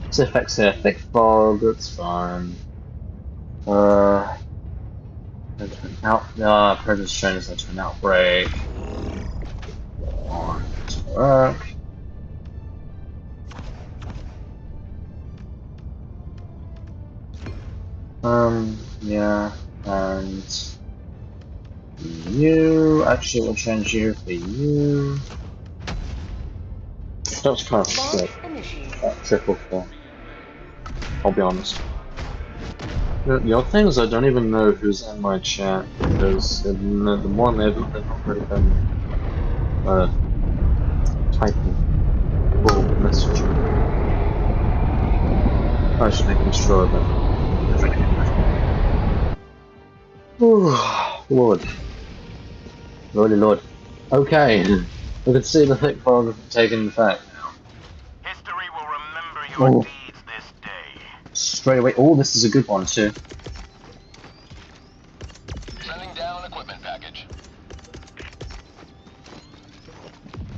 It's effects here, thick fog, it's fine. Predator strains into an outbreak. On to work. Yeah, and you, actually we'll change you for you. That's kind of sick, Launch initiated. that triple kill, I'll be honest. The other thing is I don't even know who's in my chat, because the more they've not really been typing or messaging. I was just making sure that everything. Lord. Lordy Lord. Okay, we can see the thick fog taking effect now. History will remember your deeds this day. Straight away. Oh, this is a good one too. Sending down equipment package.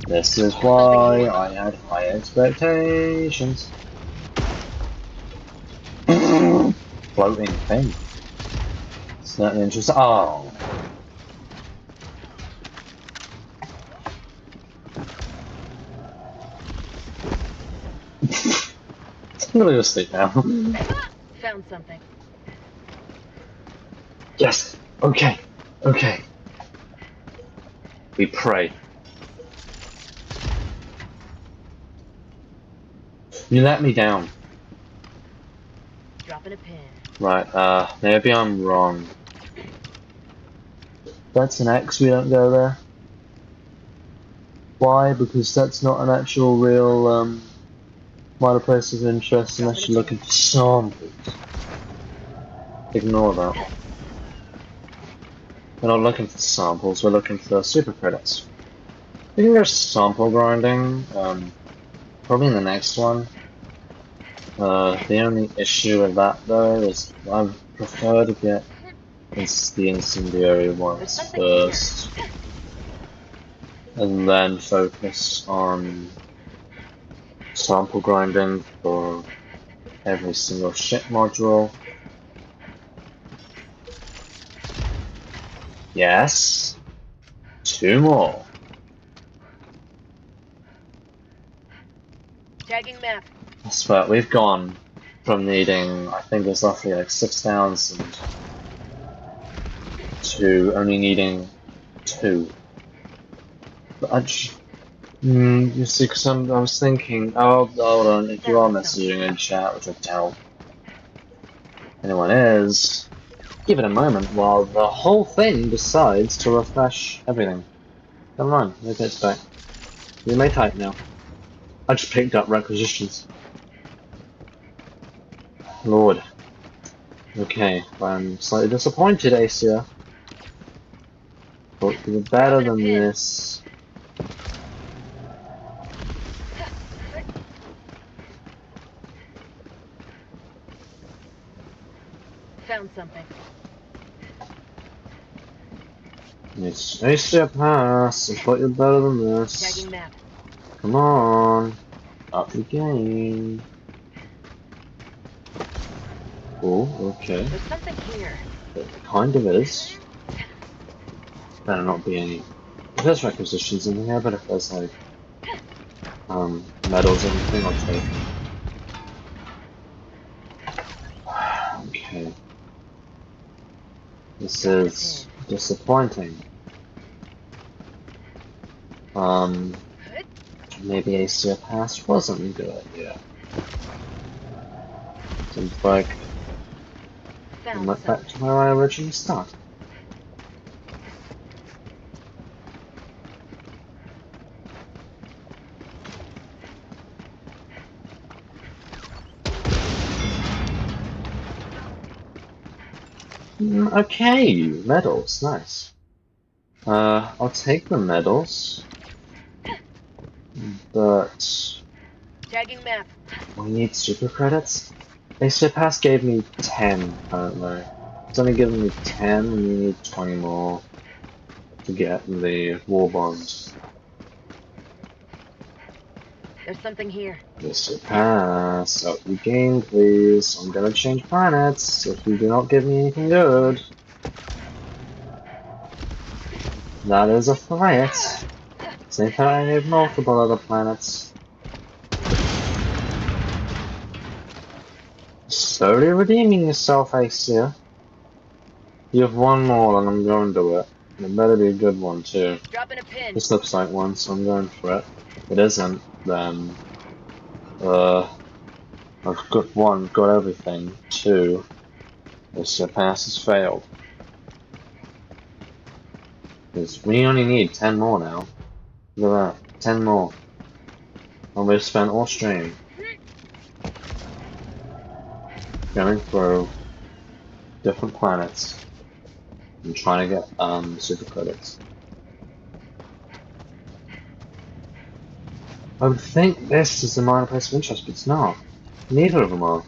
This is why I had high expectations. Floating thing. Certainly interesting. Oh. I'm gonna go sleep now. Found something. Yes. Okay. Okay. We pray. You let me down. Dropping a pin. Right, maybe I'm wrong. That's an X, we don't go there. Why? Because that's not an actual real, minor place of interest unless you're looking for samples. Ignore that. We're not looking for samples, we're looking for super credits. We can go sample grinding, probably in the next one. The only issue with that though is I prefer to get the incendiary ones first, and then focus on sample grinding for every single ship module. Yes, 2 more. Tagging map. I swear, we've gone from needing, I think it's roughly like 6,000 to only needing 2. But I just, you see, because I was thinking, oh, hold on, if you are messaging in chat, which I doubt anyone is, give it a moment while the whole thing decides to refresh everything. Never mind, okay, it's back. You may type now. I just picked up requisitions. Lord. Okay, I'm slightly disappointed, Asia. Thought you were better than this. Found something. It's Asia Pass. I thought you were better than this. Tagging map. Come on. Up the game. Oh, okay. There's something here. It kind of is. Better not be any. If there's requisitions in here, but if there's like medals or anything, I'll take them. Okay. This is disappointing. Maybe Asia Pass wasn't a good idea. Seems like I went back to where I originally started. Okay, medals, nice. I'll take the medals. but Tagging map. we need super credits. Ace Pass gave me 10 currently. It's only giving me 10, and you need 20 more to get the war bonds. There's something here. Ace Pass, up you game please. I'm gonna change planets if you do not give me anything good. That is a threat. Same time I need multiple other planets. Slowly redeeming yourself, Acia. You have one more and I'm going to it. It better be a good one too. Dropping a pin. This looks like one, so I'm going for it. If it isn't, then I've got one, got everything. Two, this pass has failed. Because we only need 10 more now. Look at that, 10 more. And we've spent all stream going through different planets and trying to get super credits. I would think this is the minor place of interest, but it's not. Neither of them are.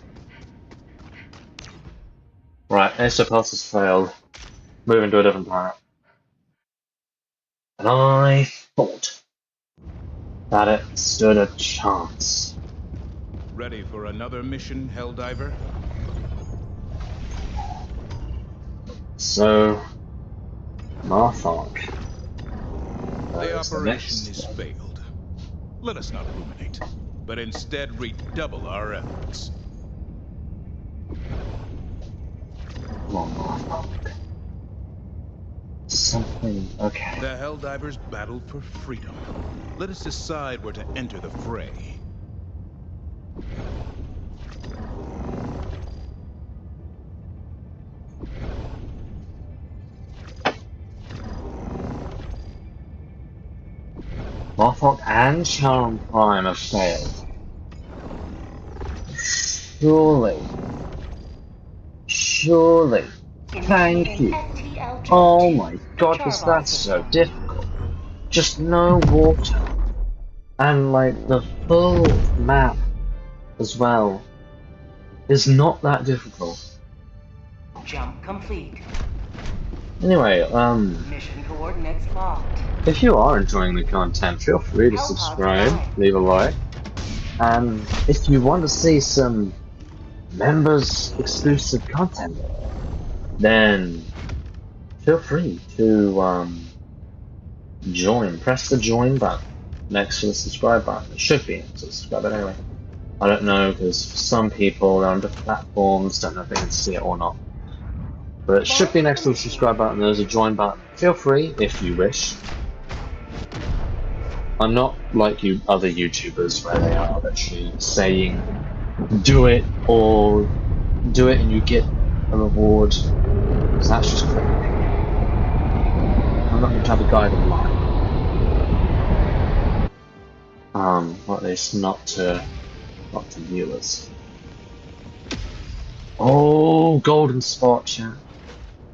Right, Ace Pulse has failed. Moving to a different planet. And I thought that it stood a chance. Ready for another mission, Helldiver? So, Marthok. The Is the operation next is one. failed. Let us not ruminate, but instead redouble our efforts. Come on, Marthok. Something. Okay. The Helldivers battled for freedom. Let us decide where to enter the fray. Marthok and Charm Prime have failed. Surely. Thank you. Oh my god, was that so difficult? Just no water. And like the full map as well is not that difficult. Jump complete. Anyway, Mission coordinates locked. if you are enjoying the content, feel free to subscribe, leave a like, and if you want to see some members exclusive content, then feel free to join. Press the join button next to the subscribe button. It should be next to the subscribe button anyway. I don't know, because some people on different platforms don't know if they can see it or not. But it should be next to the subscribe button. There's a join button. Feel free if you wish. I'm not like you other YouTubers where they are literally saying do it or do it and you get a reward. Because that's just crazy. I'm not going to have a guide online. Or at least not to viewers. Oh, golden spot, chat.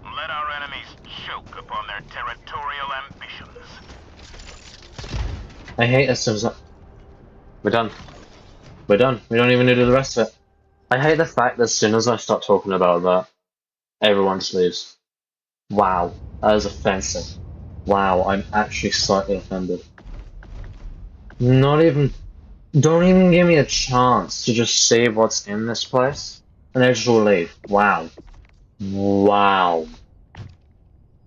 Let our enemies choke upon their territorial ambitions. I hate as soon as we're done. We're done. We don't even need to do the rest of it. I hate the fact that as soon as I start talking about that, everyone just leaves. Wow, that is offensive. Wow, I'm actually slightly offended. Don't even give me a chance to just see what's in this place, and they just all leave. Wow. Wow.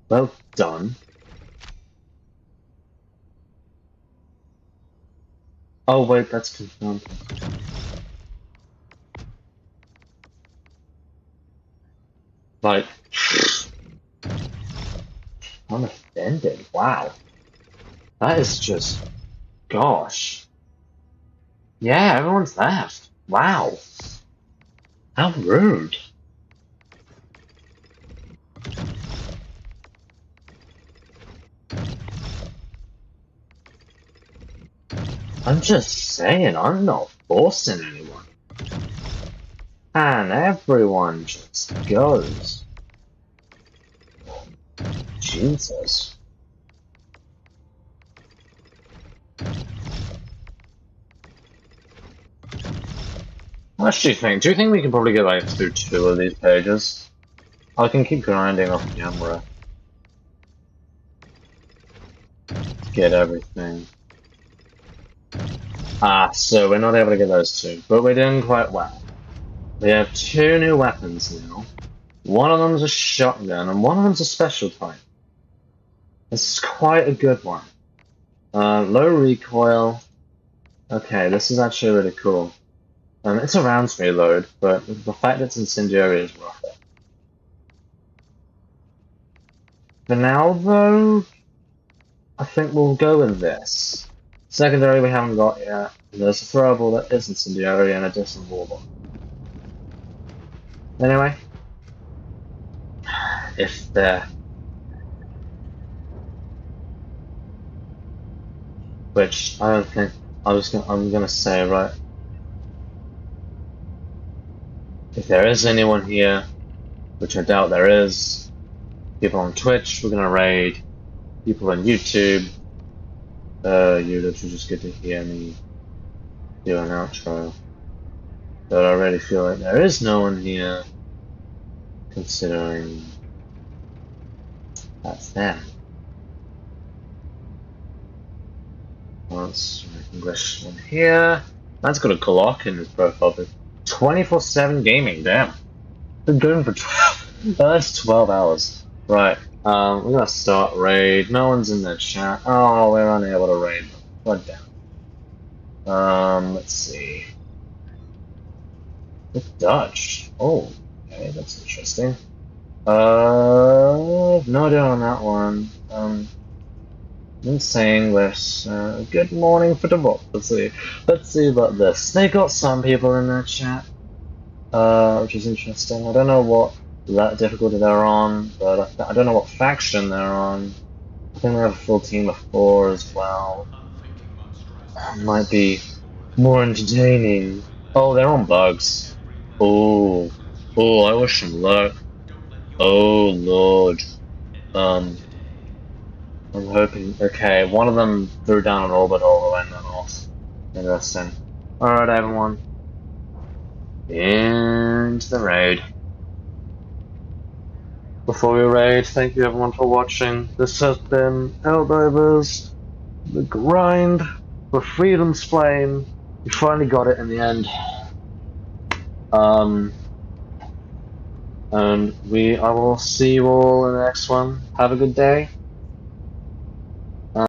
Well done. Oh wait, that's confirmed. Like, I'm offended. Wow. That is just, gosh. Yeah, everyone's left. Wow. How rude. I'm just saying, I'm not forcing anyone. And everyone just goes. Jesus. How much do you think? Do you think we can probably get like through 2 of these pages? I can keep grinding off camera to get everything. Ah, so we're not able to get those 2, but we're doing quite well. We have 2 new weapons now. One of them's a shotgun, and one of them's a special type. This is quite a good one. Low recoil. Okay, this is actually really cool. It's a rounds reload, but the fact it's incendiary is worth it. For now, though, I think we'll go with this. Secondary we haven't got yet. There's a throwable that is incendiary and a dissolvable. Anyway, if they're... Which I don't think I'm gonna say, right? If there is anyone here, which I doubt there is, people on Twitch, we're gonna raid. People on YouTube, you literally just get to hear me do an outro. But I really feel like there is no one here, considering that's them. Let's English one here. Man's got a clock in his profile pic. 24/7 gaming, damn. Been going for 12. That's 12 hours. Right. We're gonna start raid. No one's in the chat. Oh, we're unable to raid them. God damn. Let's see. It's Dutch. Oh, okay, that's interesting. No idea on that one. Insane English. Good morning for democracy. Let's see about this. They got some people in their chat, which is interesting. I don't know what difficulty they're on, but I don't know what faction they're on. I think they have a full team of 4 as well. Might be more entertaining. Oh, they're on bugs. Oh, I wish them luck. Oh lord. I'm hoping. Okay, one of them threw down an orbital and then off. Interesting. Alright, everyone. Into the raid. Before we raid, thank you everyone for watching. This has been Helldivers, the grind for Freedom's Flame. We finally got it in the end. And I will see you all in the next one. Have a good day.